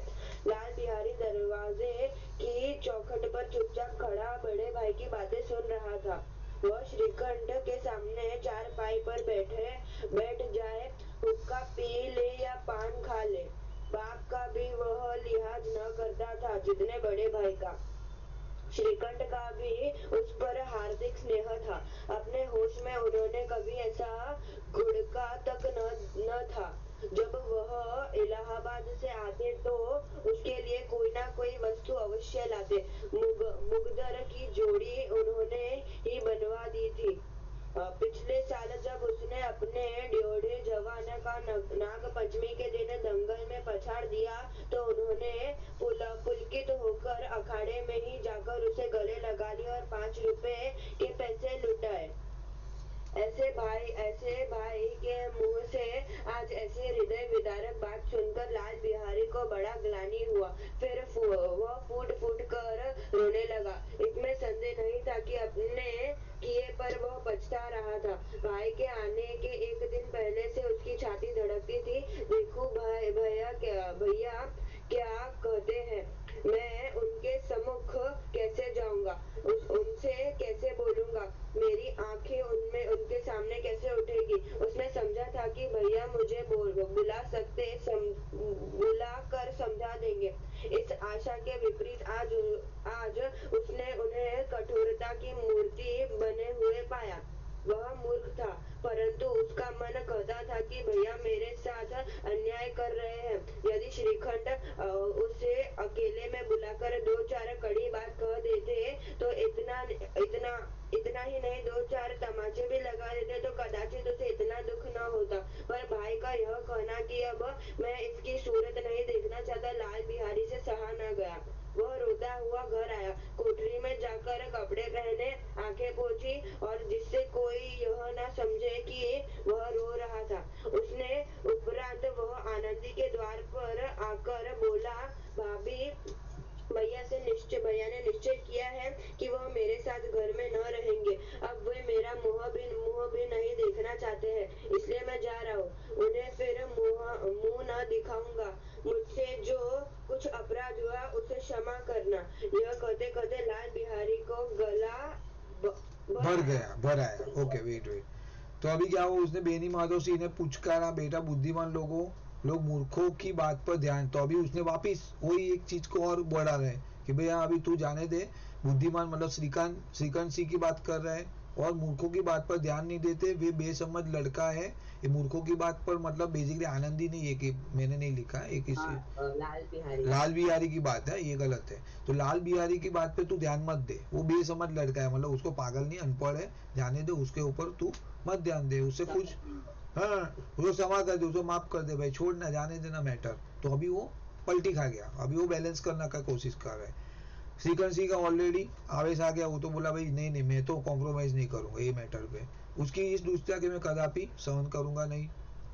लाल बिहारी दरवाजे की चौखट पर चुपचाप खड़ा बड़े भाई की बातें सुन रहा था। वह श्रीखंड के सामने चारपाई पर बैठ जाए, हुक्का पी ले या पान खा ले, बाप का भी वह लिहाज न करता था जितने बड़े भाई का। श्रीखंड का भी उस पर हार्दिक स्नेह था। अपने होश में उन्होंने कभी ऐसा घुड़का तक न था। जब वह इलाहाबाद से आते तो उसके लिए कोई ना कोई वस्तु अवश्य लाते। मुगदर की जोड़ी उन्होंने ही बनवा दी थी। पिछले साल जब उसने अपने ड्योढ़े जवान का नाग पंचमी के दिन दंगल में पछाड़ दिया तो उन्होंने पुलकित होकर अखाड़े में ही जाकर उसे गले लगा लिया और 5 रुपए के पैसे लुटाए। ऐसे भाई के मुंह से आज ऐसे हृदय विदारक बात सुनकर लाल बिहारी को बड़ा ग्लानि हुआ। फिर वह फूट फूट रोने लगा। इसमें संदेह नहीं था कि अपने किए पर वह पछता रहा था। भाई के आने के एक दिन पहले से उसकी छाती धड़कती थी। देखो भैया क्या कहते हैं, मैं उनके सम्मुख कैसे जाऊंगा, उनसे कैसे बोलूंगा, मेरी आंखें उनके सामने कैसे उठेगी। उसने समझा था कि भैया मुझे बुला कर समझा देंगे। इस आशा के विपरीत आज उसने उन्हें कठोरता की मूर्ति बने हुए पाया। वह मूर्ख था, परंतु उसका मन कहता था कि भैया मेरे साथ अन्याय कर रहे हैं। यदि श्रीखंड उसे अकेले में बुलाकर 2-4 कड़ी बात कह देते तो इतना ही नहीं 2-4 तमाचे भी लगा देते तो कदाचित उसे इतना दुख न होता। पर भाई का यह कहना कि अब मैं इसकी सूरत नहीं देखना चाहता, लाल बिहारी से सहा न गया। वह रोता हुआ घर आया, कोठरी में जाकर कपड़े पहने, आंखें पोंछी और जिससे कोई यह न समझे कि वह रो रहा था। उसने उपरांत वह आनंदी के द्वार पर आकर बोला, भाभी भैया ने निश्चय किया है कि वह मेरे साथ घर में न रहेंगे। अब वे मेरा मुंह भी नहीं देखना चाहते हैं, इसलिए मैं जा रहा हूँ। उन्हें फिर मुंह न दिखाऊंगा। मुझसे जो कुछ अपराध हुआ उसे क्षमा करना। यह कहते कहते लाल बिहारी को गला भर आया। Okay wait. तो अभी क्या हुआ, उसने बेनी माधव सिंह ने पुचकारा, बेटा बुद्धिमान लोग मूर्खों की बात पर ध्यान। तो अभी उसने वापिस वही एक चीज को और बढ़ा रहे कि भैया अभी तू जाने दे, बुद्धिमान मतलब श्रीकांत सिंह की बात कर रहे हैं और मूर्खों की बात पर ध्यान नहीं देते। वे बेसमझ लड़का है। ये मूर्खों की बात पर मतलब बेसिकली आनंदी नहीं है, कि मैंने नहीं लिखा है, एक लाल बिहारी की बात है, ये गलत है। तो लाल बिहारी की बात पे तू ध्यान मत दे, वो बेसमझ लड़का है, मतलब उसको पागल नहीं, अनपढ़ है, जाने दे, उसके ऊपर तू मत ध्यान दे, उससे कुछ हाँ उसको क्षमा कर दे, उसको माफ कर दे भाई, छोड़ ना, जाने देना मैटर। तो अभी वो पलटी खा गया, अभी वो बैलेंस करने का कोशिश कर रहा है। श्रीकांत सिंह का ऑलरेडी आवेश आ गया, वो तो बोला भाई नहीं मैं तो कॉम्प्रोमाइज नहीं करूंगा ये मैटर पे। उसकी इस दुष्टता के मैं कदापि सहन करूंगा नहीं,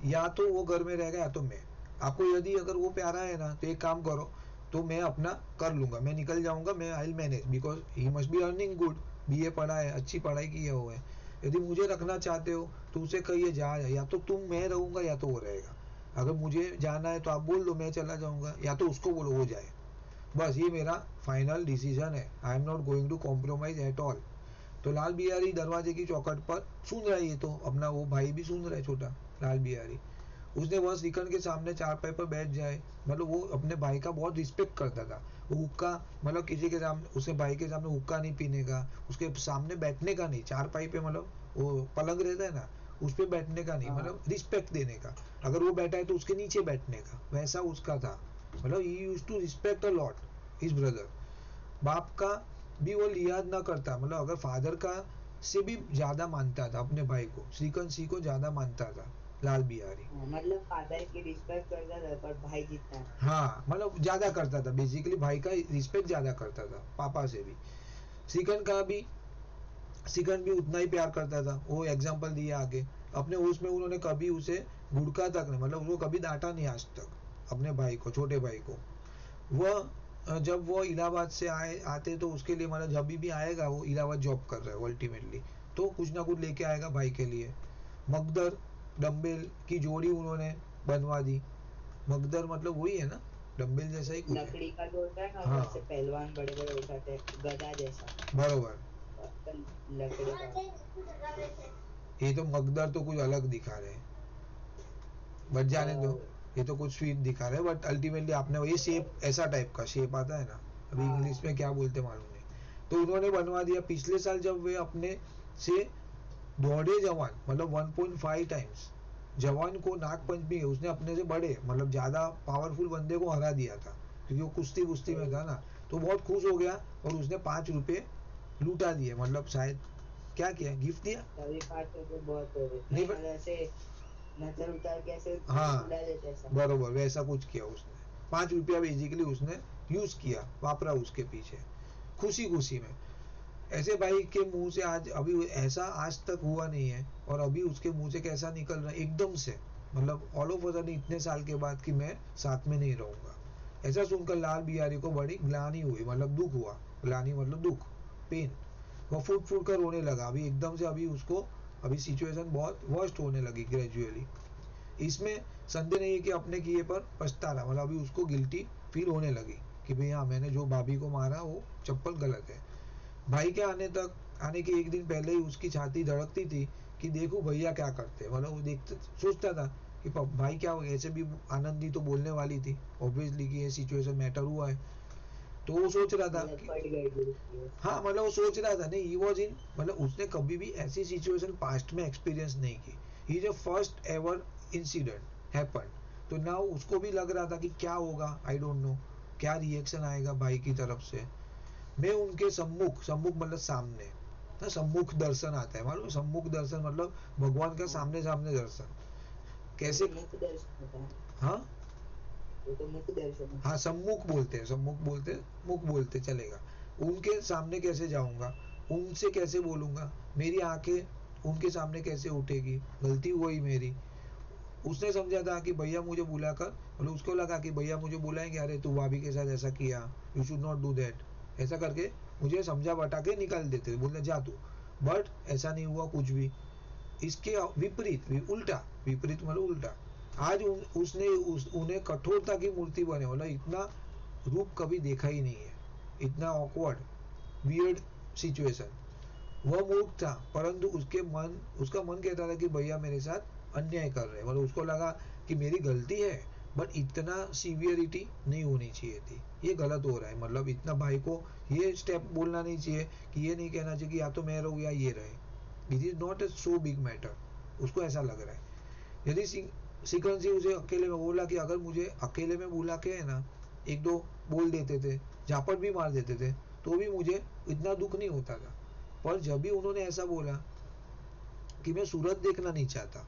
या तो वो घर में रहेगा या तो मैं। आपको यदि अगर वो प्यारा है ना तो एक काम करो, तो मैं अपना कर लूंगा, मैं निकल जाऊंगा, मैं I will manage, because he must be earning good, BA पढ़ा है, अच्छी पढ़ाई की है वो है। यदि मुझे रखना चाहते हो तो उसे कहिए जा, या तो मैं रहूंगा या तो वो रहेगा। अगर मुझे जाना है तो आप बोल दो मैं चला जाऊंगा, या तो उसको बोलो वो जाए, बस ये मेरा फाइनल डिसीजन है। I am not going to compromise at all. तो लाल बिहारी दरवाजे की चौखट पर सुन रहा है, ये तो अपना वो भाई भी सुन रहा है, छोटा लाल बिहारी। उसने वह श्रीखंड के सामने चारपाई पर बैठ जाए, मतलब वो अपने भाई का बहुत रिस्पेक्ट करता था। वो हुक्का मतलब किसी के सामने, उसके भाई के सामने हुक्का नहीं पीने का, उसके सामने बैठने का नहीं, चारपाई पे मतलब वो पलंग रहता है ना, उस पर बैठने का नहीं, मतलब रिस्पेक्ट देने का। अगर वो बैठा है तो उसके नीचे बैठने का, वैसा उसका था। मतलब he used to respect a lot his brother. बाप का भी वो लिहाज ना करता, मतलब अगर फादर का से भी ज्यादा मानता था अपने भाई को, श्रीकांत सिंह को ज्यादा मानता था लाल बिहारी। मतलब फादर की रिस्पेक्ट करता था पर भाई जितना, हाँ मतलब ज्यादा करता था, बेसिकली भाई का रिस्पेक्ट ज्यादा करता था पापा से भी। श्रीकांत भी उतना ही प्यार करता था। वो एग्जाम्पल दिया आगे अपने उसमें, उन्होंने कभी उसे गुड़का तक नहीं, मतलब वो कभी डांटा नहीं आज तक अपने भाई को, छोटे भाई को। वह जब वो इलाहाबाद से आते तो उसके लिए, मतलब जब भी आएगा, वो इलाहाबाद जॉब कर रहा है अल्टीमेटली, तो कुछ ना कुछ लेके आएगा भाई के लिए। मकदर डम्बेल की जोड़ी उन्होंने बनवा दी। मकदर मतलब वही है ना, डम्बेल जैसा ही कुछ है, लकड़ी का जो होता है ना, हाँ जैसे पहलवान बड़े बड़े उठाते हैं, गदा जैसा, बरोबर। लकड़ी का। ये तो मकदर तो कुछ अलग दिखा रहे हैं, बच जाने दो, ये तो कुछ स्वीट दिखा रहे हैं, बट अल्टीमेटली आपने ये शेप, ऐसा टाइप का शेप आता है ना, अभी इंग्लिश में क्या बोलते मालूम नहीं। तो उन्होंने बनवा दिया। पिछले साल जब वे अपने से दौड़े जवान, मतलब 1.5 टाइम्स जवान को नाग पंचमी, उसने अपने से बड़े मतलब ज्यादा पावरफुल बंदे को हरा दिया था, क्योंकि वो कुश्ती में था ना, तो बहुत खुश हो गया और उसने 5 रुपए लूटा दिए, मतलब शायद क्या किया, गिफ्ट दिया, तभी 5 रुपए बहुत हो गए, नहीं मतलब ऐसे नजर उतार के ऐसे हाँ उड़ा देते ऐसा। बरोबर वैसा कुछ किया उसने। 5 रुपया बेसिकली उसने यूज किया, वापरा उसके पीछे खुशी में। ऐसे भाई के मुंह से आज अभी ऐसा आज तक हुआ नहीं है, और अभी उसके मुंह से कैसा निकल रहा है एकदम से, मतलब ऑल ऑफ अ सडन इतने साल के बाद कि मैं साथ में नहीं रहूंगा। ऐसा सुनकर लाल बिहारी को बड़ी ग्लानि हुई, मतलब दुख हुआ ग्लानि मतलब दुख, पेन। वह फूट फूट कर रोने लगा। अभी एकदम से अभी उसको अभी सिचुएशन बहुत वर्स्ट होने लगी ग्रेजुअली। इसमें संदेह नहीं है कि अपने किए पर पछता रहा, मतलब अभी उसको गिल्टी फील होने लगी कि भाई हाँ मैंने जो भाभी को मारा वो चप्पल गलत है। भाई के आने के एक दिन पहले ही उसकी छाती धड़कती थी कि देखो भैया क्या करते हैं, मतलब वो देखते सोचता था कि भाई क्या हो गया। ऐसे भी आनंदी तो बोलने वाली थी ऑब्वियसली कि ये सिचुएशन मैटर हुआ है, तो वो सोच रहा था हाँ मतलब वो सोच रहा था नहीं ही वॉज इन, मतलब उसने कभी भी ऐसी सिचुएशन पास्ट में एक्सपीरियंस नहीं की। He is a first ever incident happened. तो नाउ उसको भी लग रहा था कि क्या होगा, आई डोंट नो क्या रिएक्शन आएगा भाई की तरफ से। मैं उनके सम्मुख, सम्मुख मतलब सामने ना, सम्मुख दर्शन आता है मालूम। सम्मुख दर्शन मतलब भगवान का सामने सामने दर्शन। कैसे मुख दर्शन होता है। हाँ वो तो मुख दर्शन है। हाँ सम्मुख बोलते हैं, सम्मुख बोलते हैं, मुख बोलते चलेगा। उनके सामने कैसे जाऊंगा, उनसे कैसे बोलूंगा, मेरी आंखें उनके सामने कैसे उठेगी, गलती हुई मेरी। उसने समझा था कि भैया मुझे बुलाकर, मतलब उसको लगा कि भैया मुझे बुलाएंगे, अरे तू भाभी के साथ ऐसा किया, you should not do that, ऐसा करके मुझे समझा बता के निकाल देते, बोलते जा तू। बट ऐसा नहीं हुआ कुछ भी। इसके विपरीत, उल्टा, विपरीत मतलब उल्टा। आज उसने उन्हें कठोरता की मूर्ति बने, मतलब इतना रूप कभी देखा ही नहीं है, इतना ऑकवर्ड वियर्ड सिचुएशन। वह मूर्ख था, परंतु उसका मन कहता था कि भैया मेरे साथ अन्याय कर रहे हैं, मतलब उसको लगा कि मेरी गलती है बट इतना सीवियरिटी नहीं होनी चाहिए थी, ये गलत हो रहा है। मतलब इतना भाई को ये स्टेप बोलना नहीं चाहिए कि ये नहीं कहना चाहिए कि या तो मैं रहूँ या ये रहे। It is not a so big matter, उसको ऐसा लग रहा है। यदि सिकंद सिंह उसे अकेले में बोला कि अगर मुझे अकेले में बुला के है ना एक दो बोल देते थे, झापट भी मार देते थे, तो भी मुझे इतना दुख नहीं होता था। पर जब भी उन्होंने ऐसा बोला कि मैं सूरत देखना नहीं चाहता,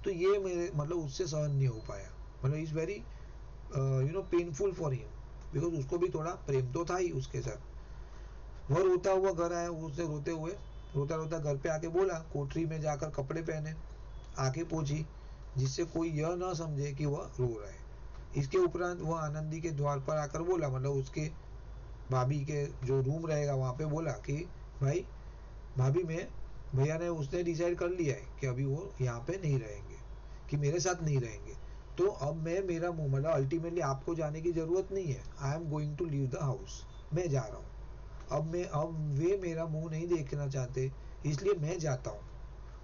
तो ये मेरे मतलब उससे सहन नहीं हो पाया। मतलब is very you know painful for him, because उसको भी थोड़ा प्रेम तो था ही उसके साथ। वह रोता हुआ घर आया, उसने रोता रोता घर पे आके बोला, कोठरी में जाकर कपड़े पहने, आंखें पोंछी, जिससे कोई यह ना समझे कि वह रो रहा है। इसके उपरांत वह आनंदी के द्वार पर आकर बोला, मतलब उसके भाभी के जो रूम रहेगा वहां पे बोला कि भाई भाभी में भैया ने उसने डिसाइड कर लिया है कि अभी वो यहाँ पे नहीं रहेंगे, कि मेरे साथ नहीं रहेंगे। तो अब मैं मेरा मुंह, मतलब अल्टीमेटली आपको जाने की जरूरत नहीं है, I am going to leave the house, मैं जा रहा हूँ। अब वे मेरा मुंह नहीं देखना चाहते, इसलिए मैं जाता हूँ।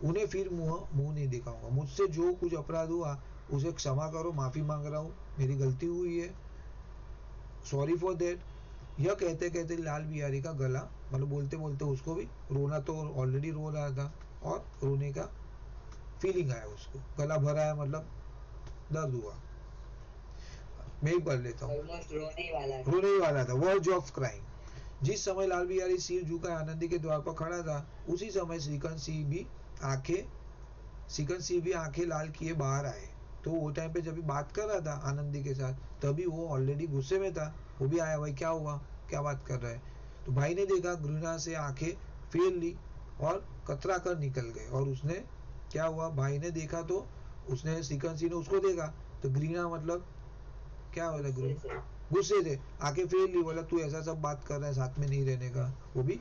उन्हें फिर मुंह नहीं दिखाऊंगा। मुझसे जो कुछ अपराध हुआ उसे क्षमा करो, माफी मांग रहा हूँ, मेरी गलती हुई है, सॉरी फॉर दैट। यह कहते कहते लाल बिहारी का गला, मतलब बोलते बोलते उसको भी रोना, तो ऑलरेडी रो रहा था और रोने का फीलिंग आया उसको, गला भरा है मतलब दर्द हुआ। मैं ही पढ़ लेता हूँ, रोने ही वाला था। Words of crying. जिस समय लाल बिहारी सिर झुका आनंदी के द्वार पर खड़ा था, उसी समय श्रीकांत सिंह भी आंखें लाल किए बाहर आए। तो वो टाइम पे जब भी बात कर रहा था आनंदी के साथ, तभी वो ऑलरेडी गुस्से में था, वो भी आया, भाई क्या हुआ, क्या बात कर रहा है। तो भाई ने देखा, घृणा से आंखें फेर ली और कतरा कर निकल गए। और उसने क्या हुआ, भाई ने देखा तो उसने, श्रीकांत सिंह ने उसको देखा तो घृणा मतलब क्या हो रहा है, गुस्से से आंखें फेर ली, बोला तू ऐसा सब बात कर रहा है साथ में नहीं रहने का। वो भी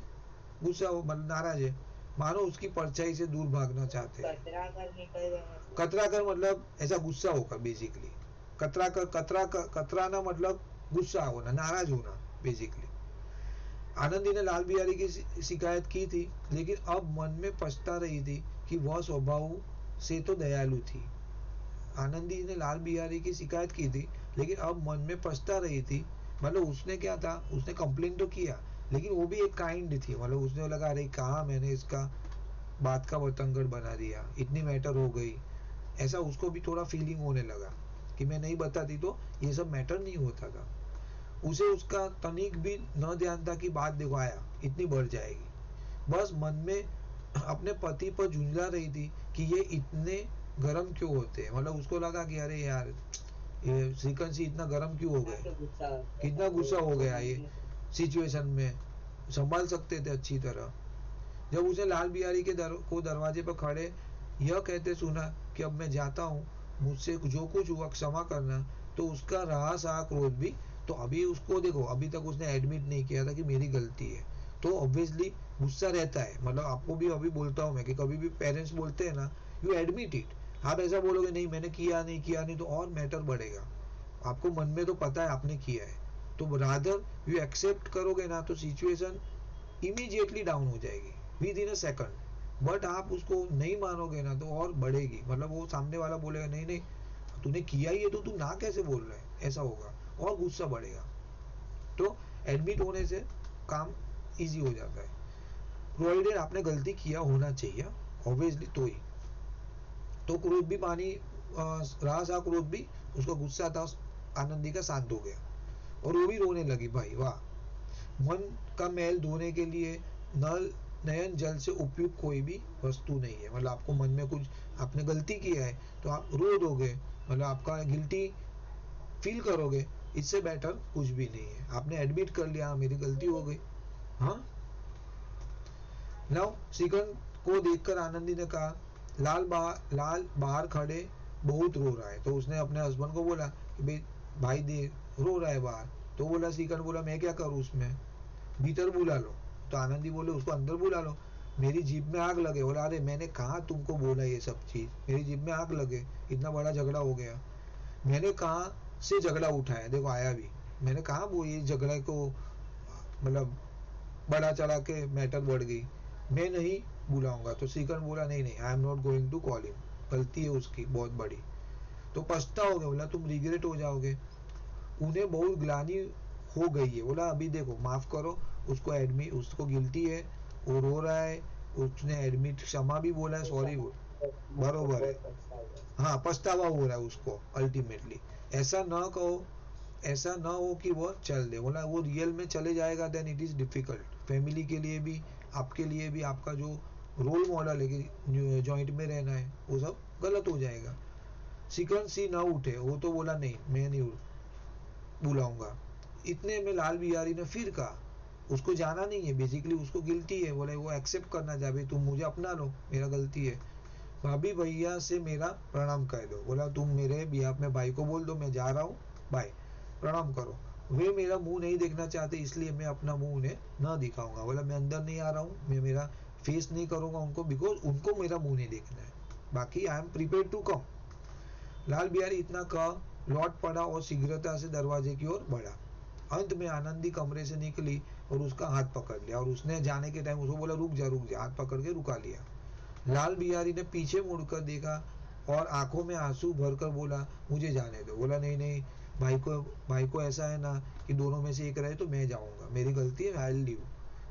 गुस्सा हो, मतलब नाराज है, मानो उसकी परछाई से दूर भागना चाहते हैं। कतरा कर मतलब ऐसा गुस्सा होकर, बेसिकली कतराना मतलब गुस्सा होना, नाराज होना बेसिकली। आनंदी ने लाल बिहारी की शिकायत की थी, लेकिन अब मन में पछता रही थी कि वह स्वभाव से तो दयालु थी। आनंदी ने लाल बिहारी की शिकायत की थी, लेकिन अब मन में पछता रही थी। मतलब उसने क्या था, उसने कंप्लेन तो किया, लेकिन वो भी एक काइंड थी। मतलब उसने लगा अरे कहा मैंने इसका बात का बतंगड़ बना दिया, इतनी मैटर हो गई, ऐसा उसको भी थोड़ा फीलिंग होने लगा कि मैं नहीं बताती तो ये सब मैटर नहीं होता था। उसे उसका तनिक भी न ध्यान था कि बात देखो आया इतनी बढ़ जाएगी। बस मन में अपने पति पर झुंझला रही थी कि ये इतने गर्म क्यों होते हैं। मतलब उसको लगा कि अरे यार ये श्रीकांत सिंह इतना गर्म क्यों हो गए, कितना गुस्सा हो गया ये सिचुएशन में, संभाल सकते थे अच्छी तरह। जब उसे लाल बिहारी के दरवाजे पर खड़े यह कहते सुना कि अब मैं जाता हूँ, मुझसे जो कुछ हुआ क्षमा करना, तो उसका रहा सहा क्रोध भी तो अभी उसको देखो, अभी तक उसने एडमिट नहीं किया था कि मेरी गलती है, तो ऑब्वियसली गुस्सा रहता है। मतलब आपको भी अभी बोलता हूँ मैं कि कभी भी पेरेंट्स बोलते हैं ना, यू एडमिट इट। आप ऐसा बोलोगे नहीं मैंने किया नहीं तो और मैटर बढ़ेगा। आपको मन में तो पता है आपने किया है, तो रादर यू एक्सेप्ट करोगे ना तो सिचुएशन इमीडिएटली डाउन हो जाएगी with in a second. But आप उसको नहीं मानोगे ना तो और बढ़ेगी। मतलब वो सामने वाला बोलेगा नहीं नहीं तूने किया ही है तो तू ना कैसे बोल रहा है, ऐसा होगा और गुस्सा बढ़ेगा। तो एडमिट होने से काम इजी हो जाता है, प्रोवाइडेड आपने गलती किया होना चाहिए ऑब्वियसली। तो ही तो क्रोध भी पानी रहा सा, क्रोध भी उसका गुस्सा था आनंदी का शांत हो गया और वो भी रोने लगी। भाई वाह, मन का मैल धोने के लिए नल नयन जल से उपयुक्त कोई भी वस्तु नहीं है। मतलब आपको मन में कुछ आपने गलती किया है तो आप रो दोगे, मतलब आपका गिल्टी फील करोगे, इससे बेटर कुछ भी नहीं है। आपने एडमिट कर लिया मेरी गलती हो गई। हाँ, नाउ सिकंद को देखकर आनंदी ने कहा लाल बाहर खड़े बहुत रो रहा है। तो उसने अपने हस्बैंड को बोला कि भाई देख रो रहा है बाहर। तो बोला सिकंद बोला मैं क्या करूँ उसमें, भीतर बुला लो। तो आनंदी बोले उसको अंदर बुला लो, मेरी जीभ में आग लगे। बोला अरे मैंने कहा तुमको बोला ये सब चीज, मेरी जीभ में आग लगे, इतना बड़ा झगड़ा हो गया। मैंने कहा से झगड़ा उठाया, देखो आया भी, मैंने कहा वो ये झगड़े को मतलब बड़ा चढ़ा के मैटर बढ़ गई, मैं नहीं बुलाऊंगा। तो सिकंद बोला नहीं नहीं I am not going to call him, गलती है उसकी बहुत बड़ी। तो पछताओगे, बोला तुम रिग्रेट हो जाओगे, उन्हें बहुत ग्लानी हो गई है। बोला अभी देखो माफ करो उसको, एडमिट उसको गिल्टी है, वो रो रहा है, उसने एडमिट क्षमा भी बोला है, सॉरी बरोबर है। हाँ पछतावा हो रहा है उसको अल्टीमेटली। ऐसा ना कहो, ऐसा ना हो कि वो चल दे। बोला वो रियल में चले जाएगा then it is difficult, family के लिए भी आपके लिए भी, आपका जो रोल मॉडल है कि जॉइंट में रहना है वो सब गलत हो जाएगा। सिकंद सी ना उठे, वो तो बोला नहीं मैं नहीं बुलाऊंगा। इतने में लाल बिहारी ने फिर कहा उसको जाना नहीं है, बेसिकली उसको गिल्टी है। बोले वो एक्सेप्ट करना चाहे, तुम मुझे अपना लो, मेरा गलती है, भाभी भैया से मेरा प्रणाम कह दो। बोला तुम मेरे बिहाफ में भाई को बोल दो मैं जा रहा हूँ, बाय, प्रणाम करो। वे मेरा मुंह नहीं देखना चाहते इसलिए मैं अपना मुंह उन्हें न दिखाऊंगा। बोला मैं अंदर नहीं आ रहा हूँ, मैं मेरा फेस नहीं करूंगा उनको, बिकॉज उनको मेरा मुंह नहीं देखना है, बाकी I am prepared to come. Lal Bihari इतना कह लौट पड़ा और शीघ्रता से दरवाजे की ओर बढ़ा। अंत में आनंदी कमरे से निकली और उसका हाथ पकड़ लिया, और उसने जाने के टाइम उसको बोला रुक जा, हाथ पकड़ के रुका लिया। लाल बिहारी ने पीछे मुड़कर देखा और आंखों में आंसू भरकर बोला मुझे जाने दो। बोला नहीं नहीं भाई को ऐसा है ना कि दोनों में से एक रहे तो मैं जाऊंगा, मेरी गलती है, आई विल लीव।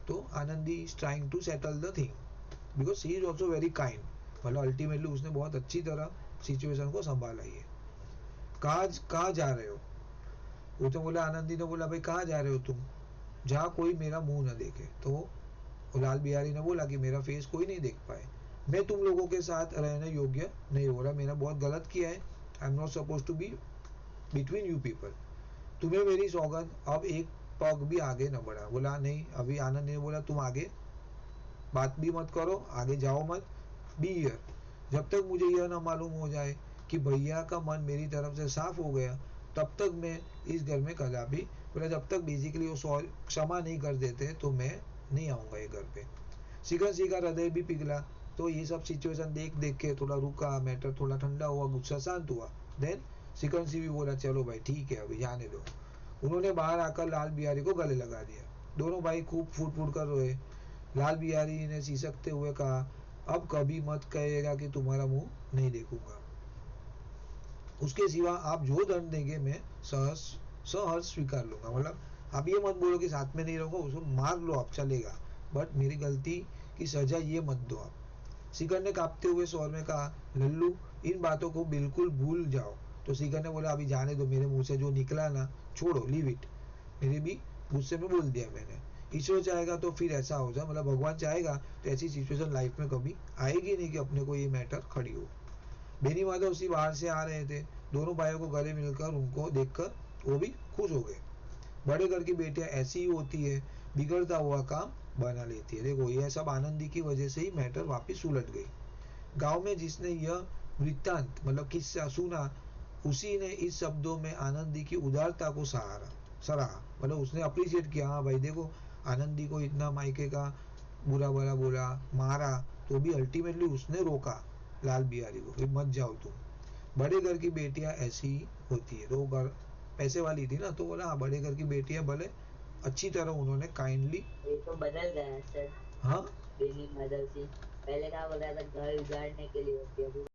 तो Anandi is trying to settle the thing because she is also very kind. मतलब अल्टीमेटली उसने बहुत अच्छी तरह सिचुएशन को संभाला ही है। कहाँ जा रहे हो? वो तो बोला, आनंदी ने बोला भाई कहाँ जा रहे हो तुम, जहाँ कोई मेरा मुंह न देखे। तो लाल बिहारी ने बोला कि मेरा फेस कोई नहीं देख पाए, मैं तुम लोगों के साथ रहने योग्य नहीं हो रहा, मैंने बहुत गलत किया है, I am not suppose to be between you people. तुम्हें मेरी सौगंध, अब एक पग भी आगे न बढ़ा। बोला नहीं, अभी आनंद ने बोला तुम आगे बात भी मत करो, आगे जाओ मत, बी हियर, जब तक मुझे यह ना मालूम हो जाए कि भैया का मन मेरी तरफ से साफ हो गया तब तक मैं इस घर में कदापि, बोला जब तक बेसिकली वो क्षमा नहीं कर देते तो मैं नहीं आऊंगा ये घर पे। सिकंद का हृदय भी पिघला। तो ये सब सिचुएशन देख देख के थोड़ा रुका, मैटर थोड़ा ठंडा हुआ, गुस्सा शांत हुआ। देन सिकंद भी बोला चलो भाई ठीक है अभी जाने दो। उन्होंने बाहर आकर लाल बिहारी को गले लगा दिया। दोनों भाई खूब फूट फूट कर रोए। लाल बिहारी ने सिसकते हुए कहा अब कभी मत कहिएगा कि तुम्हारा मुंह नहीं देखूंगा, उसके सिवा आप जो दंड देंगे मैं सहर्ष स्वीकार लूंगा। मतलब आप ये मत बोलो कि साथ में नहीं रहूंगा, उसको मार लो आप चलेगा, बट मेरी गलती की सजा ये मत दो आप। सिकंद ने कांपते हुए स्वर में कहा लल्लू इन बातों को बिल्कुल भूल जाओ। तो सिकंद ने बोला अभी जाने दो, मेरे मुंह से जो निकला ना छोड़ो, लीव इट, मेरे भी गुस्से में बोल दिया मैंने, ईश्वर चाहेगा तो फिर ऐसा हो जाए, मतलब भगवान चाहेगा तो ऐसी सिचुएशन लाइफ में कभी आएगी नहीं कि अपने को ये मैटर खड़ी हो। बेनी माधव उसी बाहर से आ रहे थे। दोनों भाइयों को गले मिलकर उनको देखकर वो भी खुश हो गए। बड़े घर की बेटियां ऐसी ही होती है, बिगड़ता हुआ काम बना लेती है। देखो यह सब आनंदी की वजह से ही मैटर वापस उलट गई। गांव में जिसने यह वृत्तांत मतलब किस्सा सुना उसी ने इस शब्दों में आनंदी की उदारता को सहारा। सराहा, मतलब उसने अप्रिशिएट किया, हाँ भाई देखो आनंदी को इतना मायके का बुरा भला बोला, मारा, तो भी अल्टीमेटली उसने रोका लाल बिहारी को कि मत जाओ तुम, बड़े घर की बेटियां ऐसी ही होती है। तो वो घर पैसे वाली थी ना, तो बोला हाँ बड़े घर की बेटियां भले अच्छी तरह उन्होंने काइंडली। ये तो बदल गया सर। हाँ बेनी मदर सी पहले क्या बोल रहा था घर उजाड़ने के लिए होती है, अभी